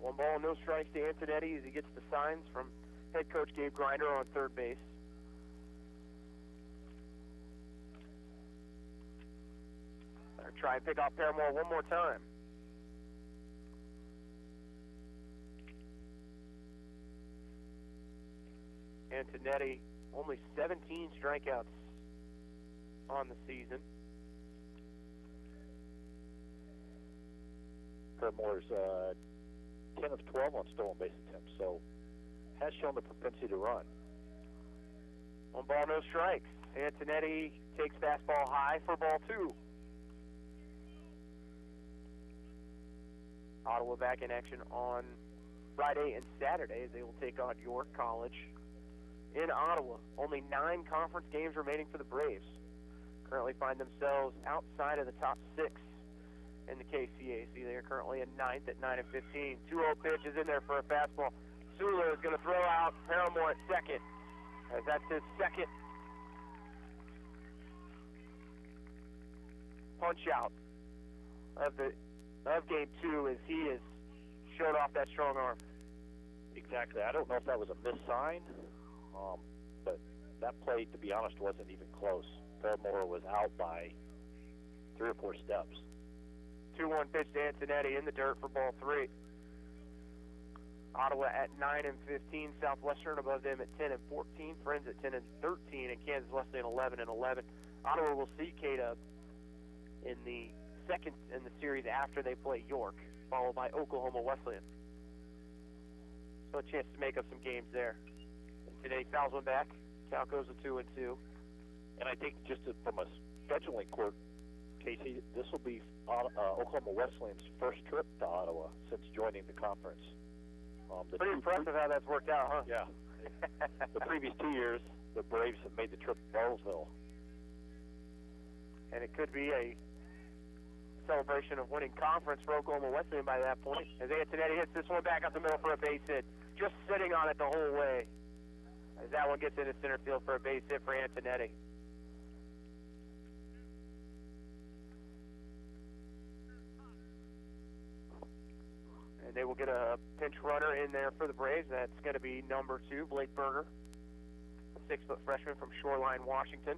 One ball, no strikes to Antonetti as he gets the signs from head coach Gabe Grinder on third base. Better try and pick off Paramore one more time. Antonetti, only 17 strikeouts on the season. Paramore's 10 of 12 on stolen base attempts, so has shown the propensity to run. One ball, no strikes. Antonetti takes fastball high for ball two. Ottawa back in action on Friday and Saturday as they will take on York College in Ottawa. Only 9 conference games remaining for the Braves. Currently find themselves outside of the top 6 in the KCAC. They are currently in 9th at 9-15. 2-0 pitch is in there for a fastball. Sula is going to throw out Paramore at second, as that's his second punch out of game 2 as he has showed off that strong arm. Exactly. I don't know if that was a missed sign, but that play, to be honest, wasn't even close. Paramore was out by 3 or 4 steps. 2-1 pitch to Antonetti in the dirt for ball 3. Ottawa at 9-15, Southwestern above them at 10-14, Friends at 10-13, and Kansas Wesleyan 11-11. Ottawa will see K-Dub in the second in the series after they play York, followed by Oklahoma Wesleyan. So a chance to make up some games there. And today fouls one back. Cal goes to 2-2. And I think just from a scheduling court, Casey, this will be Oklahoma Wesleyan's first trip to Ottawa since joining the conference. Pretty impressive how that's worked out, huh? Yeah. The previous 2 years, the Braves have made the trip to Bartlesville. And it could be a celebration of winning conference for Oklahoma Wesleyan by that point, as Antonetti hits this one back up the middle for a base hit. Just sitting on it the whole way, as that one gets into center field for a base hit for Antonetti. And they will get a pinch runner in there for the Braves. That's going to be number 2, Blake Berger, a 6-foot freshman from Shoreline, Washington.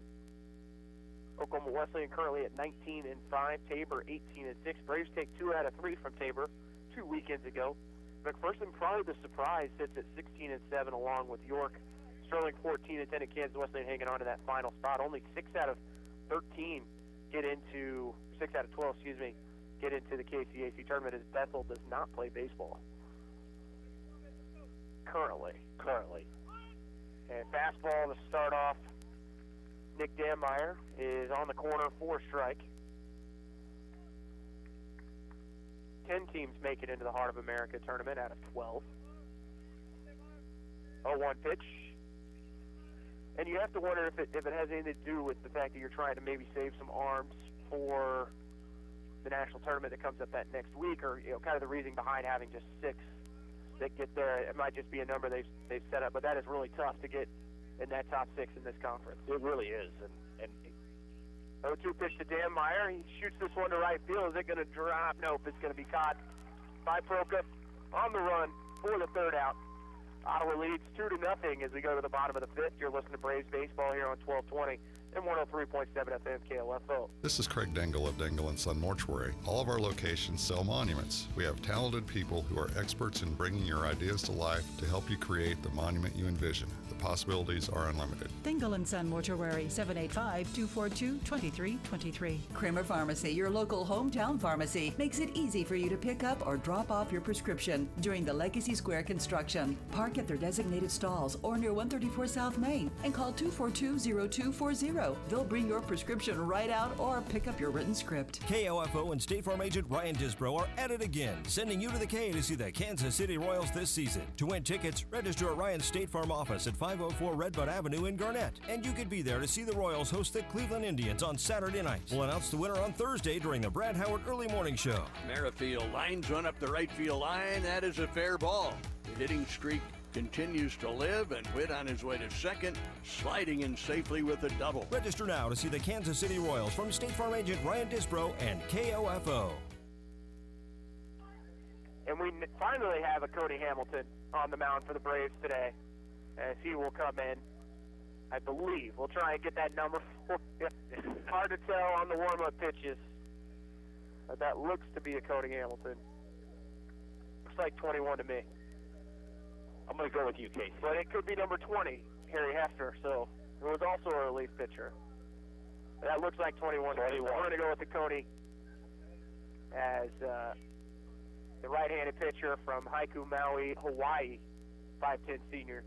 Oklahoma Wesleyan currently at 19-5, Tabor 18-6. Braves take 2 out of 3 from Tabor 2 weekends ago. McPherson, probably the surprise, sits at 16-7 along with York. Sterling 14-10, and Kansas Wesleyan hanging on to that final spot. Only 6 out of 13 get into 6 out of 12, excuse me, get into the KCAC tournament, as Bethel does not play baseball currently. And fastball to start off. Nick Danmeyer is on the corner for a strike. 10 teams make it into the Heart of America tournament out of 12. 0-1 pitch. And you have to wonder if it has anything to do with the fact that you're trying to maybe save some arms for the national tournament that comes up that next week, or kind of the reason behind having just 6 that get there. It might just be a number they've set up, but that is really tough to get in that top 6 in this conference. It really is. And 0-2 pitch to Danmeyer. He shoots this one to right field. Is it going to drop? Nope, it's going to be caught by Proka on the run for the third out. Ottawa leads 2-0 as we go to the bottom of the 5th. You're listening to Braves baseball here on 1220 and 103.7 FM KOFO. This is Craig Dangle of Dangle & Son Mortuary. All of our locations sell monuments. We have talented people who are experts in bringing your ideas to life to help you create the monument you envision. The possibilities are unlimited. Dangle & Son Mortuary, 785-242-2323. Kramer Pharmacy, your local hometown pharmacy, makes it easy for you to pick up or drop off your prescription during the Legacy Square construction. Park at their designated stalls or near 134 South Main and call 242-0240. They'll bring your prescription right out or pick up your written script. KOFO and State Farm agent Ryan Disbro are at it again, sending you to the K to see the Kansas City Royals this season. To win tickets, register at Ryan's State Farm office at 504 Redbud Avenue in Garnett. And you could be there to see the Royals host the Cleveland Indians on Saturday night. We'll announce the winner on Thursday during the Brad Howard Early Morning Show. Merrifield lines one up the right field line. That is a fair ball. The hitting streak continues to live, and Witt on his way to second, sliding in safely with a double. Register now to see the Kansas City Royals from State Farm agent Ryan Disbro and KOFO. And we finally have a Cody Hamilton on the mound for the Braves today, as he will come in, I believe. We'll try and get that number for you. Hard to tell on the warm-up pitches, but that looks to be a Cody Hamilton. Looks like 21 to me. I'm going to go with you, Casey. But it could be number 20, Harry Hefner, so it was also a relief pitcher. But that looks like 21. We're going to go with the Cody as the right-handed pitcher from Haiku Maui, Hawaii, 5'10 senior,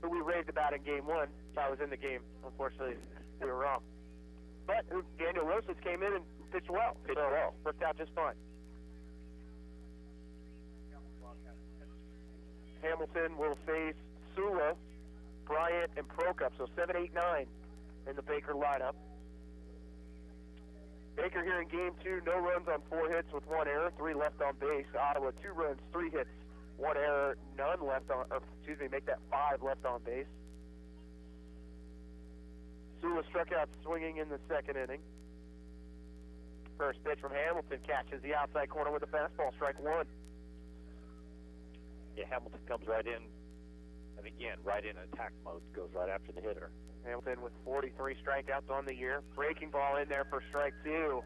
who we raved about in Game 1. I was in the game. Unfortunately, we were wrong. But Daniel Rosas came in and pitched well. Worked out just fine. Hamilton will face Sula, Bryant, and Prokop. So 7, 8, 9 in the Baker lineup. Baker here in Game 2, no runs on 4 hits with 1 error, 3 left on base. Ottawa, 2 runs, 3 hits, 1 error, none left on, make that 5 left on base. Sula struck out swinging in the second inning. First pitch from Hamilton catches the outside corner with a fastball, strike 1. Yeah, Hamilton comes right in, and again, right in attack mode, goes right after the hitter. Hamilton with 43 strikeouts on the year. Breaking ball in there for strike 2.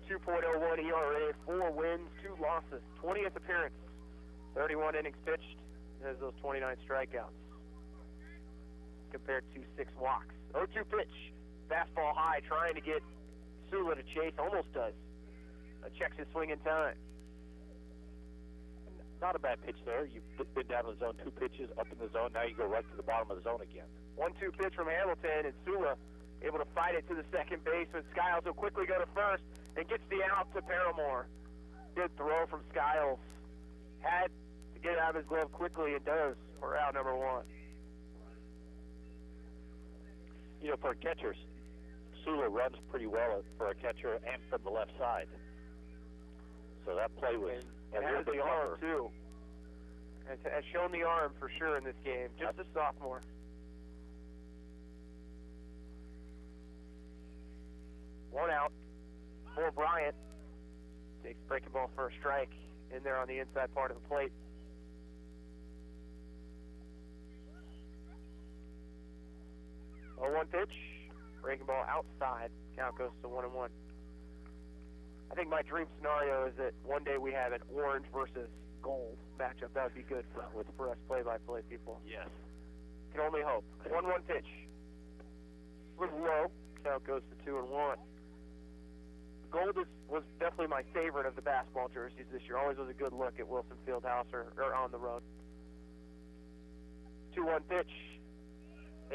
2.01 ERA, 4 wins, 2 losses. 20th appearance, 31 innings pitched, has those 29 strikeouts compared to 6 walks. 0-2 pitch, fastball high, trying to get Sula to chase, almost does. Checks his swing in time. Not a bad pitch there. You've been down in the zone, 2 pitches, up in the zone. Now you go right to the bottom of the zone again. 1-2 pitch from Hamilton, and Sula able to fight it to the second baseman. Skiles will quickly go to first and gets the out to Paramore. Good throw from Skiles. Had to get it out of his glove quickly and does for out number 1. You know, for catchers, Sula runs pretty well for a catcher and from the left side. So that play was... And has the arm, too. Has shown the arm for sure in this game. Just a sophomore. One out for Bryant. Takes breaking ball for a strike in there on the inside part of the plate. Oh, 1 pitch. Breaking ball outside. Count goes to 1-1. I think my dream scenario is that one day we have an orange versus gold matchup. That would be good for us play-by-play people. Yes. Can only hope. 1-1 pitch. A little low. Count goes to 2-1. Gold was definitely my favorite of the basketball jerseys this year. Always was a good look at Wilson Fieldhouse or on the road. 2-1 pitch.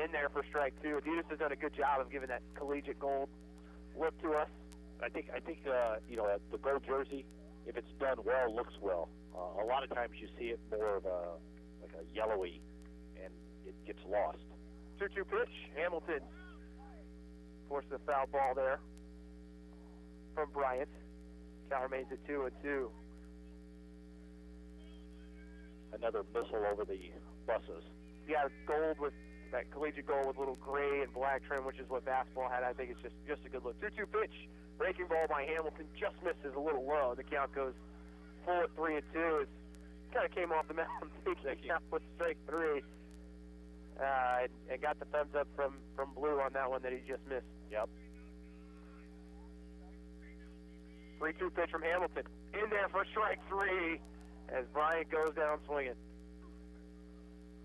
In there for strike 2. Adidas has done a good job of giving that collegiate gold look to us. I think you know, the gold jersey, if it's done well, looks well. A lot of times you see it more of like a yellowy, and it gets lost. 2-2 pitch. Hamilton forced a foul ball there from Bryant. Count remains at 2-2. Another missile over the buses. Yeah, gold with that collegiate gold with little gray and black trim, which is what basketball had. I think it's just a good look. 2-2 pitch. Breaking ball by Hamilton just misses a little low. The count goes full at 3-2. It kind of came off the mound. The count was strike 3. and got the thumbs up from Blue on that one that he just missed. Yep. 3-2 pitch from Hamilton. In there for strike 3 as Bryant goes down swinging.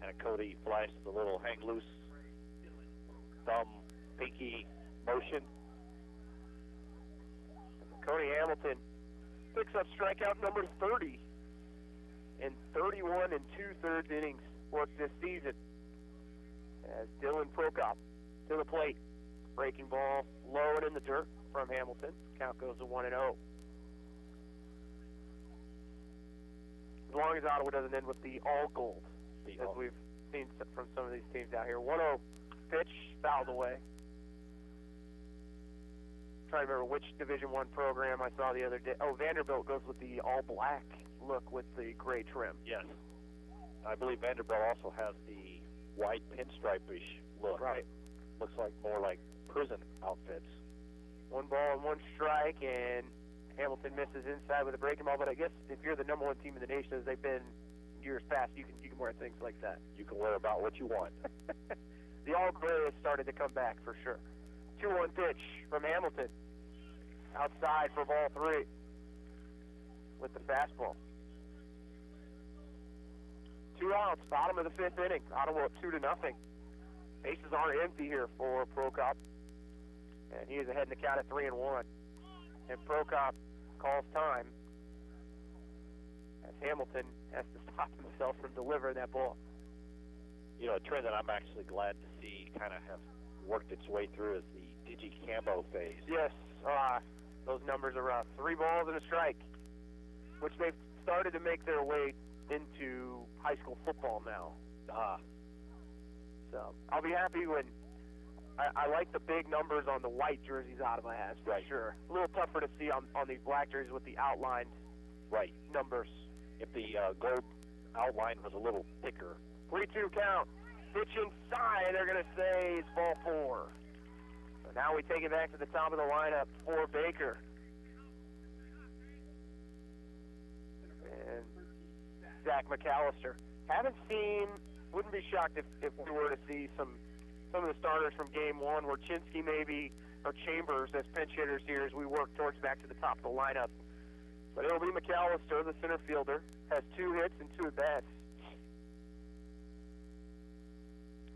And Cody flashes a little hang loose thumb, pinky motion. Cody Hamilton picks up strikeout number 30 in 31 2/3 innings worked this season. As Dylan Prokop to the plate. Breaking ball low and in the dirt from Hamilton. Count goes to 1-0. As long as Ottawa doesn't end with the all gold, as we've seen from some of these teams out here. 1-0 pitch, fouled away. Trying to remember which Division I program I saw the other day. Oh, Vanderbilt goes with the all black look with the gray trim. Yes. I believe Vanderbilt also has the white pinstripe-ish look. Right. Looks like more like prison outfits. 1 ball and 1 strike, and Hamilton misses inside with a breaking ball. But I guess if you're the number 1 team in the nation, as they've been years past, you can wear things like that. You can wear about what you want. The all gray has started to come back for sure. 2-1 pitch from Hamilton. Outside for ball 3 with the fastball. 2 outs, bottom of the 5th inning. Ottawa up 2-0. Bases are empty here for Prokop. And he is ahead in the count at 3-1. And Prokop calls time as Hamilton has to stop himself from delivering that ball. You know, a trend that I'm actually glad to see kind of have worked its way through is the Digi-Cambo phase. Yes, those numbers are rough. 3 balls and a strike, which they've started to make their way into high school football now. So I'll be happy when I like the big numbers on the white jerseys Ottawa has, for sure. A little tougher to see on these black jerseys with the outlined numbers. If the gold outline was a little thicker. 3-2 count. Pitch inside, they're going to say it's ball 4. So now we take it back to the top of the lineup for Baker. And Zach McAllister. Haven't seen, wouldn't be shocked if we were to see some of the starters from game 1, Warchinski maybe, or Chambers as pinch hitters here as we work towards back to the top of the lineup. But it'll be McAllister, the center fielder, has 2 hits and 2 at-bats.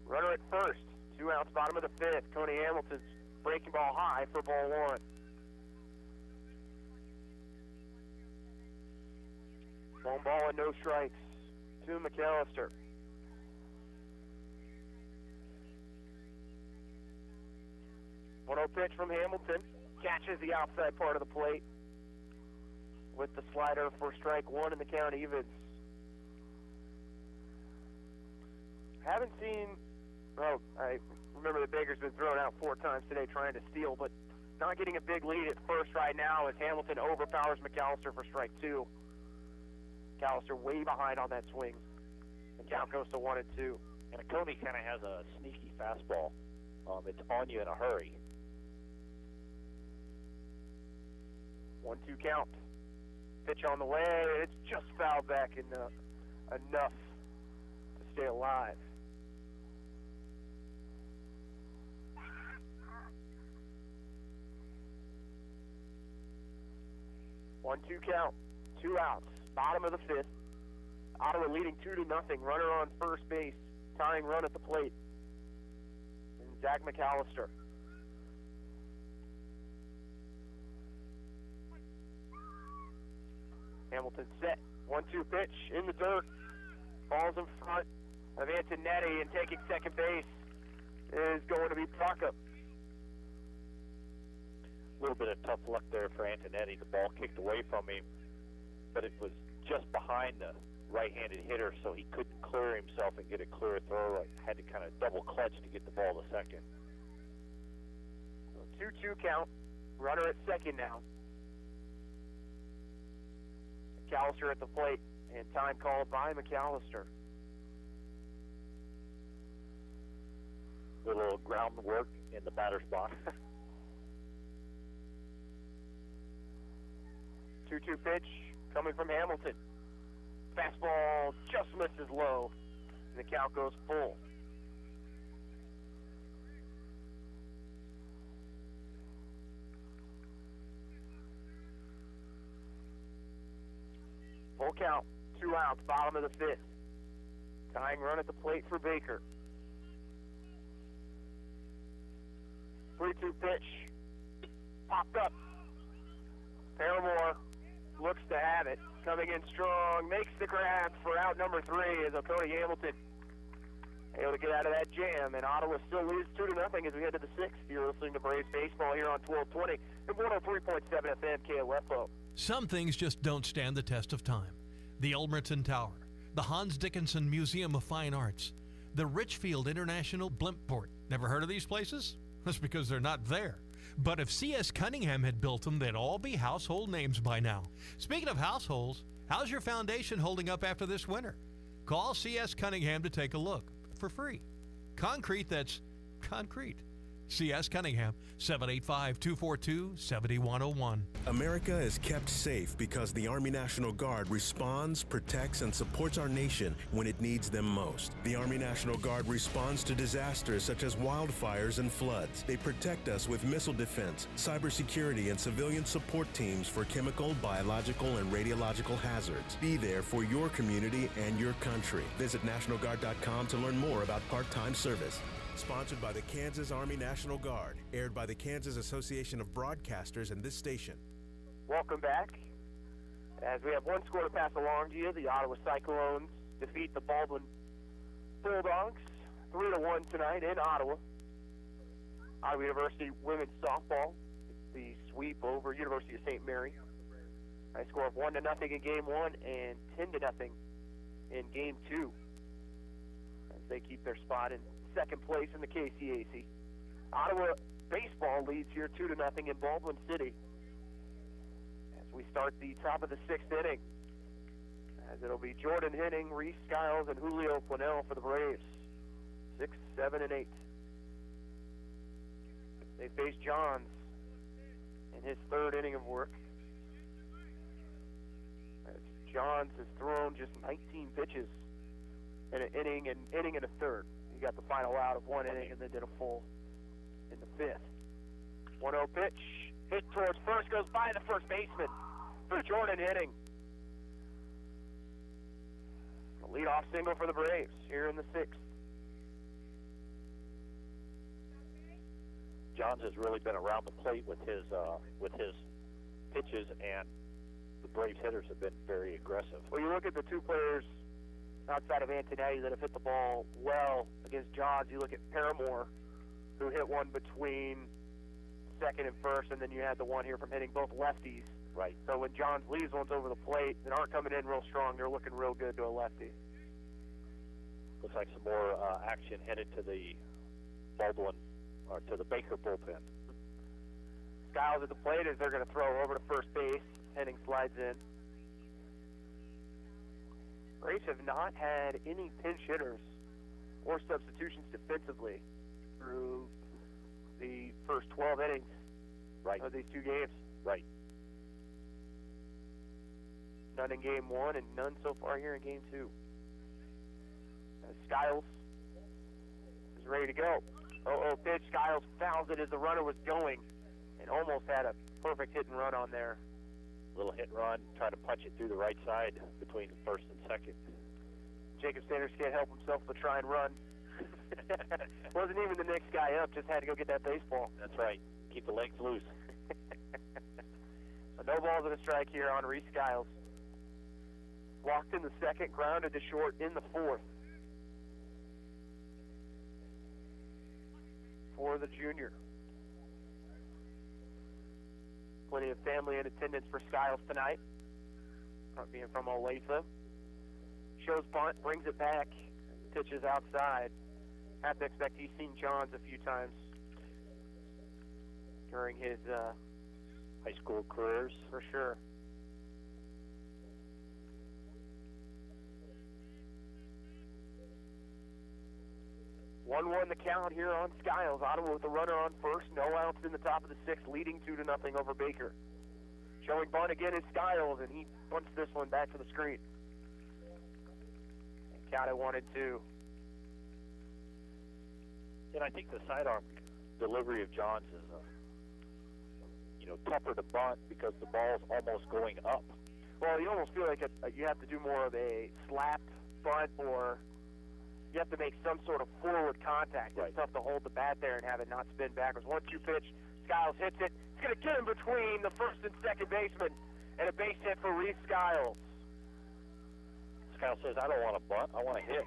Runner at first, 2 outs, bottom of the 5th. Cody Hamilton's breaking ball high for ball 1. One ball and no strikes to McAllister. One 0 pitch from Hamilton. Catches the outside part of the plate with the slider for strike 1, and the count evens. Haven't seen, I remember the Baker's been thrown out 4 times today trying to steal, but not getting a big lead at first right now as Hamilton overpowers McAllister for strike 2. McAllister way behind on that swing. And count goes to 1-2. And Coney kind of has a sneaky fastball. It's on you in a hurry. 1-2 count. Pitch on the way. It's just fouled back enough to stay alive. One-two count. 2 outs. Bottom of the 5th. Ottawa leading 2-0. Runner on first base. Tying run at the plate. And Zach McAllister. Hamilton set. 1-2 pitch in the dirt. Falls in front of Antonetti, and taking second base is going to be Prokop. A little bit of tough luck there for Antonetti. The ball kicked away from him, but it was just behind the right-handed hitter, so he couldn't clear himself and get a clear throw. Had to kind of double clutch to get the ball to second. 2-2 count. Runner at second now. McAllister at the plate, and time called by McAllister. A little groundwork in the batter's box. 2-2 pitch coming from Hamilton. Fastball just misses low, and the count goes full. count. 2 outs, bottom of the 5th. Tying run at the plate for Baker. 3-2 pitch. Popped up. Paramore looks to have it. Coming in strong, makes the grab for out number 3 is Cody Hamilton. Able to get out of that jam, and Ottawa still leads 2-0 as we head to the 6th. You're listening to Braves Baseball here on 1220 and 103.7 FM KOFO. Some things just don't stand the test of time. The Ulmerton Tower, the Hans Dickinson Museum of Fine Arts, the Richfield International Blimport. Never heard of these places? That's because they're not there. But if C.S. Cunningham had built them, they'd all be household names by now. Speaking of households, how's your foundation holding up after this winter? Call C.S. Cunningham to take a look for free. Concrete that's concrete. C.S. Cunningham, 785-242-7101. America is kept safe because the Army National Guard responds, protects, and supports our nation when it needs them most. The Army National Guard responds to disasters such as wildfires and floods. They protect us with missile defense, cybersecurity, and civilian support teams for chemical, biological, and radiological hazards. Be there for your community and your country. Visit NationalGuard.com to learn more about part-time service. Sponsored by the Kansas Army National Guard. Aired by the Kansas Association of Broadcasters and this station. Welcome back. As we have one score to pass along to you, the Ottawa Cyclones defeat the Baldwin Bulldogs 3-1 tonight in Ottawa. Ottawa University women's softball, the sweep over University of St. Mary. A score of 1-0 in Game 1 and 10-0 in Game 2. As they keep their spot in second place in the KCAC. Ottawa baseball leads here 2-0 in Baldwin City as we start the top of the 6th inning. As it'll be Jordan Henning, Reese Skiles, and Julio Planell for the Braves. 6, 7, and 8. They face Johns in his 3rd inning of work. As Johns has thrown just 19 pitches in an inning and a third. He got the final out of 1 inning and then did a full in the 5th. 1-0 pitch. Hit towards first. Goes by the first baseman for Jordan Henning. A leadoff single for the Braves here in the 6th. Johns has really been around the plate with his pitches, and the Braves hitters have been very aggressive. Well, you look at the two players outside of Antonetti that have hit the ball well against Johns. You look at Paramore, who hit one between second and first, and then you had the one here from hitting both lefties. Right. So when Johns leaves ones over the plate that aren't coming in real strong, they're looking real good to a lefty. Looks like some more action headed to the Baldwin, or to the Baker bullpen. Skiles at the plate as they're going to throw over to first base. Henning slides in. Braves have not had any pinch hitters or substitutions defensively through the first 12 innings of these two games. Right. None in Game 1 and none so far here in Game 2. Skiles is ready to go. 0-0 pitch. Skiles fouls it as the runner was going and almost had a perfect hit and run on there. Little hit and run, trying to punch it through the right side between first and second. Jacob Sanders can't help himself but try and run. Wasn't even the next guy up, just had to go get that baseball. That's right. Keep the legs loose. So no balls and a strike here on Reese Skiles. Walked in the second, grounded to short in the 4th. For the junior. Plenty of family in attendance for Skiles tonight. Being from Olathe. Shows bunt, brings it back, pitches outside. Have to expect he's seen Johns a few times during his high school careers. For sure. One the count here on Skiles. Ottawa with the runner on first. No outs in the top of the 6th, leading 2-0 over Baker. Showing bunt again is Skiles, and he punts this one back to the screen. And count at 1-2. And I think the sidearm delivery of Johns is, tougher to bunt because the ball's almost going up. Well, you almost feel like you have to do more of a slapped bunt, or you have to make some sort of forward contact. It's tough to hold the bat there and have it not spin backwards. 1-2 pitch. Skiles hits it. It's going to get in between the first and second baseman, and a base hit for Reese Skiles. Skiles says, I don't want to bunt. I want to hit.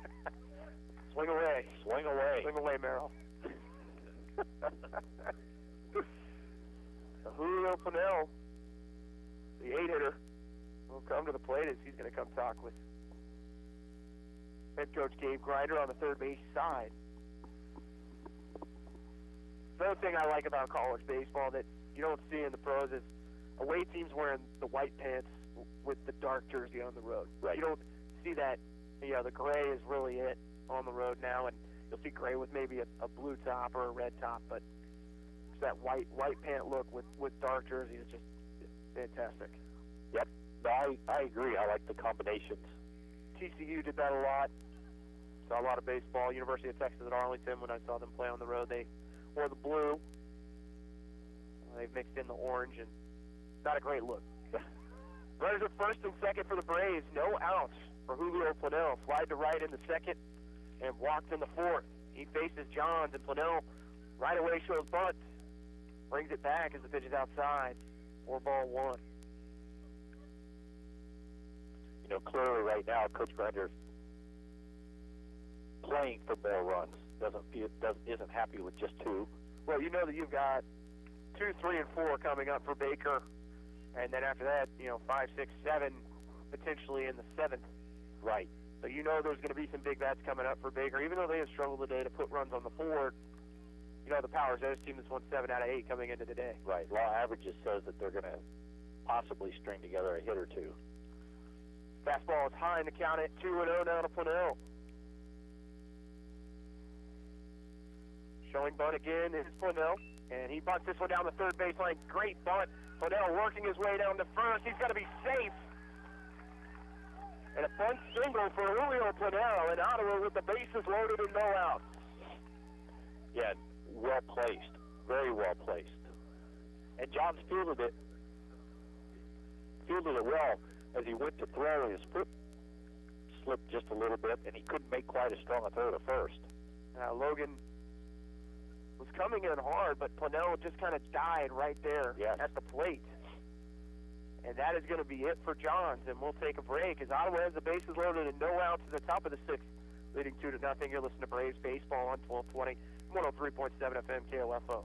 Swing away. Swing away. Swing away, Merrill. Julio Pannell, the 8-hitter, will come to the plate as he's going to come talk with head coach Gabe Grinder on the third base side. The other thing I like about college baseball that you don't see in the pros is away teams wearing the white pants with the dark jersey on the road. Right. You don't see that. You know, the gray is really it on the road now, and you'll see gray with maybe a blue top or a red top, but it's that white pant look with dark jersey is just fantastic. Yep. No, I agree. I like the combinations. TCU did that a lot. Saw a lot of baseball. University of Texas at Arlington, when I saw them play on the road, they wore the blue. They've mixed in the orange, and not a great look. Runners at first and second for the Braves. No outs for Julio Pannell. Slide to right in the second and walked in the fourth. He faces Johns, and Pannell right away shows bunt. Brings it back as the pitch is outside. 4-1. You know, clearly right now, Coach Grinder's playing for more runs. Isn't happy with just 2. Well, you know that you've got 2, 3, and 4 coming up for Baker, and then after that, 5, 6, 7, potentially in the 7th. Right. So you know there's going to be some big bats coming up for Baker, even though they have struggled today to put runs on the board. You know the Powers Edge team that's won 7 out of 8 coming into today. Right. Law averages says that they're going to possibly string together a hit or 2. Fastball is high in the count at 2-0 now to Pannell. Showing bunt again is Pannell, and he bunts this one down the third baseline. Great bunt. Pannell working his way down to first. He's got to be safe. And a bunt single for Julio Pannell in Ottawa with the bases loaded and no outs. Yeah, well placed. Very well placed. And Johns fielded it well. As he went to throw, his foot slipped just a little bit, and he couldn't make quite as strong a throw to first. Logan was coming in hard, but Pannell just kind of died right there at the plate. And that is going to be it for Johns, and we'll take a break as Ottawa has the bases loaded and no outs at the top of the 6th, leading 2-0. You're listening to Braves Baseball on 1220, 103.7 FM KOFO.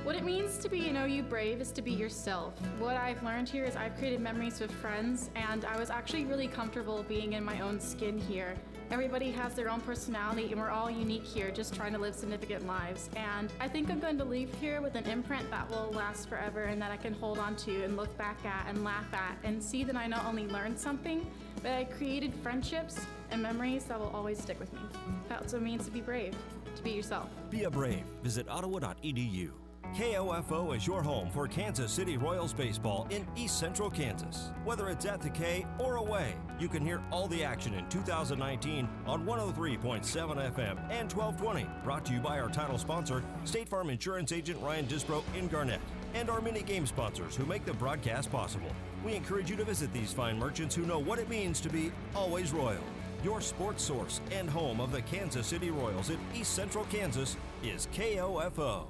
What it means to be an OU Brave is to be yourself. What I've learned here is I've created memories with friends, and I was actually really comfortable being in my own skin here. Everybody has their own personality, and we're all unique here, just trying to live significant lives. And I think I'm going to leave here with an imprint that will last forever and that I can hold on to and look back at and laugh at and see that I not only learned something, but I created friendships and memories that will always stick with me. That's what it means to be brave, to be yourself. Be a Brave. Visit ottawa.edu. KOFO is your home for Kansas City Royals baseball in East Central Kansas. Whether it's at the K or away, you can hear all the action in 2019 on 103.7 FM and 1220. Brought to you by our title sponsor, State Farm Insurance Agent Ryan Disbro in Garnett, and our many game sponsors who make the broadcast possible. We encourage you to visit these fine merchants who know what it means to be always royal. Your sports source and home of the Kansas City Royals in East Central Kansas is KOFO.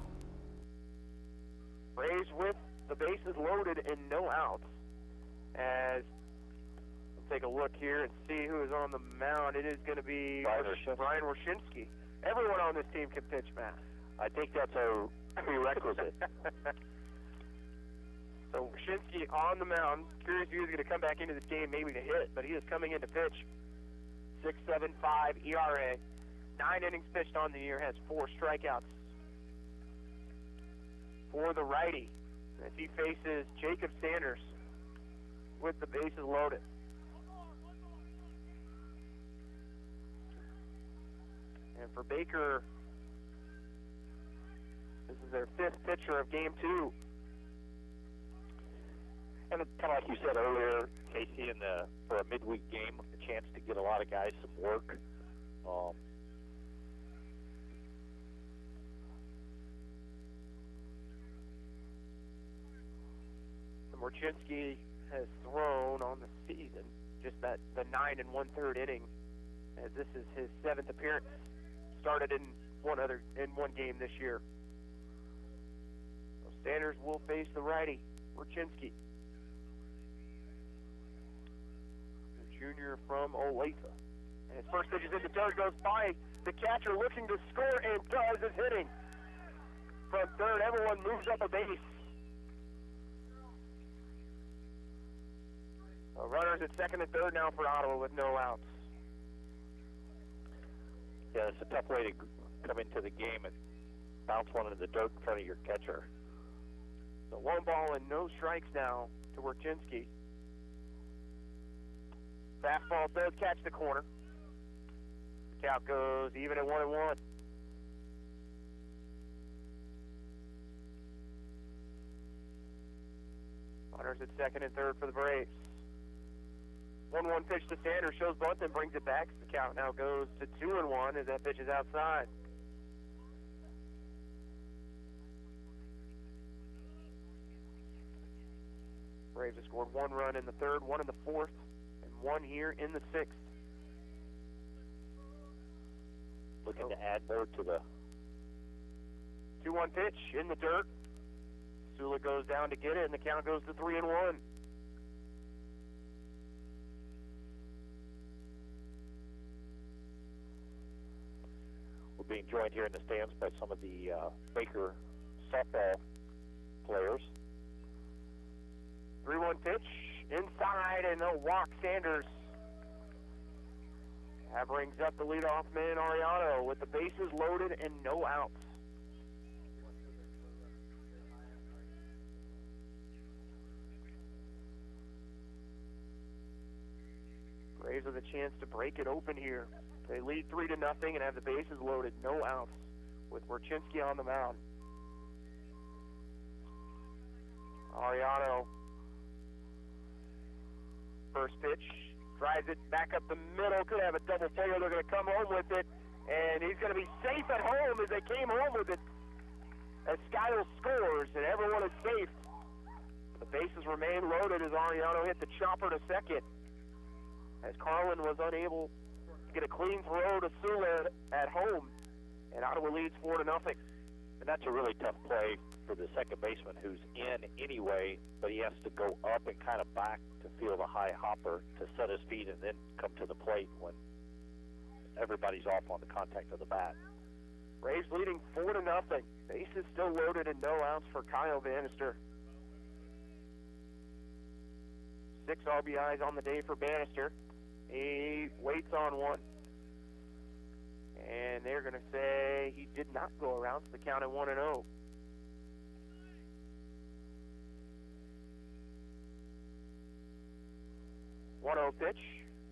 Braves with the bases loaded and no outs. As we'll take a look here and see who is on the mound. It is going to be Brian Roshinsky. Everyone on this team can pitch, Matt. I think that's a prerequisite. So Roshinsky on the mound. Curious if he's going to come back into this game maybe to hit, but he is coming in to pitch. 6.75 ERA. 9 innings pitched on the year, has 4 strikeouts. For the righty, as he faces Jacob Sanders with the bases loaded. And for Baker, this is their 5th pitcher of Game 2. And it's kind of like you said earlier, Casey, for a midweek game, a chance to get a lot of guys some work. Morchinski has thrown on the season. Just the 9 1/3 inning, as this is his 7th appearance. Started in one game this year. So Sanders will face the righty, Warchinski, the junior from Olathe. And his first pitch is in the dirt, goes by the catcher looking to score, and does, is hitting. From third, everyone moves up a base. So runners at second and third now for Ottawa with no outs. Yeah, it's a tough way to come into the game and bounce one into the dirt in front of your catcher. So 1 ball and no strikes now to Warchinski. Fastball does catch the corner. The count goes even at 1-1. Runners at second and third for the Braves. 1-1 pitch to Sanders, shows bunt and brings it back. The count now goes to 2-1 as that pitch is outside. Braves have scored 1 run in the third, 1 in the fourth, and 1 here in the sixth. Looking to add more to the 2-1 pitch in the dirt. Sula goes down to get it, and the count goes to 3-1. We're being joined here in the stands by some of the Baker softball players. 3-1 pitch inside, and they'll walk Sanders. That brings up the leadoff man, Ariano, with the bases loaded and no outs. Braves with a chance to break it open here. They lead 3-0 and have the bases loaded, no outs, with Warchinski on the mound. Ariano, first pitch, drives it back up the middle, could have a double failure. They're going to come home with it, and he's going to be safe at home as they came home with it. As Skyle scores, and everyone is safe. The bases remain loaded as Ariano hit the chopper to second, as Carlin was unable to get a clean throw to Sula at home, and Ottawa leads 4-0. And that's a really tough play for the second baseman, who's in anyway, but he has to go up and kind of back to feel the high hopper to set his feet and then come to the plate when everybody's off on the contact of the bat. Braves leading 4-0. Bases still loaded and no outs for Kyle Bannister. 6 RBIs on the day for Bannister. He waits on one. And they're going to say he did not go around, so the count at 1-0. Pitch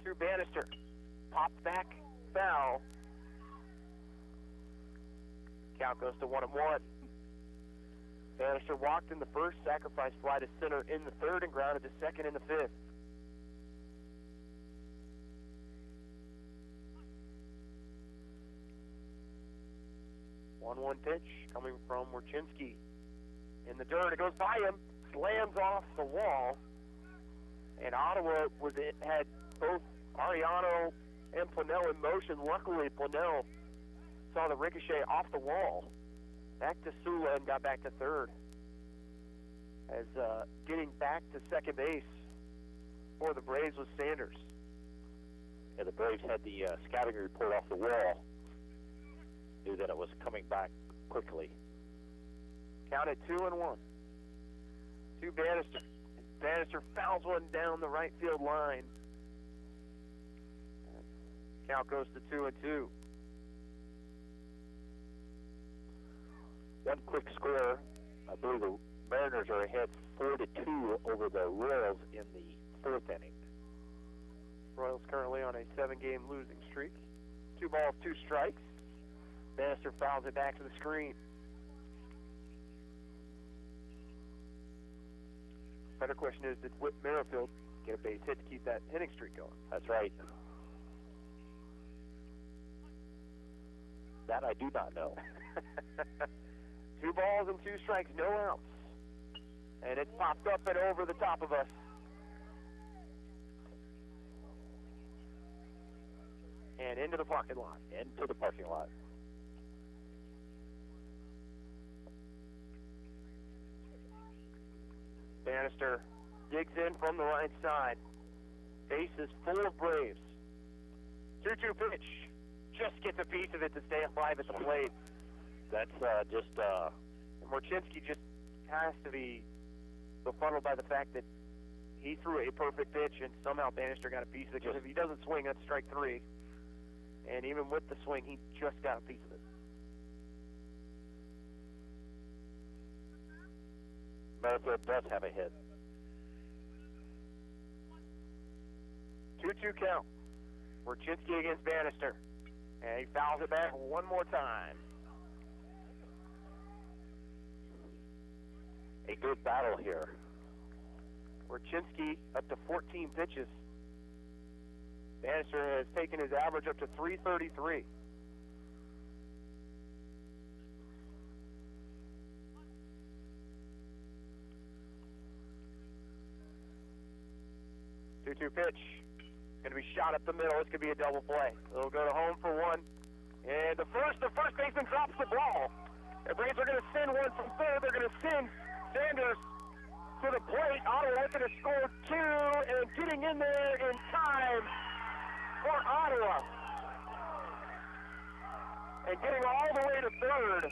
to Bannister. Popped back, foul. Count goes to 1-1. Bannister walked in the first, sacrifice fly to center in the third, and grounded to second in the fifth. One pitch coming from Warchinski. In the dirt, it goes by him, slams off the wall, and Ottawa had both Ariano and Planell in motion. Luckily, Planell saw the ricochet off the wall, back to Sula, and got back to third. As getting back to second base for the Braves was Sanders. Yeah, the Braves had the scouting report off the wall. Knew that it was coming back quickly. Counted 2-1. To Bannister. Bannister fouls one down the right field line. Count goes to 2-2. One quick score. I believe the Mariners are ahead 4-2 over the Royals in the fourth inning. Royals currently on a 7-game losing streak. 2 balls, 2 strikes. Bannister fouls it back to the screen. Better question is, did Whit Merrifield get a base hit to keep that hitting streak going? That's right. That I do not know. 2 balls and 2 strikes, no outs. And it's popped up and over the top of us. And into the parking lot. Into the parking lot. Bannister digs in from the right side. Base is full of Braves. 2-2 pitch. Just gets a piece of it to stay alive at the plate. That's And Morchinski just has to be befuddled by the fact that he threw a perfect pitch and somehow Bannister got a piece of it. Because if he doesn't swing, that's strike 3. And even with the swing, he just got a piece of it. Merrifield does have a hit. 2-2 count. Morchinski against Bannister. And he fouls it back one more time. A good battle here. Morchinski up to 14 pitches. Bannister has taken his average up to 333. Two-two pitch. Going to be shot up the middle. It's going to be a double play. It'll go to home for one. And the first baseman drops the ball. The Braves are going to send one from third. They're going to send Sanders to the plate. Ottawa looking to score 2 and getting in there in time for Ottawa. And getting all the way to third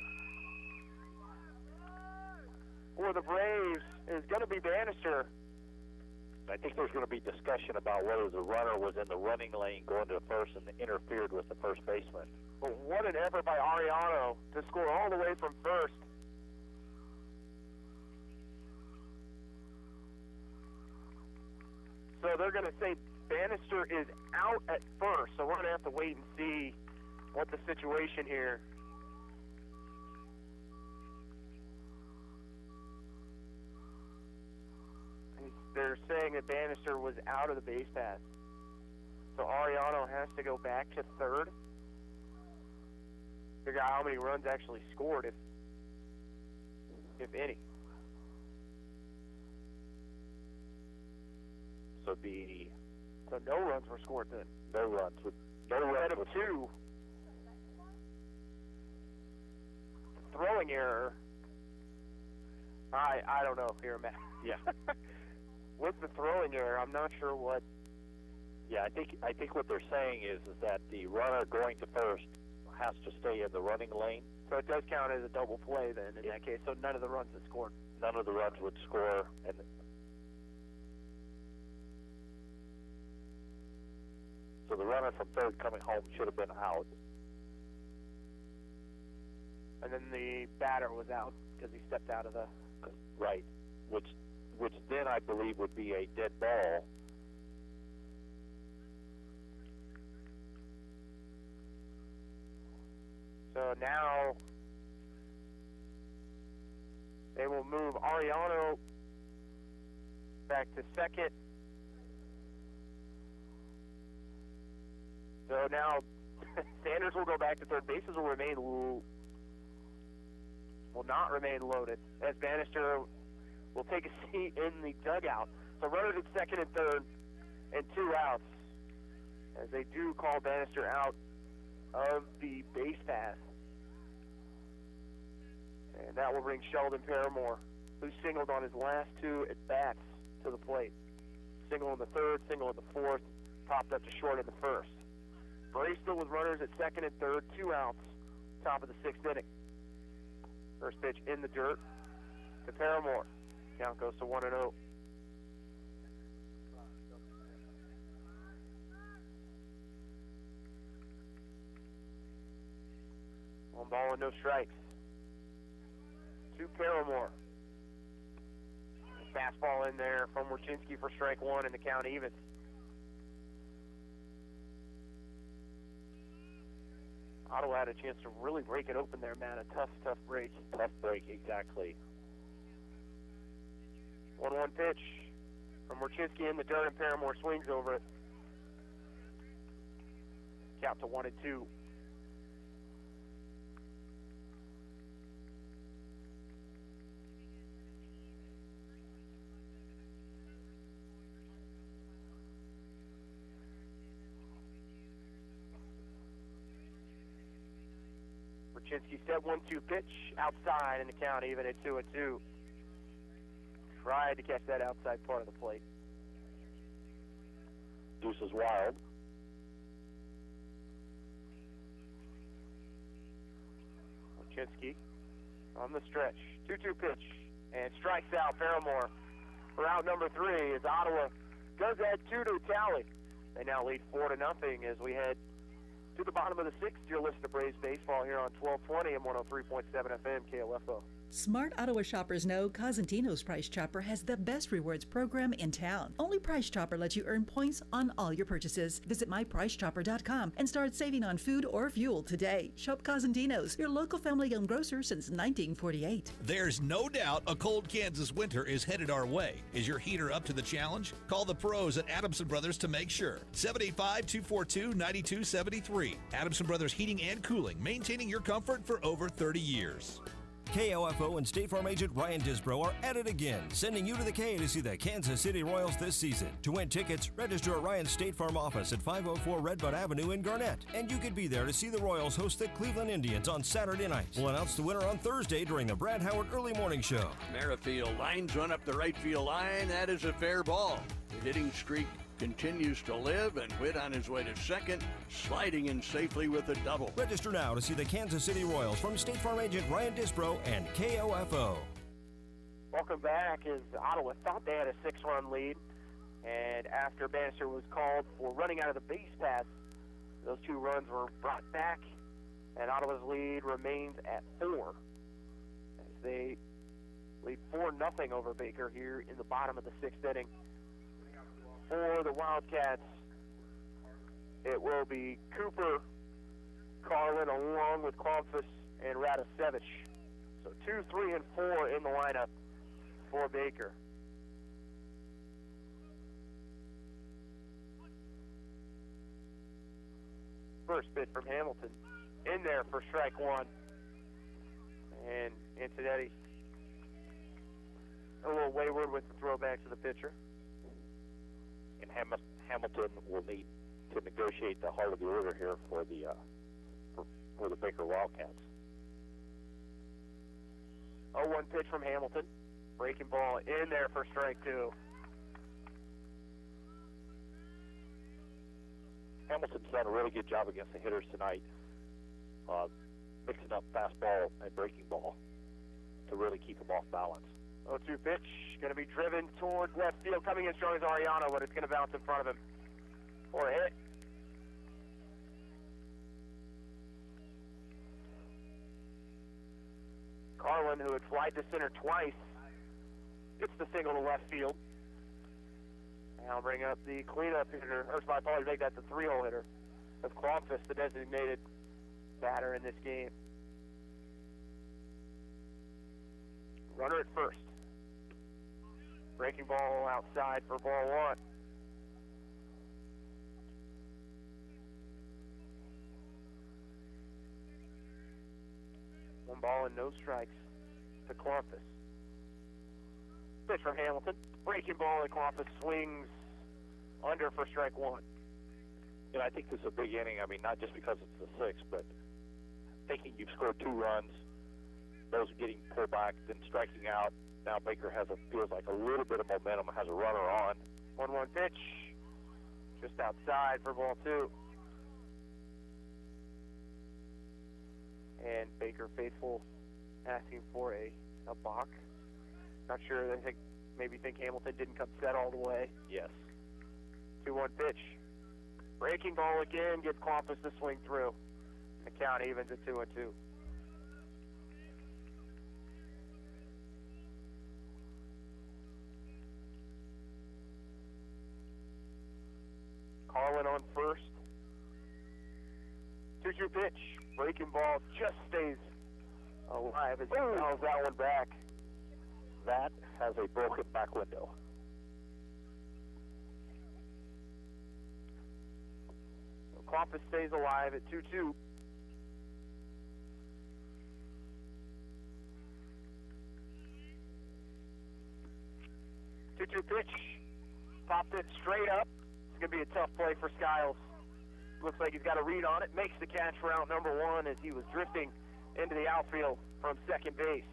for the Braves is going to be Bannister. I think there's going to be discussion about whether the runner was in the running lane going to first and interfered with the first baseman. But what an effort by Ariano to score all the way from first. So they're going to say Bannister is out at first, so we're going to have to wait and see what the situation here. They're saying that Bannister was out of the base path. So Ariano has to go back to third. Figure out how many runs actually scored, if any. So no runs were scored then. No runs. Instead of 2. Throwing error. I don't know here, Matt. Yeah. With the throwing error, I'm not sure what. Yeah, I think what they're saying is that the runner going to first has to stay in the running lane. So it does count as a double play then in that case. So none of the runs that scored. None of the runs would score, and so the runner from third coming home should have been out. And then the batter was out because he stepped out of the. Right, which then I believe would be a dead ball. So now they will move Ariano back to second. So now Sanders will go back to third. Bases will not remain loaded as Bannister will take a seat in the dugout. So runners at second and third and 2 outs as they do call Bannister out of the base path. And that will bring Sheldon Paramore, who singled on his last 2 at-bats, to the plate. Single in the third, single in the fourth, popped up to short in the first. Braves still with runners at second and third, 2 outs, top of the 6th inning. First pitch in the dirt to Paramore. Count goes to 1-0. One ball and no strikes. To Paramore. Fastball in there from Morchinski for strike 1 and the count evens. Ottawa had a chance to really break it open there, man. A tough break. Tough break, exactly. 1-1 pitch from Morchinski in the dirt, and Paramore swings over it. Count to 1-2. Orchinsky set 1-2 pitch outside in the count, even at 2-2. Tried to catch that outside part of the plate. Deuce is wild. Orchinsky on the stretch. 2-2 pitch and strikes out Paramore for out number 3 as Ottawa does add 2 to the tally. They now lead 4-0 as we head to the bottom of the 6th. You're listening to Braves Baseball here on 1220 and 103.7 FM KOFO. Smart Ottawa shoppers know Cosentino's Price Chopper has the best rewards program in town. Only Price Chopper lets you earn points on all your purchases. Visit mypricechopper.com and start saving on food or fuel today. Shop Cosentino's, your local family-owned grocer since 1948. There's no doubt a cold Kansas winter is headed our way. Is your heater up to the challenge? Call the pros at Adamson Brothers to make sure. 785-242-9273. Adamson Brothers Heating and Cooling, maintaining your comfort for over 30 years. KOFO and State Farm agent Ryan Disbro are at it again, sending you to the K to see the Kansas City Royals this season. To win tickets, register at Ryan's State Farm office at 504 Redbud Avenue in Garnett. And you could be there to see the Royals host the Cleveland Indians on Saturday night. We'll announce the winner on Thursday during the Brad Howard Early Morning Show. Merrifield lines one up the right field line. That is a fair ball. The hitting streak continues to live, and Witt on his way to second, sliding in safely with a double. Register now to see the Kansas City Royals from State Farm agent Ryan Disbro and KOFO. Welcome back as Ottawa thought they had a 6-run lead, and after Bannister was called for running out of the base pass, those 2 runs were brought back, and Ottawa's lead remains at 4 as they lead 4-0 over Baker here in the bottom of the 6th inning. For the Wildcats, it will be Cooper, Carlin, along with Klomfus and Radosevich. So 2, 3, and 4 in the lineup for Baker. First pitch from Hamilton. In there for strike 1. And Antonetti a little wayward with the throwback to the pitcher. And Hamilton will need to negotiate the heart of the order here for the Baker Wildcats. 0-1 pitch from Hamilton. Breaking ball in there for strike 2. Hamilton's done a really good job against the hitters tonight, mixing up fastball and breaking ball to really keep them off balance. 0-2 pitch, going to be driven towards left field, coming in strong as Ariano, but it's going to bounce in front of him for a hit. Carlin, who had flied to center twice, gets the single to left field. And I'll bring up the cleanup hitter, or my apologies, make that the 3-hole hitter of Klomfus, the designated batter in this game. Runner at first. Breaking ball outside for ball 1. One ball and no strikes to Klomfus. Pitch from Hamilton. Breaking ball and Klomfus swings under for strike 1. And I think this is a big inning. I mean, not just because it's the 6th, but thinking you've scored 2 runs, those getting pulled back, then striking out. Now Baker feels like a little bit of momentum, has a runner on. 1-1 pitch, just outside for ball 2. And Baker faithful asking for a balk. Not sure, maybe think Hamilton didn't come set all the way. Yes. 2-1 pitch. Breaking ball again, gets Klomfus to swing through. The count evens at 2-2. Carlin on first. 2-2 pitch. Breaking ball just stays alive as he fouls that one back. That has a broken back window. So Klomfus stays alive at 2-2. Pitch. Popped it straight up. It's going to be a tough play for Skiles. Looks like he's got a read on it. Makes the catch for out number 1 as he was drifting into the outfield from second base.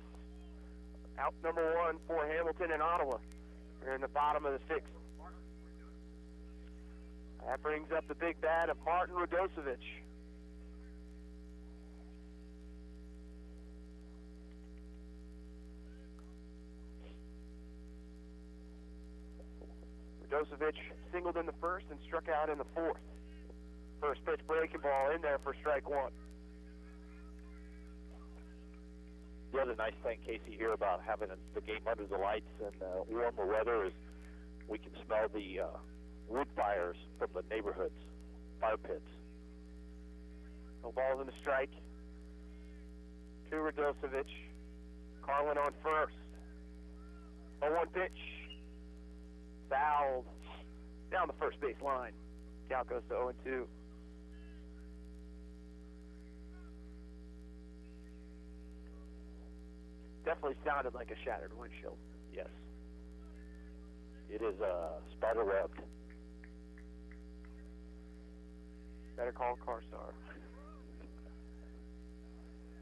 Out number 1 for Hamilton and Ottawa. We're in the bottom of the 6th. That brings up the big bat of Martin Radosevic. Radosevic singled in the first and struck out in the 4th. First pitch breaking ball in there for strike 1. The other nice thing, Casey, here about having the game under the lights and warmer weather is we can smell the wood fires from the neighborhoods, fire pits. No balls in the strike. To Radosevic. Carlin on first. 0-1 pitch. Fouled down the first base line. Count goes to 0-2. Definitely sounded like a shattered windshield. Yes. It is spider webbed. Better call Carstar.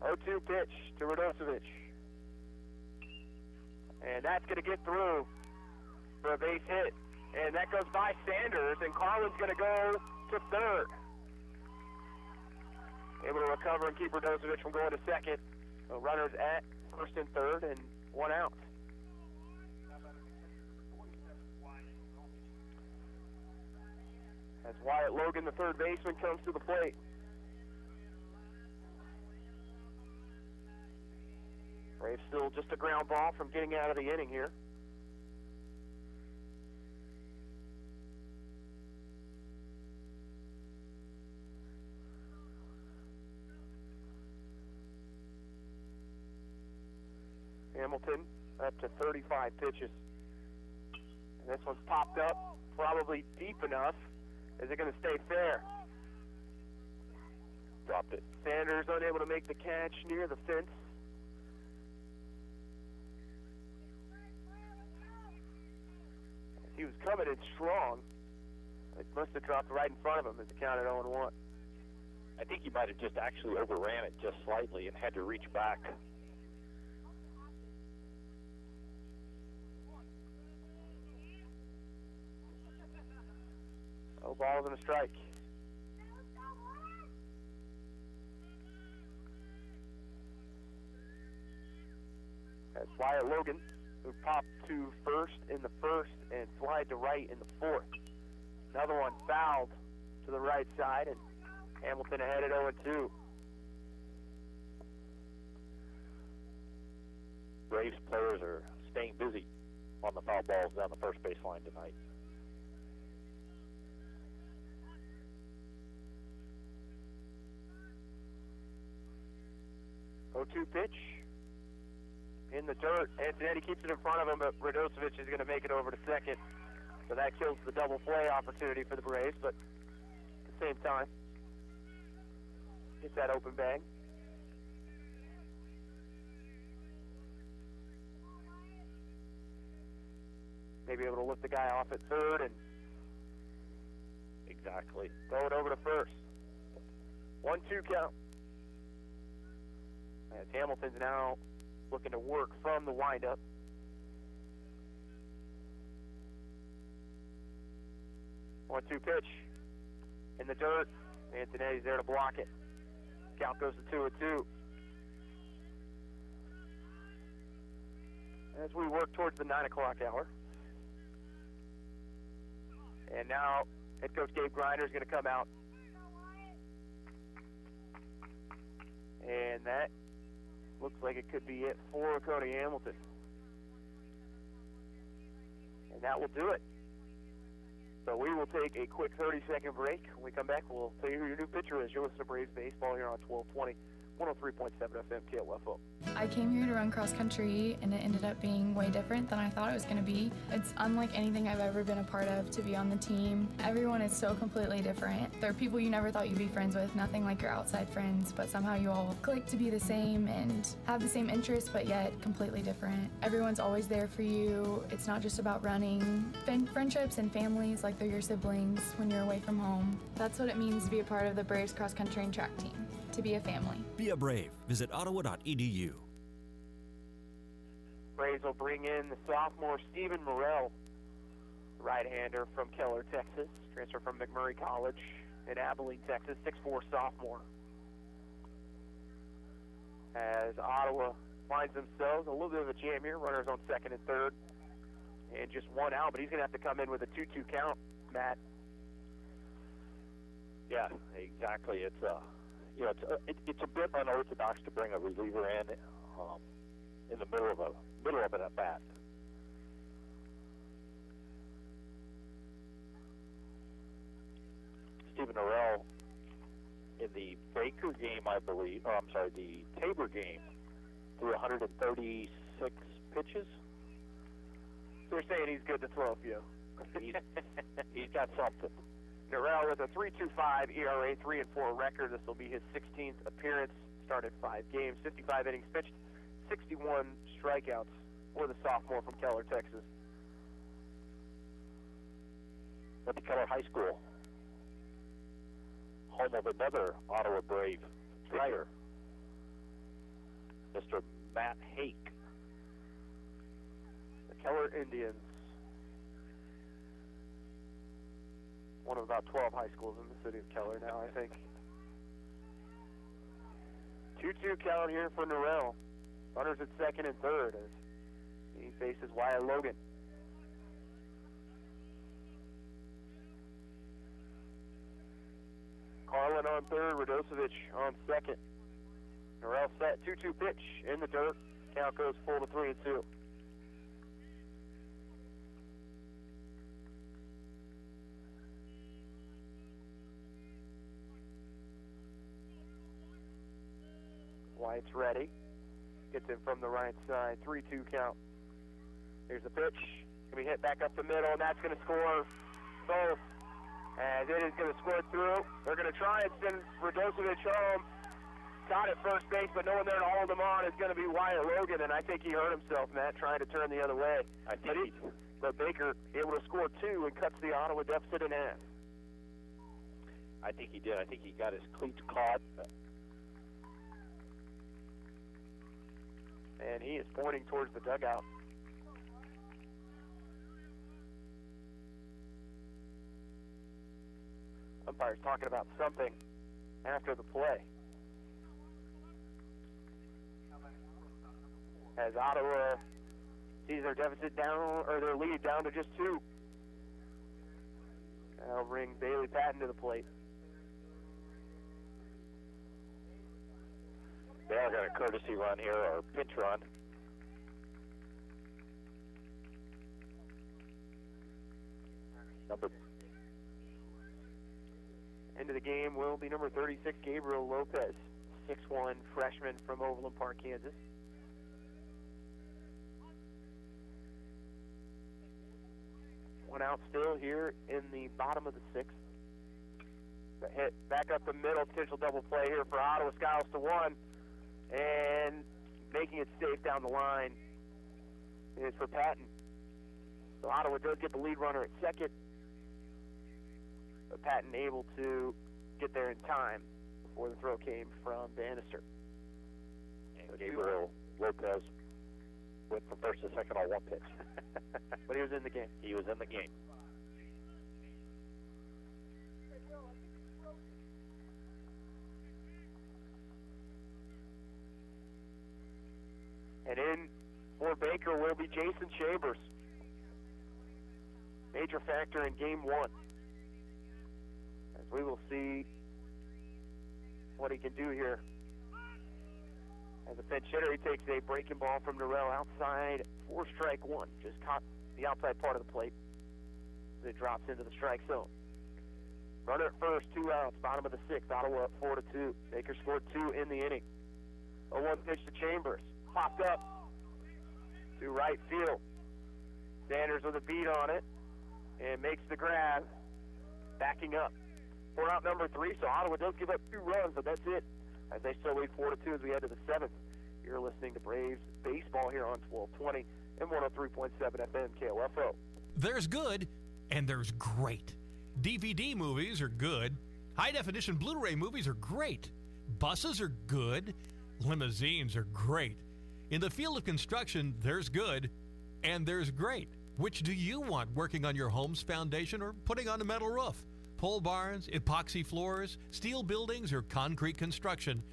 0-2 pitch to Radosevic. And that's going to get through for a base hit. And that goes by Sanders, and Carlin's going to go to third. Able to recover and keep Radosevic from going to second. So runners at first and third, and 1 out. As Wyatt Logan, the third baseman, comes to the plate. Braves still just a ground ball from getting out of the inning here. Hamilton up to 35 pitches. And this one's popped up, probably deep enough. Is it going to stay fair? Dropped it. Sanders unable to make the catch near the fence. He was coming in strong. It must have dropped right in front of him as it counted 0-1. I think he might have just actually overran it just slightly and had to reach back. No balls and a strike. That's Wyatt Logan, who popped to first in the first and flied to right in the 4th. Another one fouled to the right side, and Hamilton ahead at 0-2. Braves players are staying busy on the foul balls down the first baseline tonight. 0-2 pitch. In the dirt. Antonetti keeps it in front of him, but Radosevic is going to make it over to second. So that kills the double play opportunity for the Braves, but at the same time, get that open bag. Maybe able to lift the guy off at third and exactly throw it over to first. 1-2 count. As Hamilton's now looking to work from the windup. One-two pitch in the dirt. Antonetti's there to block it. Count goes to 2-2. As we work towards the 9 o'clock hour. And now head coach Gabe Grinder is going to come out. And that looks like it could be it for Cody Hamilton. And that will do it. So we will take a quick 30-second break. When we come back, we'll tell you who your new pitcher is. You're listening to Braves Baseball here on 1220, 103.7 FM KOFO. I came here to run cross country, and it ended up being way different than I thought it was going to be. It's unlike anything I've ever been a part of to be on the team. Everyone is so completely different. There are people you never thought you'd be friends with, nothing like your outside friends, but somehow you all click to be the same and have the same interests, but yet completely different. Everyone's always there for you. It's not just about running. Friendships and families like they're your siblings when you're away from home. That's what it means to be a part of the Braves cross country and track team. to be a family. Be a Brave. Visit ottawa.edu. Braves will bring in the sophomore Stephen Morrell, right-hander from Keller, Texas, transfer from McMurray College in Abilene, Texas, 6'4" sophomore. As Ottawa finds themselves a little bit of a jam here, runners on second and third, and just one out, but he's going to have to come in with a 2-2 count, Matt. Yeah, exactly. It's it's a bit unorthodox to bring a reliever in the middle of an at bat. Stephen Morrell in the Baker game, I believe, the Tabor game, threw 136 pitches. They're saying he's good to throw a few. He's got something. Morrell with a 3.25 ERA, 3-4 record. This will be his 16th appearance. Started 5 games, 55 innings pitched, 61 strikeouts for the sophomore from Keller, Texas. Went to Keller High School, home of another Ottawa Brave player, Mr. Matt Hake. The Keller Indians, one of about 12 high schools in the city of Keller now, I think. 2-2 count here for Norrell. Runners at second and third as he faces Wyatt Logan. Carlin on third, Radosevic on second. Norrell set, 2-2 pitch in the dirt. Count goes full to 3-2. White's ready. Gets him from the right side. 3-2 count. Here's the pitch. Going to be hit back up the middle, and that's going to score both. As it is going to score through. They're going to try and send Radosevic home. Caught at first base, but no one there to hold him on is going to be Wyatt Logan, and I think he hurt himself, Matt, trying to turn the other way. But Baker able to score 2 and cuts the Ottawa deficit in half. I think he did. I think he got his cleats caught. And he is pointing towards the dugout. Umpire's talking about something after the play. As Ottawa sees their deficit down, or their lead down to just 2. That'll bring Bailey Patton to the plate. They are going a courtesy run here, or pitch run. Into the game will be number 36, Gabriel Lopez, 6'1", freshman from Overland Park, Kansas. One out still here in the bottom of the 6th. The hit back up the middle, potential double play here for Ottawa. Skiles to 1, and making it safe down the line is for Patton. So Ottawa does get the lead runner at second, but Patton able to get there in time before the throw came from Bannister. And Gabriel Lopez went from first to second on 1 pitch. But he was in the game. He was in the game. And in for Baker will be Jason Chambers. Major factor in game 1. As we will see what he can do here. As a pinch hitter, he takes a breaking ball from Norrell outside for strike 1. Just caught the outside part of the plate. It drops into the strike zone. Runner at first, 2 outs, bottom of the 6th. Ottawa up 4-2. Baker scored 2 in the inning. A 1 pitch to Chambers. Popped up to right field. Sanders with a beat on it and makes the grab. Backing up. For out number 3, so Ottawa does give up 2 runs, but that's it. As they still lead 4-2 as we head to the 7th. You're listening to Braves Baseball here on 1220 and 103.7 FM KOFO. There's good and there's great. DVD movies are good. High-definition Blu-ray movies are great. Buses are good. Limousines are great. In the field of construction, there's good and there's great. Which do you want working on your home's foundation or putting on a metal roof? Pole barns, epoxy floors, steel buildings, or concrete construction?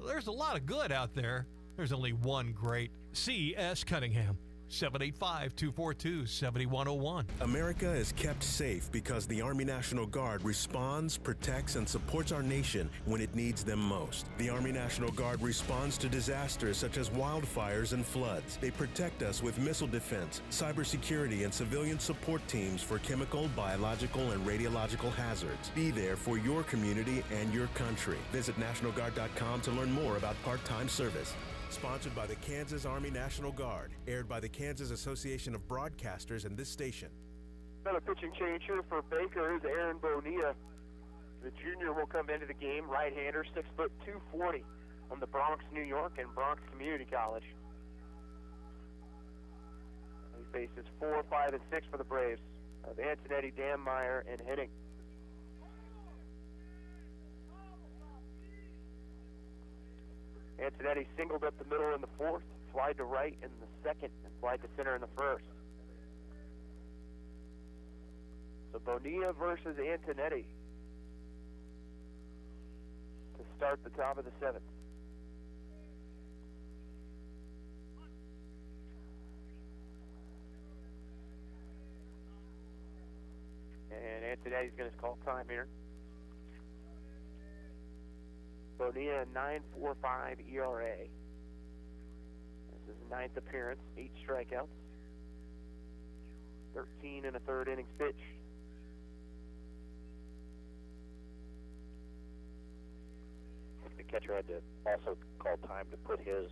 There's a lot of good out there. There's only one great. C.S. Cunningham. 785-242-7101. America is kept safe because the Army National Guard responds, protects, and supports our nation when it needs them most. The Army National Guard responds to disasters such as wildfires and floods. They protect us with missile defense, cybersecurity, and civilian support teams for chemical, biological, and radiological hazards. Be there for your community and your country. Visit NationalGuard.com to learn more about part-time service. Sponsored by the Kansas Army National Guard. Aired by the Kansas Association of Broadcasters and this station. Another pitching change here for Baker is Aaron Bonilla. The junior will come into the game, right-hander, 6 foot 240 from the Bronx, New York, and Bronx Community College. He faces 4, 5, and 6 for the Braves of Antonetti, Danmeyer, and Henning. Antonetti singled up the middle in the 4th, flied to right in the 2nd, and flied to center in the 1st. So Bonilla versus Antonetti to start the top of the 7th. And Antonetti's going to call time here. Bonilla, 9.45 ERA. This is his 9th appearance, 8 strikeouts, 13 1/3 innings pitched. The catcher had to also call time to put his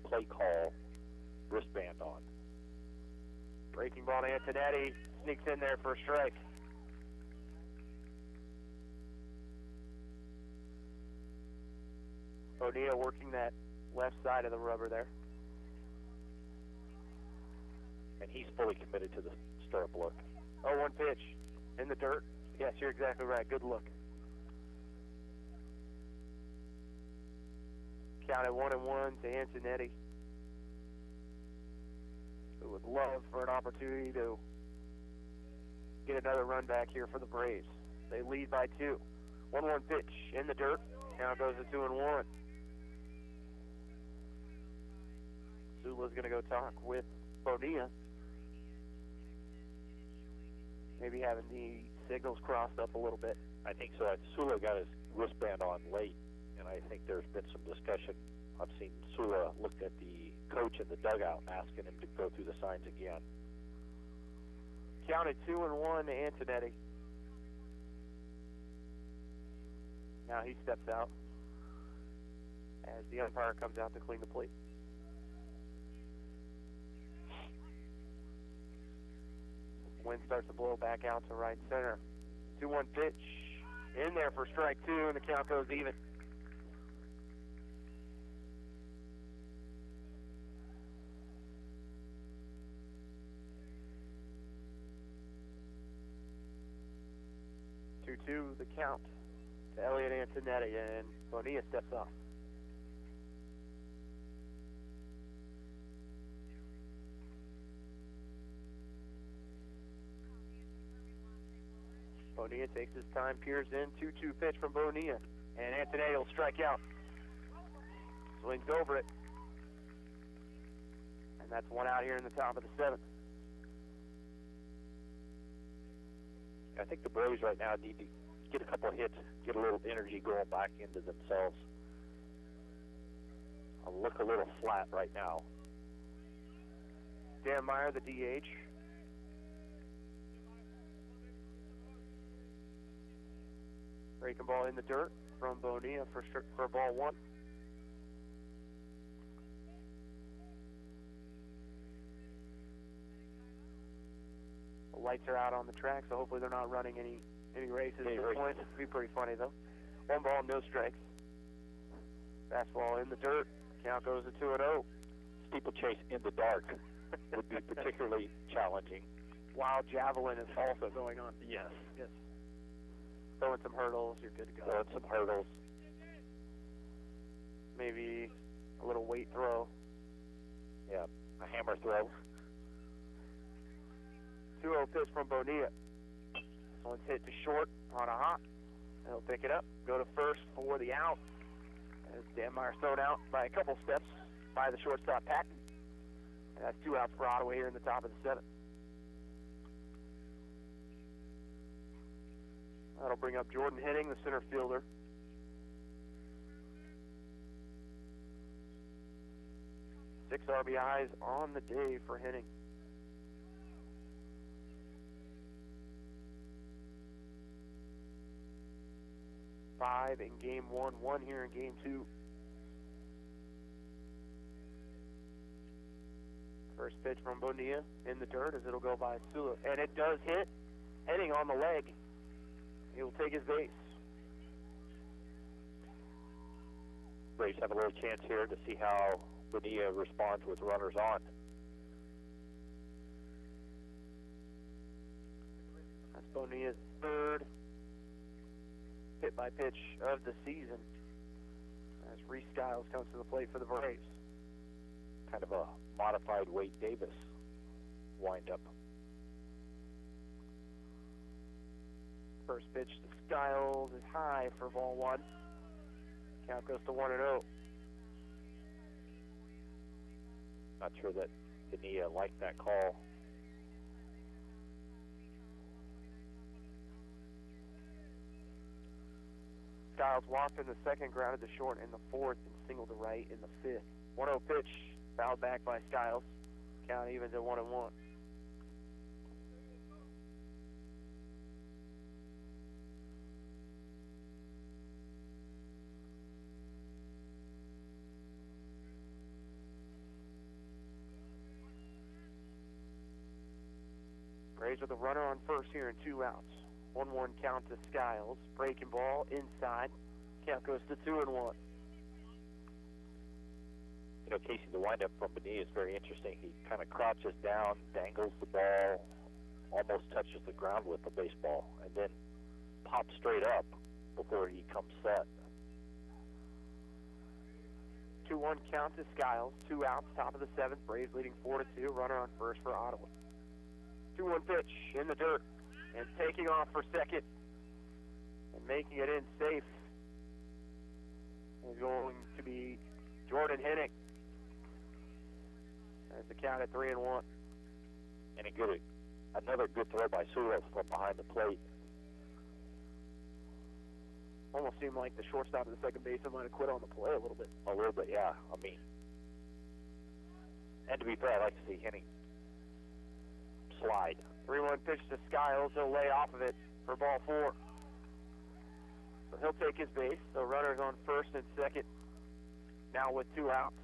play call wristband on. Breaking ball to Antonetti, sneaks in there for a strike. Bonilla working that left side of the rubber there. And he's fully committed to the stirrup look. 0-1 pitch in the dirt. Yes, you're exactly right. Good look. Counted 1-1 to Antonetti, who would love for an opportunity to get another run back here for the Braves. They lead by 2. 1-1 pitch in the dirt. Now goes to 2-1. Zula's going to go talk with Bonilla. Maybe having the signals crossed up a little bit. I think so. Sula got his wristband on late, and I think there's been some discussion. I've seen Sula look at the coach in the dugout asking him to go through the signs again. Counted 2-1 to Antonetti. Now he steps out as the umpire comes out to clean the plate. Wind starts to blow back out to right center. 2-1 pitch in there for strike 2, and the count goes even. Two, the count to Elliot Antonetti, and Bonilla steps off. Bonilla takes his time, peers in, 2-2 pitch from Bonilla, and Antonetti will strike out. Swings over it, and that's one out here in the top of the 7th. I think the Braves right now need to get a couple of hits, get a little energy going back into themselves. I'll look a little flat right now. Danmeyer, the DH. Breaking ball in the dirt from Bonilla for ball 1. The lights are out on the track, so hopefully they're not running any races at this point. It'd be pretty funny, though. 1 ball, no strikes. Fastball in the dirt. Count goes to 2-0. Steeplechase in the dark would be particularly challenging. Wild javelin is also going on. Yes. Yes. Throwing some hurdles, you're good to go. Throwing some hurdles. maybe a little weight throw. Yeah, a hammer throw. 2-0 pitch from Bonilla. This one's hit to short on a hop. He'll pick it up, go to first for the out. As Danmeyer thrown out by a couple steps by the shortstop, Patton. And that's 2 outs for Ottawa here in the top of the 7th. That'll bring up Jordan Henning, the center fielder. Six RBIs on the day for Henning. Five in game 1, 1 here in game 2. First pitch from Bonilla in the dirt as it'll go by Sula. And it does hit. Henning on the leg. He will take his base. Braves have a little chance here to see how Bonilla responds with runners on. That's Bonilla's third hit by pitch of the season as Reese Skiles comes to the plate for the Braves. Kind of a modified Wade Davis windup. First pitch to Skiles is high for ball 1. Count goes to 1-0. Not sure that Bonilla liked that call. Skiles walked in the 2nd, grounded to short in the 4th, and singled to right in the 5th. 1-0 pitch, fouled back by Skiles. Count even to 1-1. Braves with a runner on first here in 2 outs. 1-1 count to Skiles. Breaking ball inside. Count goes to 2-1. You know, Casey, the windup from Bonilla is very interesting. He kind of crouches down, dangles the ball, almost touches the ground with the baseball, and then pops straight up before he comes set. 2-1 count to Skiles. 2 outs, top of the 7th. Braves leading 4-2. Runner on first for Ottawa. 2-1 pitch in the dirt and taking off for second and making it in safe is going to be Jordan Henning. That's the count at 3-1. And another good throw by Sula from behind the plate. Almost seemed like the shortstop of the second baseman might have quit on the play a little bit. A little bit, yeah. I mean, and to be fair, I like to see Henning slide. 3-1 pitch to Skiles. He'll lay off of it for ball 4. So he'll take his base. So runners on first and second. Now with 2 outs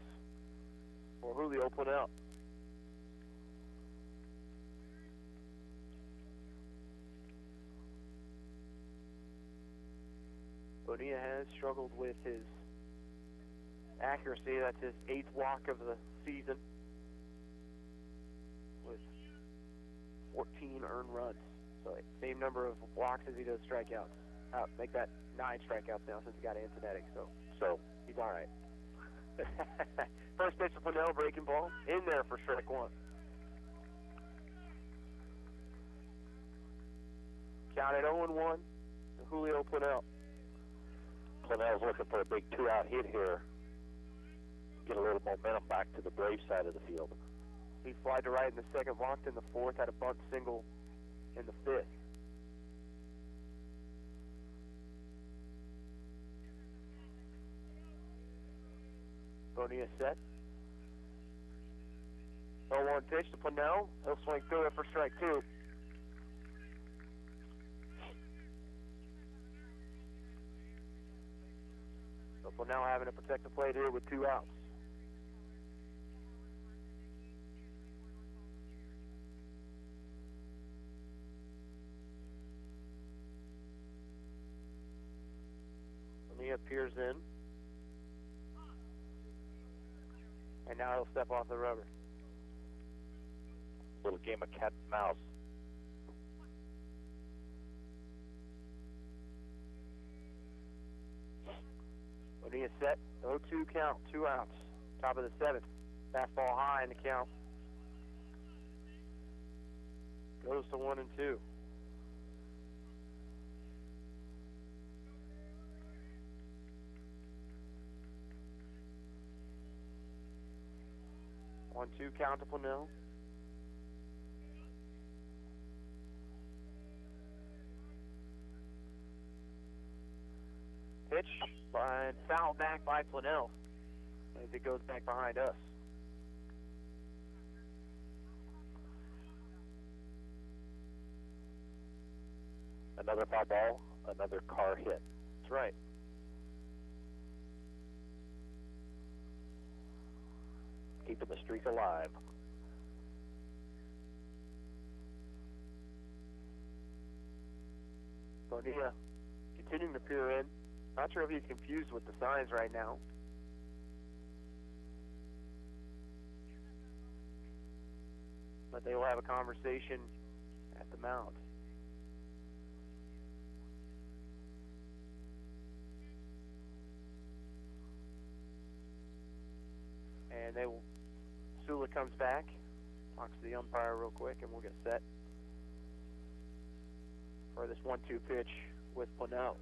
for Julio Purnell. Bonilla has struggled with his accuracy. That's his 8th walk of the season, with 14 earned runs. So same number of walks as he does strikeouts. Make that 9 strikeouts now since he got Antonetic. So he's all right. First pitch to Purnell, breaking ball in there for strike 1. Counted 0-1 to Julio Purnell. Purnell's looking for a big 2-out hit here. Get a little momentum back to the Braves side of the field. He flied to right in the 2nd, walked in the 4th, had a bunt single in the 5th. Bonilla set. 0-1 pitch to Purnell. He'll swing through it for strike 2. So Purnell having to protect the plate here with 2 outs. Bonilla peers in. And now he'll step off the rubber. Little game of cat and mouse. Bonilla set, 0-2 count, 2 outs. Top of the 7th. Fastball high in the count. Goes to 1-2. One-two count to Planell. Pitch by foul back by Planell as it goes back behind us. Another foul ball, another car hit. That's right. Keeping the streak alive. Bonilla continuing to peer in. Not sure if he's confused with the signs right now. But they will have a conversation at the mound. And they will, Sula comes back, talks to the umpire real quick, and we'll get set for this 1-2 pitch with Planell.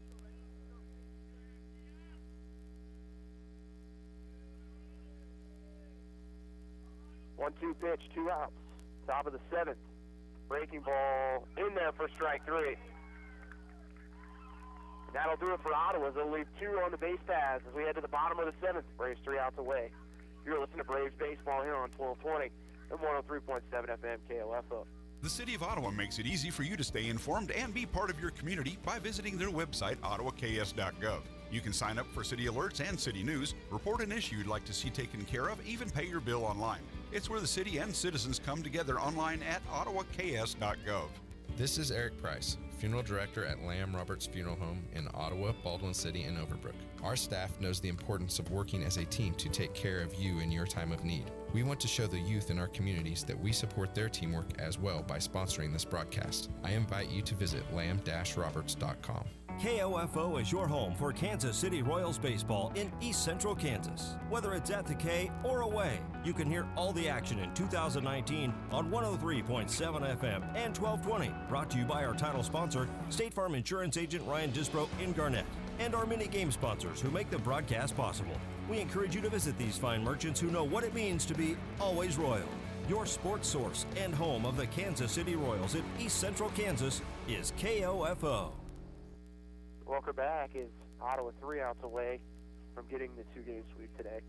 One-two pitch, 2 outs. Top of the 7th. Breaking ball in there for strike 3. And that'll do it for Ottawa. They'll leave 2 on the base paths as we head to the bottom of the 7th. Braves 3 outs away. You're listening to Braves Baseball here on 1220 and 103.7 FM KOFO. The City of Ottawa makes it easy for you to stay informed and be part of your community by visiting their website, ottawaks.gov. You can sign up for city alerts and city news, report an issue you'd like to see taken care of, even pay your bill online. It's where the city and citizens come together online at ottawaks.gov. This is Eric Price, Funeral Director at Lamb Roberts Funeral Home in Ottawa, Baldwin City, and Overbrook. Our staff knows the importance of working as a team to take care of you in your time of need. We want to show the youth in our communities that we support their teamwork as well by sponsoring this broadcast. I invite you to visit lamb-roberts.com. KOFO is your home for Kansas City Royals baseball in East Central Kansas. Whether it's at the K or away, you can hear all the action in 2019 on 103.7 FM and 1220. Brought to you by our title sponsor, State Farm Insurance Agent Ryan Disbro in Garnett, and our mini game sponsors who make the broadcast possible. We encourage you to visit these fine merchants who know what it means to be always royal. Your sports source and home of the Kansas City Royals in East Central Kansas is KOFO. Welcome back is Ottawa 3 outs away from getting the 2-game sweep today.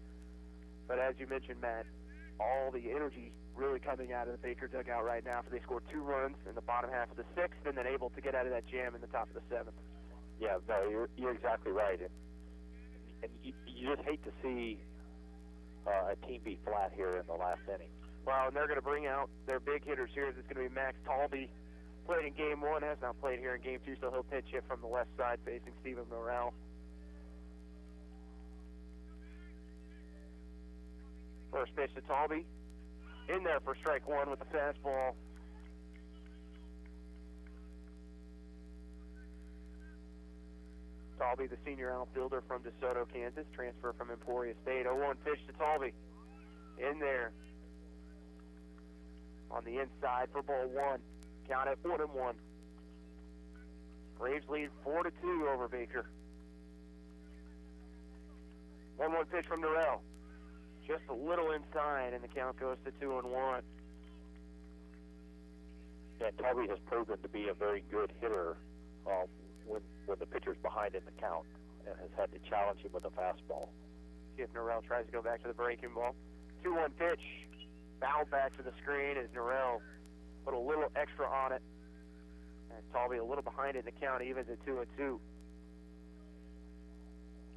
But as you mentioned, Matt, all the energy really coming out of the Baker dugout right now. For they scored 2 runs in the bottom half of the 6th and then able to get out of that jam in the top of the 7th. Yeah, no, you're exactly right. And you just hate to see a team be flat here in the last inning. Well, and they're going to bring out their big hitters here. It's going to be Max Talby. Played in Game 1, has not played here in Game 2, so he'll pitch hit from the left side facing Stephen Morrell. First pitch to Talby. In there for strike 1 with the fastball. Talby, the senior outfielder from DeSoto, Kansas, transfer from Emporia State. 0-1 pitch to Talby. In there. On the inside for ball 1. Count at 1-1. Braves lead 4-2 over Baker. 1-1 pitch from Norrell. Just a little inside, and the count goes to 2-1. Yeah, Talby has proven to be a very good hitter when the pitcher's behind in the count, and has had to challenge him with a fastball. See if Norrell tries to go back to the breaking ball. 2-1 pitch. Fouled back to the screen as Norrell put a little extra on it. And Talby a little behind in the count, even to 2-2.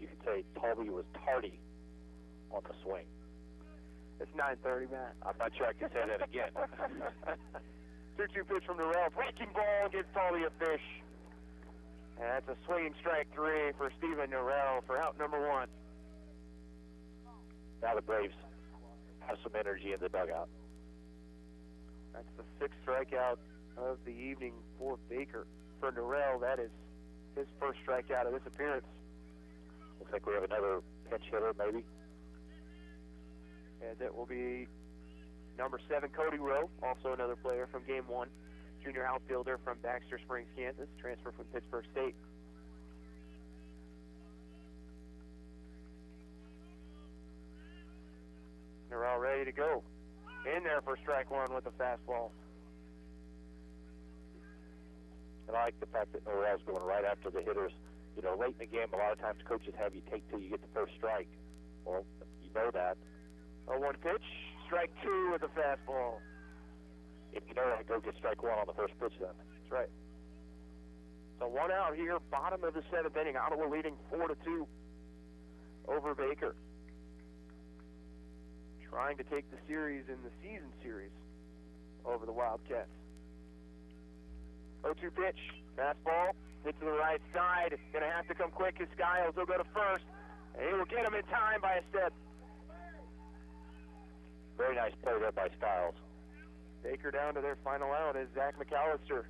You could say Talby was tardy on the swing. It's 9:30, Matt. I'm not sure I can say that again. 2-2 pitch from Norrell. Breaking ball gives Talby a fish. And that's a swinging strike 3 for Stephen Norrell for out number 1. Now the Braves have some energy in the dugout. That's the 6th strikeout of the evening for Baker. For Norrell, that is his first strikeout of this appearance. Looks like we have another pinch hitter, maybe. And it will be number 7, Cody Rowe, also another player from Game 1. Junior outfielder from Baxter Springs, Kansas, transfer from Pittsburgh State. They're all ready to go. In there for strike one with the fastball. And I like the fact that Norrell's going right after the hitters. You know, late in the game, a lot of times coaches have you take till you get the first strike. Well, you know that. 0-1 pitch, strike 2 with the fastball. If you know that, go get strike 1 on the first pitch then. That's right. So 1 out here, bottom of the 7th inning. Ottawa leading 4-2 over Baker. Trying to take the series in the season series over the Wildcats. 0-2 pitch, fastball, hit to the right side. It's going to have to come quick because Skiles will go to first. And he will get him in time by a step. Very nice play there by Skiles. Baker down to their final out is Zach McAllister.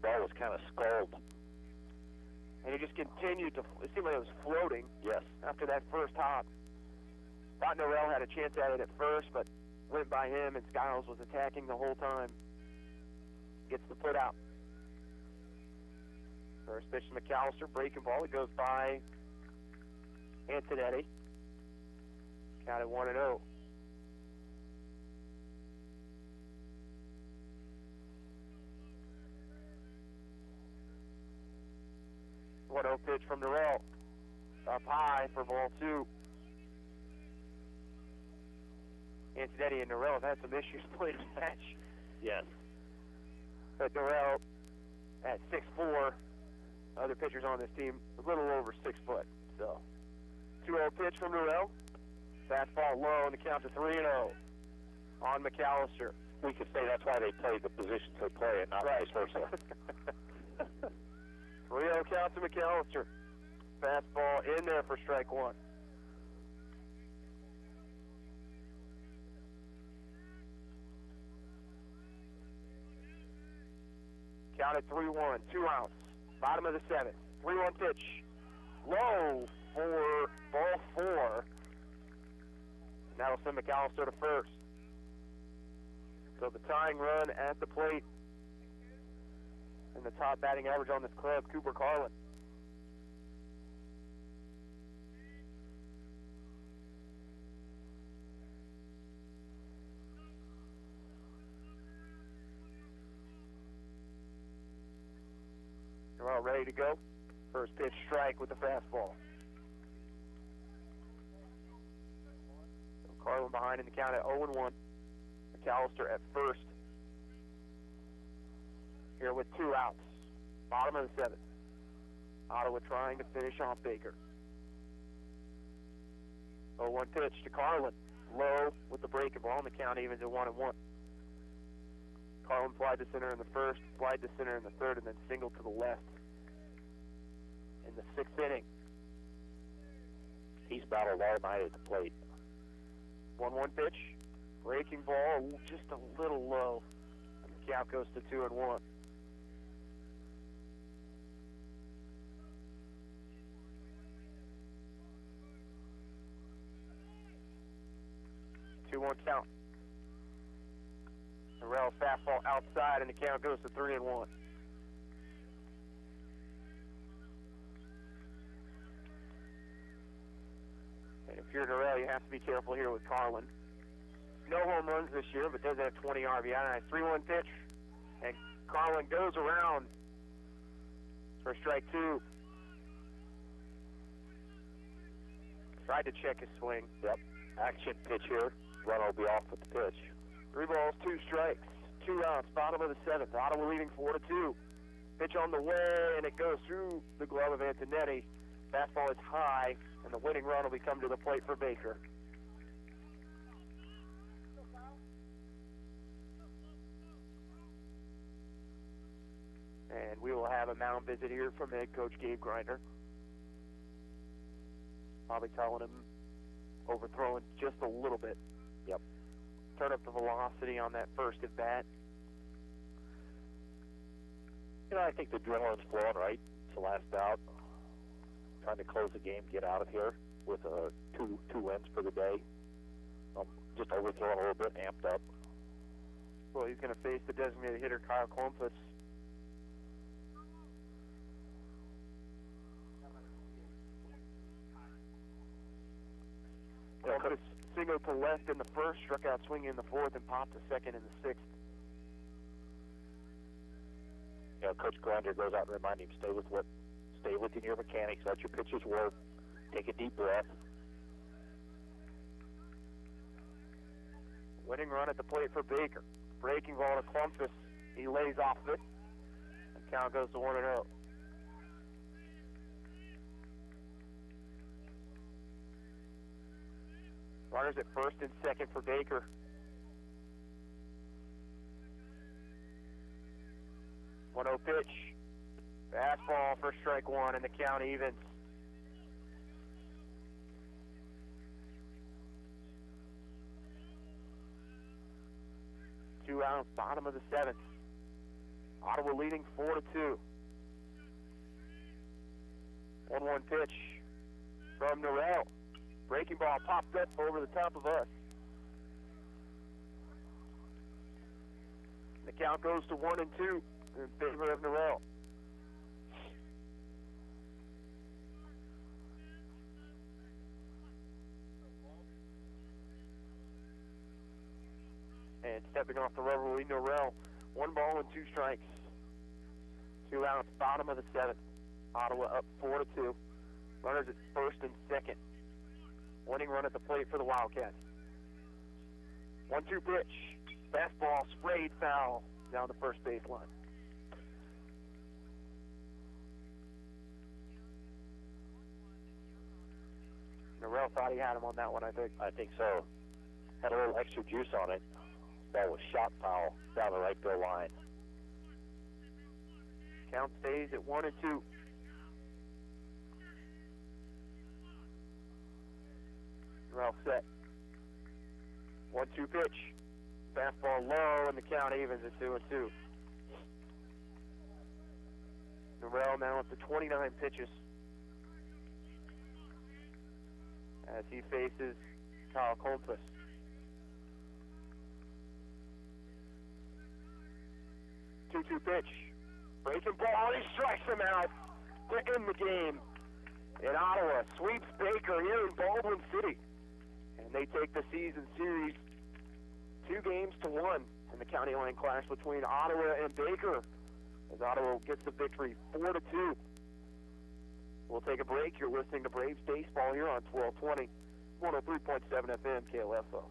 Ball was kind of sculled. And he just continued to, it seemed like it was floating. Yes. After that first hop. Thought Norrell had a chance at it at first, but went by him, and Skiles was attacking the whole time. Gets the put out. First pitch to McAllister, breaking ball. It goes by Antonetti. Counted 1-0. What 0 pitch from Norrell. Up high for ball 2. Antonetti and Norrell have had some issues playing the match. Yes. But Norrell at 6'4", other pitchers on this team a little over 6 foot. So 2-0 pitch from Norrell. Fastball low, and the count to 3-0 on McAllister. We could say that's why they play the positions they play and not vice versa. 3-0 count to McAllister. Fastball in there for strike 1. Counted 3-1, 2 outs. Bottom of the 7th. 3-1 pitch. Low for ball 4. That'll send McAllister to first. So the tying run at the plate. And the top batting average on this club, Cooper Carlin. They're all ready to go. First pitch strike with the fastball. So Carlin behind in the count at 0-1. McAllister at first. Here with 2 outs. Bottom of the 7th. Ottawa trying to finish off Baker. 0-1 pitch to Carlin. Low with the breaking ball, and the count evens at 1-1. Carlin flied to center in the first, flied to center in the third, and then singled to the left in the 6th inning. He's battled all night at the plate. 1-1 pitch. Breaking ball just a little low. And the count goes to 2-1. One count. Norrell fastball outside, and the count goes to 3-1. And if you're Norrell, you have to be careful here with Carlin. No home runs this year, but does have 20 RBI. 3-1 pitch, and Carlin goes around for strike 2. Tried to check his swing. Yep. Action pitch here. Run will be off with the pitch. 3 balls, 2 strikes, 2 outs, bottom of the 7th. Ottawa leading 4-2. Pitch on the way, and it goes through the glove of Antonetti. Fastball is high, and the winning run will be come to the plate for Baker. And we will have a mound visit here from head coach Gabe Grinder. Probably telling him overthrowing just a little bit. Yep. Turn up the velocity on that first at bat. I think the adrenaline's flowing, right? It's the last out. Trying to close the game, get out of here with two wins for the day. Just overthrowing a little bit, amped up. Well, he's going to face the designated hitter, Kyle Klumpus. Klumpus singled to left in the first, struck out swinging in the fourth, and popped a second in the sixth. You know, Coach Grinder goes out and reminds him, stay within your mechanics, let your pitches work, take a deep breath. Winning run at the plate for Baker. Breaking ball to Klumpus. He lays off it. The count goes to 1-0. Runners at first and second for Baker. One-0 pitch. Fastball for strike one, and the count evens. Two outs, bottom of the seventh. Ottawa leading 4-2. 1-1 pitch from Norrell. Breaking ball popped up over the top of us. The count goes to 1-2 in favor of Norrell. And stepping off the rubber will be Norrell. 1 ball and 2 strikes. 2 outs, bottom of the seventh. Ottawa up 4-2. Runners at first and second. Winning run at the plate for the Wildcats. 1-2 pitch. Fastball sprayed foul down the first baseline. Norrell thought he had him on that one, I think. I think so. Had a little extra juice on it. Ball was shot foul down the right field line. Count stays at 1-2. Norrell set. 1-2 pitch. Fastball low, and the count evens at 2-2. Norrell now up to 29 pitches as he faces Kyle Kolquist. 2-2 pitch. Breaking ball, he strikes him out to end the game. And Ottawa sweeps Baker here in Baldwin City. And they take the season series 2-1 in the county line clash between Ottawa and Baker, as Ottawa gets the victory 4-2. We'll take a break. You're listening to Braves Baseball here on 1220, 103.7 FM, KLFO.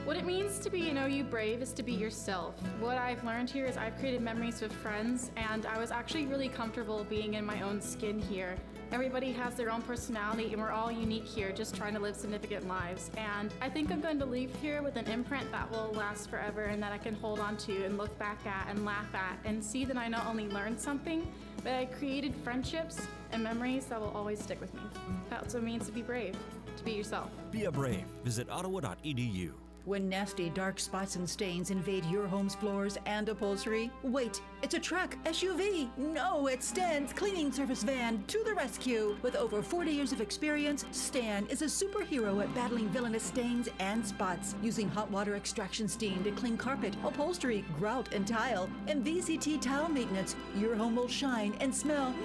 What it means to be an OU Brave is to be yourself. What I've learned here is I've created memories with friends, and I was actually really comfortable being in my own skin here. Everybody has their own personality, and we're all unique here, just trying to live significant lives. And I think I'm going to leave here with an imprint that will last forever and that I can hold on to and look back at and laugh at and see that I not only learned something, but I created friendships and memories that will always stick with me. That's what it means to be brave, to be yourself. Be a Brave. Visit ottawa.edu. When nasty dark spots and stains invade your home's floors and upholstery, wait, it's a truck, SUV. No, it's Stan's cleaning service van to the rescue. With over 40 years of experience, Stan is a superhero at battling villainous stains and spots, using hot water extraction steam to clean carpet, upholstery, grout, and tile. And VCT tile maintenance, your home will shine and smell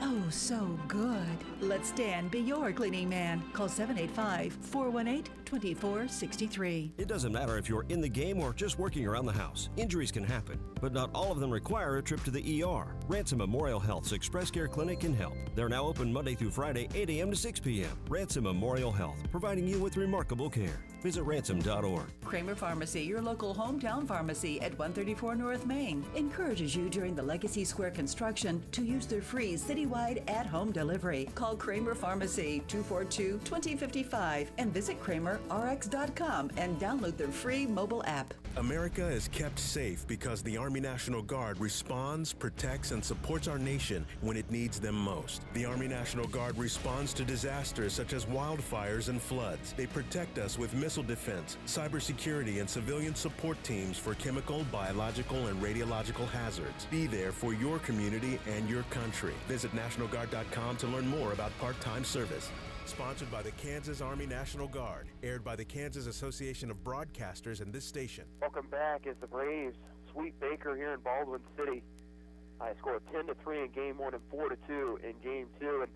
oh so good. Let Stan be your cleaning man. Call 785-418-2463. It doesn't matter if you're in the game or just working around the house. Injuries can happen, but not all of them require a trip to the ER. Ransom Memorial Health's Express Care Clinic can help. They're now open Monday through Friday, 8 a.m. to 6 p.m. Ransom Memorial Health, providing you with remarkable care. Visit ransom.org. Kramer Pharmacy, your local hometown pharmacy at 134 North Main, encourages you during the Legacy Square construction to use their free citywide at-home delivery. Call Kramer Pharmacy 242-2055 and visit KramerRx.com and download their free mobile app. America is kept safe because the Army National Guard responds, protects, and supports our nation when it needs them most. The Army National Guard responds to disasters such as wildfires and floods. They protect us with missile defense, cybersecurity, and civilian support teams for chemical, biological, and radiological hazards. Be there for your community and your country. Visit NationalGuard.com to learn more about part-time service. Sponsored by the Kansas Army National Guard. Aired by the Kansas Association of Broadcasters and this station. Welcome back as the Braves sweep Baker here in Baldwin City. I scored 10-3 in Game 1 and 4-2 in Game 2. And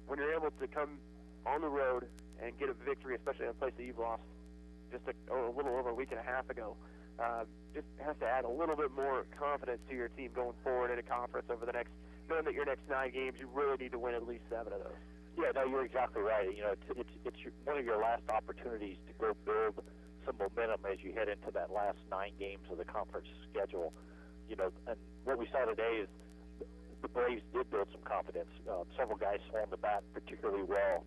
when you're able to come on the road and get a victory, especially in a place that you've lost just a little over a week and a half ago, just has to add a little bit more confidence to your team going forward in a conference over the next, knowing that your next 9 games, you really need to win at least 7 of those. Yeah, no, you're exactly right. You know, it's one of your last opportunities to go build some momentum as you head into that last 9 games of the conference schedule. You know, and what we saw today is the Braves did build some confidence. Several guys swung the bat particularly well.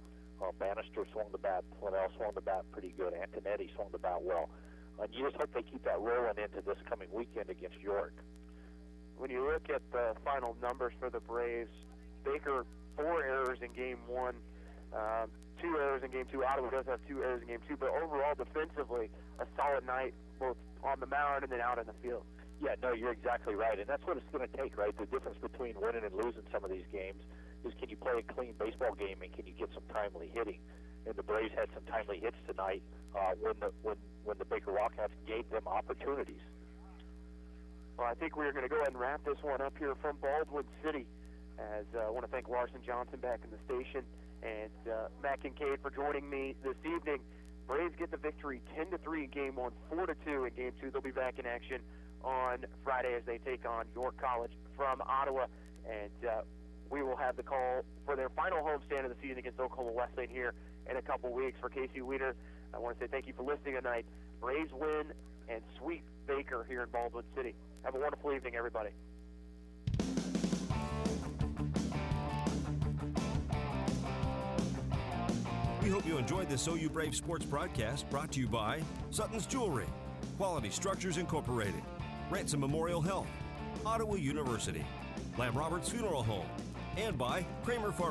Bannister swung the bat. Flanell swung the bat pretty good. Antonetti swung the bat well. And you just hope they keep that rolling into this coming weekend against York. When you look at the final numbers for the Braves, Baker 4 errors in Game 1, 2 errors in Game 2. Ottawa does have 2 errors in Game 2, but overall defensively, a solid night both on the mound and then out in the field. Yeah, no, you're exactly right, and that's what it's going to take, right? The difference between winning and losing some of these games is can you play a clean baseball game and can you get some timely hitting? And the Braves had some timely hits tonight when the Baker Wildcats gave them opportunities. Well, I think we're going to go ahead and wrap this one up here from Baldwin City. As I want to thank Larson Johnson back in the station and Matt Kincaid for joining me this evening. Braves get the victory 10-3 in Game 1, 4-2 in Game 2. They'll be back in action on Friday as they take on York College from Ottawa. And we will have the call for their final homestand of the season against Oklahoma Wesleyan here in a couple weeks. For Casey Weiner, I want to say thank you for listening tonight. Braves win and sweep Baker here in Baldwin City. Have a wonderful evening, everybody. We hope you enjoyed this OU Brave Sports broadcast brought to you by Sutton's Jewelry, Quality Structures Incorporated, Ransom Memorial Health, Ottawa University, Lamb Roberts Funeral Home, and by Kramer Farm.